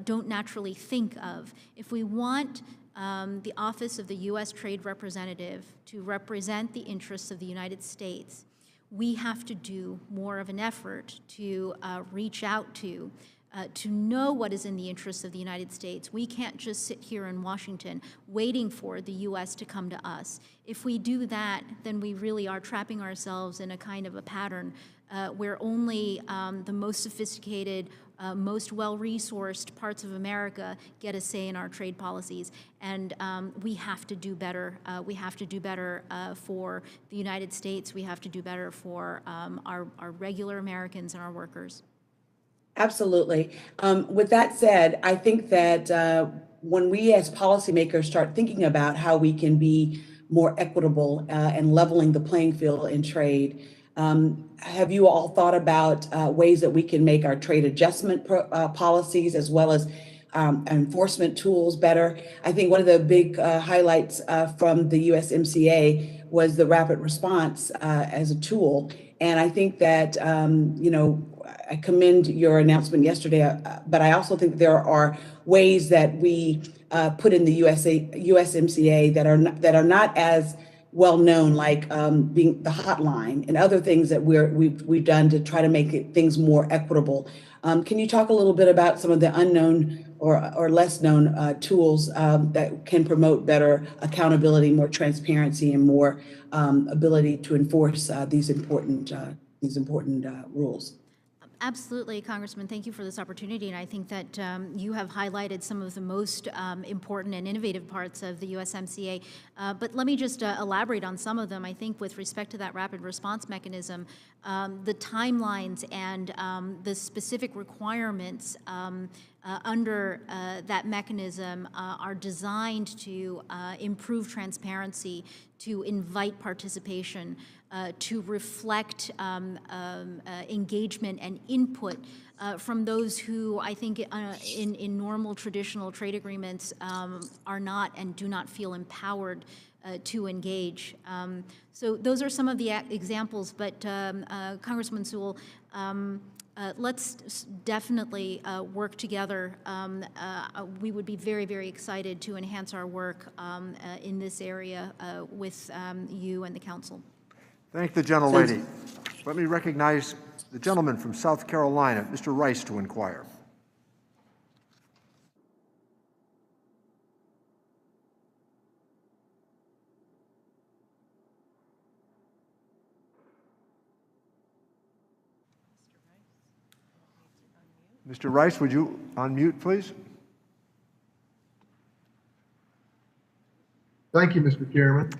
don't naturally think of. If we want the office of the U.S. Trade Representative to represent the interests of the United States, we have to do more of an effort to reach out to know what is in the interests of the United States. We can't just sit here in Washington waiting for the U.S. to come to us. If we do that, then we really are trapping ourselves in a kind of a pattern where only the most sophisticated, most well-resourced parts of America get a say in our trade policies. And we have to do better. We have to do better for the United States. We have to do better for our regular Americans and our workers. Absolutely. With that said, I think that when we as policymakers start thinking about how we can be more equitable and leveling the playing field in trade, have you all thought about ways that we can make our trade adjustment policies as well as enforcement tools better? I think one of the big highlights from the USMCA was the rapid response as a tool. And I think that, I commend your announcement yesterday, but I also think there are ways that we put in the USMCA that are not as well known, like being the hotline and other things that we've done to try to make things more equitable. Can you talk a little bit about some of the unknown or less known tools that can promote better accountability, more transparency, and more ability to enforce these important rules? Absolutely, Congressman. Thank you for this opportunity. And I think that you have highlighted some of the most important and innovative parts of the USMCA. But let me just elaborate on some of them. I think with respect to that rapid response mechanism, the timelines and the specific requirements under that mechanism are designed to improve transparency, to invite participation, to reflect engagement and input from those who I think in normal traditional trade agreements are not and do not feel empowered to engage. So those are some of the examples, but Congressman Sewell, let's definitely work together. We would be very, very excited to enhance our work in this area with you and the Council. Thank the gentlelady. Let me recognize the gentleman from South Carolina, Mr. Rice, to inquire. Mr. Rice, would you unmute, please? Thank you, Mr. Chairman.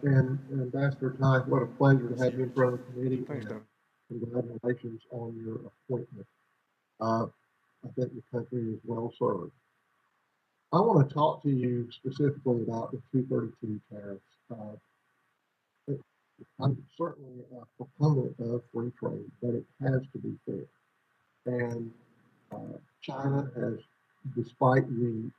And Ambassador Tai, what a pleasure to have you in front of the committee. Thanks, Doug. Congratulations on your appointment. I think the country is well served. I want to talk to you specifically about the 232 tariffs. I'm certainly a proponent of free trade, but it has to be fair. And China has, despite the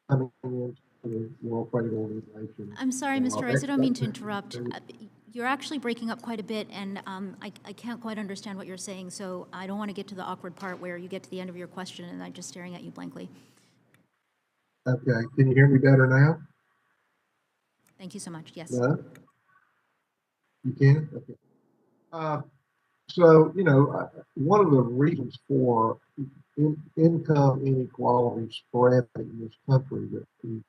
coming into the World Trade Organization. I'm sorry, Mr. Rice, I don't mean to interrupt. You're actually breaking up quite a bit, and I can't quite understand what you're saying, so I don't want to get to the awkward part where you get to the end of your question and I'm just staring at you blankly. Okay, can you hear me better now? Thank you so much, yes. No? You can? Okay. So, one of the reasons for income inequality spreading in this country that we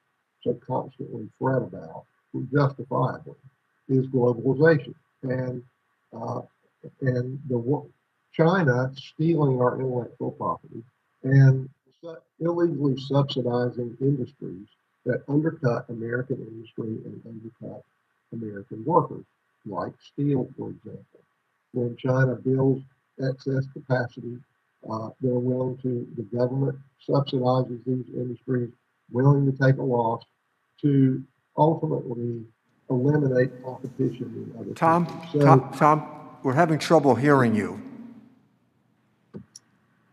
so constantly fret about, justifiably, is globalization. And China stealing our intellectual property and illegally subsidizing industries that undercut American industry and undercut American workers, like steel, for example. When China builds excess capacity, the government subsidizes these industries, willing to take a loss to ultimately eliminate competition in other countries. Tom, we're having trouble hearing you.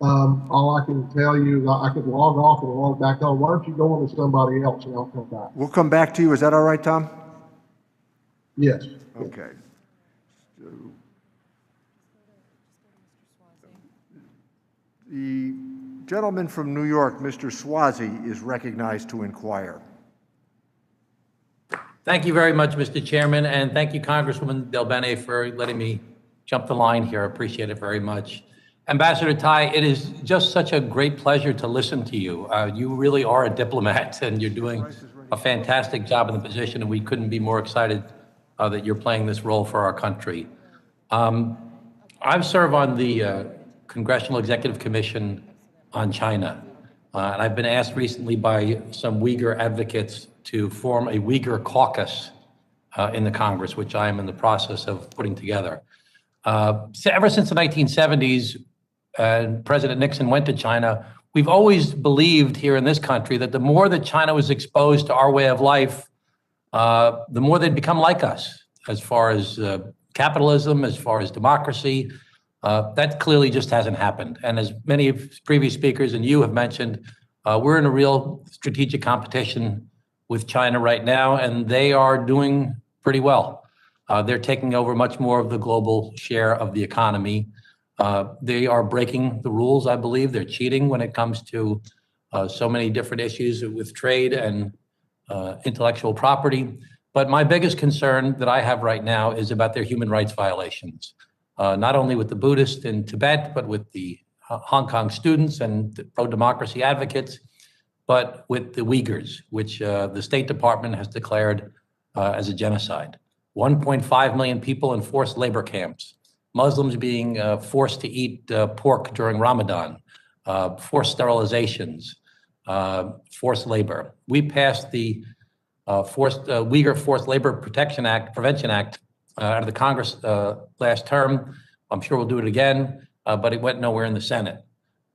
All I can tell you is I could log off and log back on. Why don't you go on to somebody else and I'll come back? We'll come back to you. Is that all right, Tom? Yes. Okay. gentleman from New York, Mr. Swazi, is recognized to inquire. Thank you very much, Mr. Chairman, and thank you, Congresswoman Del Bene, for letting me jump the line here. I appreciate it very much. Ambassador Tai, it is just such a great pleasure to listen to you. You really are a diplomat, and you're doing a fantastic job in the position, and we couldn't be more excited that you're playing this role for our country. I've served on the Congressional Executive Commission on China, and I've been asked recently by some Uyghur advocates to form a Uyghur caucus in the Congress, which I am in the process of putting together. Ever since the 1970s, President Nixon went to China, we've always believed here in this country that the more that China was exposed to our way of life, the more they'd become like us as far as capitalism, as far as democracy. That clearly just hasn't happened. And as many of previous speakers and you have mentioned, we're in a real strategic competition with China right now, and they are doing pretty well. They're taking over much more of the global share of the economy. They are breaking the rules, I believe. They're cheating when it comes to so many different issues with trade and intellectual property. But my biggest concern that I have right now is about their human rights violations, not only with the Buddhists in Tibet, but with the Hong Kong students and the pro-democracy advocates, but with the Uyghurs, which the State Department has declared as a genocide. 1.5 million people in forced labor camps, Muslims being forced to eat pork during Ramadan, forced sterilizations, forced labor. We passed the Uyghur Forced Labor Prevention Act out of the Congress last term. I'm sure we'll do it again, but it went nowhere in the Senate.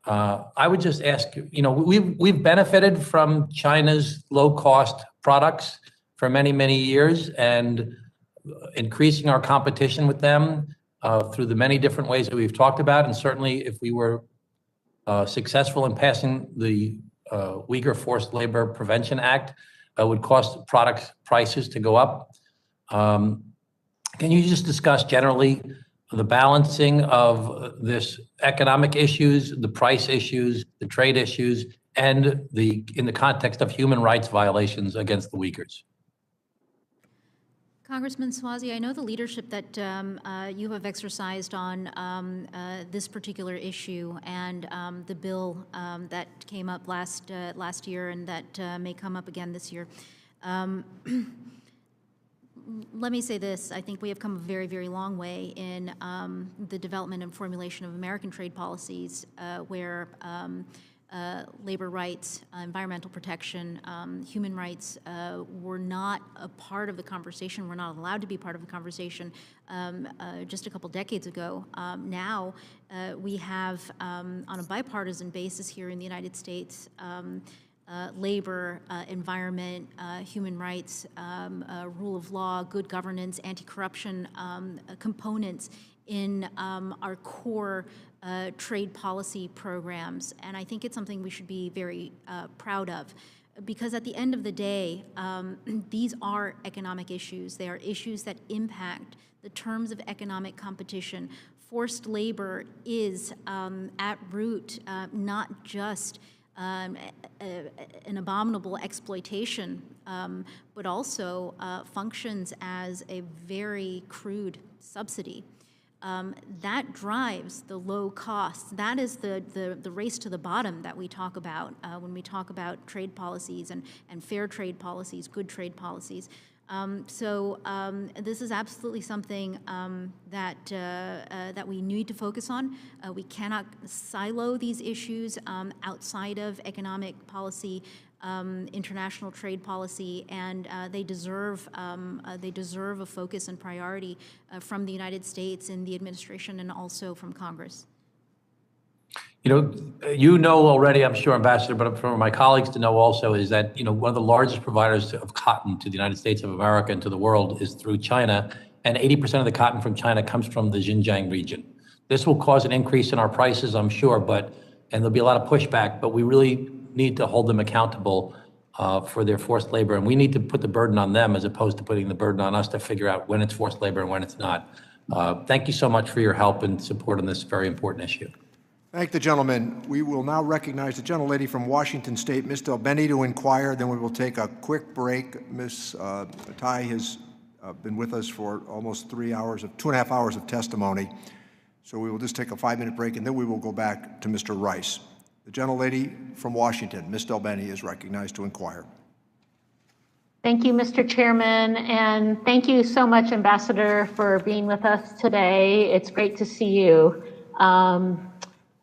I would just ask, we've benefited from China's low-cost products for many, many years, and increasing our competition with them through the many different ways that we've talked about. And certainly if we were successful in passing the Uyghur Forced Labor Prevention Act, would cost product prices to go up. Can you just discuss generally the balancing of this economic issues, the price issues, the trade issues, and in the context of human rights violations against the Uyghurs? Congressman Swazi, I know the leadership that you have exercised on this particular issue and the bill that came up last year and that may come up again this year. Let me say this. I think we have come a very, very long way in the development and formulation of American trade policies where labor rights, environmental protection, human rights were not a part of the conversation, were not allowed to be part of the conversation just a couple decades ago. Now we have, on a bipartisan basis here in the United States, labor, environment, human rights, rule of law, good governance, anti-corruption components in our core trade policy programs. And I think it's something we should be very proud of, because at the end of the day, these are economic issues. They are issues that impact the terms of economic competition. Forced labor is at root not just an abominable exploitation, but also functions as a very crude subsidy. That drives the low costs. That is the race to the bottom that we talk about when we talk about trade policies and fair trade policies, good trade policies. So this is absolutely something that we need to focus on. We cannot silo these issues outside of economic policy, international trade policy, and they deserve a focus and priority from the United States in the administration and also from Congress. You know already, I'm sure, Ambassador, but for my colleagues to know also is that, one of the largest providers of cotton to the United States of America and to the world is through China, and 80% of the cotton from China comes from the Xinjiang region. This will cause an increase in our prices, I'm sure, and there'll be a lot of pushback, but we really need to hold them accountable for their forced labor, and we need to put the burden on them as opposed to putting the burden on us to figure out when it's forced labor and when it's not. Thank you so much for your help and support on this very important issue. Thank the gentleman. We will now recognize the gentlelady from Washington State, Ms. DelBene, to inquire. Then we will take a quick break. Ms. Tai has been with us for almost 2.5 hours of testimony. So we will just take a 5-minute break, and then we will go back to Mr. Rice. The gentlelady from Washington, Ms. DelBene, is recognized to inquire. Thank you, Mr. Chairman, and thank you so much, Ambassador, for being with us today. It's great to see you.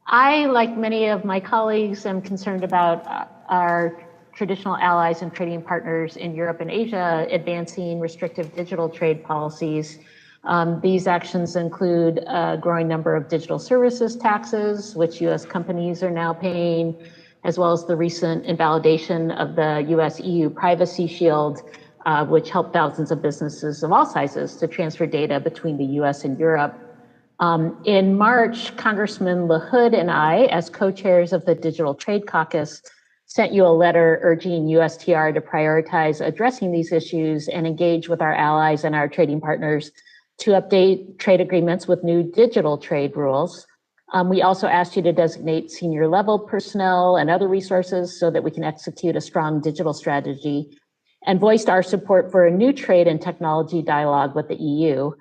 I, like many of my colleagues, am concerned about our traditional allies and trading partners in Europe and Asia advancing restrictive digital trade policies. These actions include a growing number of digital services taxes, which U.S. companies are now paying, as well as the recent invalidation of the U.S.-EU Privacy Shield, which helped thousands of businesses of all sizes to transfer data between the U.S. and Europe. In March, Congressman LaHood and I, as co-chairs of the Digital Trade Caucus, sent you a letter urging USTR to prioritize addressing these issues and engage with our allies and our trading partners to update trade agreements with new digital trade rules. We also asked you to designate senior level personnel and other resources so that we can execute a strong digital strategy, and voiced our support for a new trade and technology dialogue with the EU.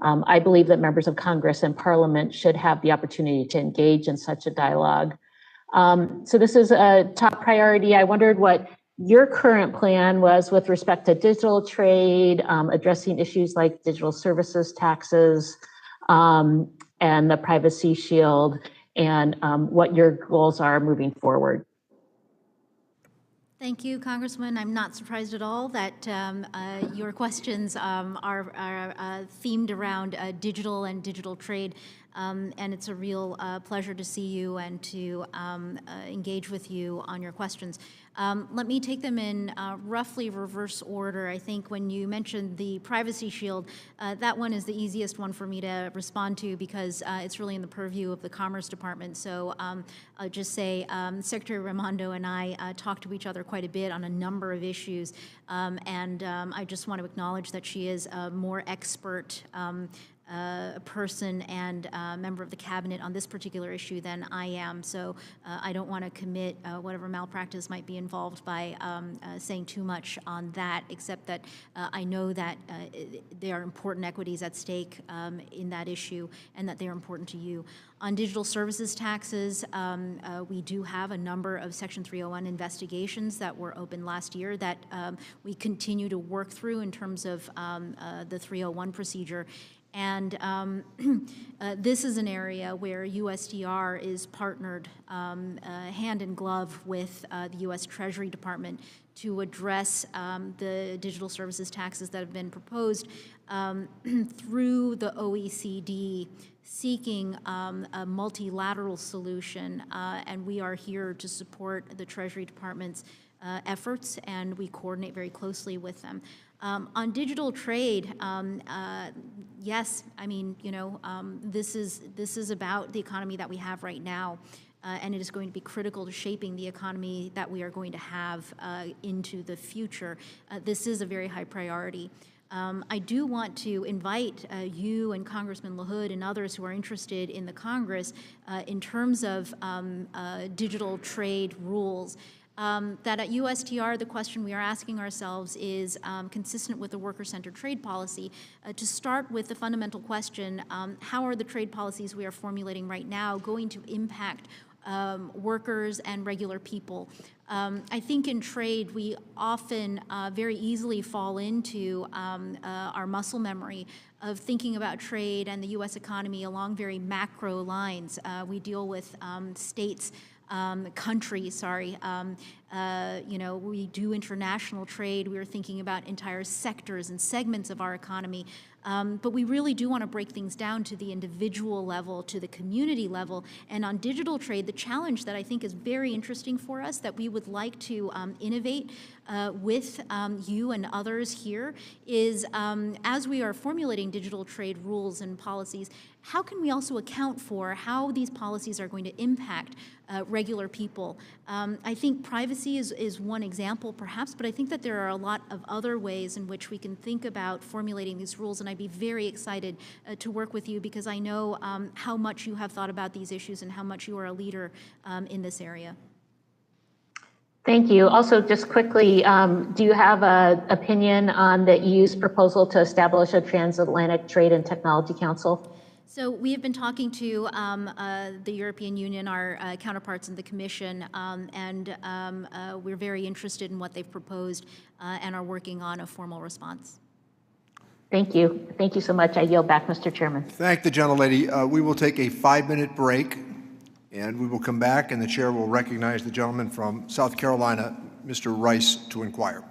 I believe that members of Congress and Parliament should have the opportunity to engage in such a dialogue. So this is a top priority. I wondered what your current plan was with respect to digital trade, addressing issues like digital services taxes, and the Privacy Shield, and what your goals are moving forward. Thank you, Congressman. I'm not surprised at all that your questions are themed around digital and digital trade, and it's a real pleasure to see you and to engage with you on your questions. Let me take them in roughly reverse order. I think when you mentioned the Privacy Shield, that one is the easiest one for me to respond to because it's really in the purview of the Commerce Department. So I'll just say Secretary Raimondo and I talk to each other quite a bit on a number of issues, and I just want to acknowledge that she is a more expert person and member of the cabinet on this particular issue than I am. So I don't want to commit whatever malpractice might be involved by saying too much on that, except that I know that there are important equities at stake in that issue and that they're important to you. On digital services taxes, we do have a number of Section 301 investigations that were opened last year that we continue to work through in terms of the 301 procedure. And this is an area where USTR is partnered hand in glove with the U.S. Treasury Department to address the digital services taxes that have been proposed through the OECD, seeking a multilateral solution. And we are here to support the Treasury Department's efforts, and we coordinate very closely with them. On digital trade, yes, I mean, you know, this is about the economy that we have right now, and it is going to be critical to shaping the economy that we are going to have into the future. This is a very high priority. I do want to invite you and Congressman LaHood and others who are interested in the Congress in terms of digital trade rules. That at USTR, the question we are asking ourselves is consistent with the worker-centered trade policy. To start with the fundamental question, how are the trade policies we are formulating right now going to impact workers and regular people? I think in trade, we often very easily fall into our muscle memory of thinking about trade and the U.S. economy along very macro lines. We deal with states, countries, sorry. You know, we do international trade. We are thinking about entire sectors and segments of our economy. But we really do want to break things down to the individual level, to the community level. And on digital trade, the challenge that I think is very interesting for us that we would like to innovate with you and others here is as we are formulating digital trade rules and policies, how can we also account for how these policies are going to impact regular people? I think privacy ITC is one example, perhaps, but I think that there are a lot of other ways in which we can think about formulating these rules, and I'd be very excited to work with you because I know how much you have thought about these issues and how much you are a leader in this area. Thank you. Also, just quickly, do you have an opinion on the EU's proposal to establish a transatlantic trade and technology council? So we have been talking to the European Union, our counterparts in the Commission, and we're very interested in what they've proposed and are working on a formal response. Thank you. Thank you so much. I yield back, Mr. Chairman. Thank the gentlelady. We will take a 5-minute break, and we will come back, and the chair will recognize the gentleman from South Carolina, Mr. Rice, to inquire.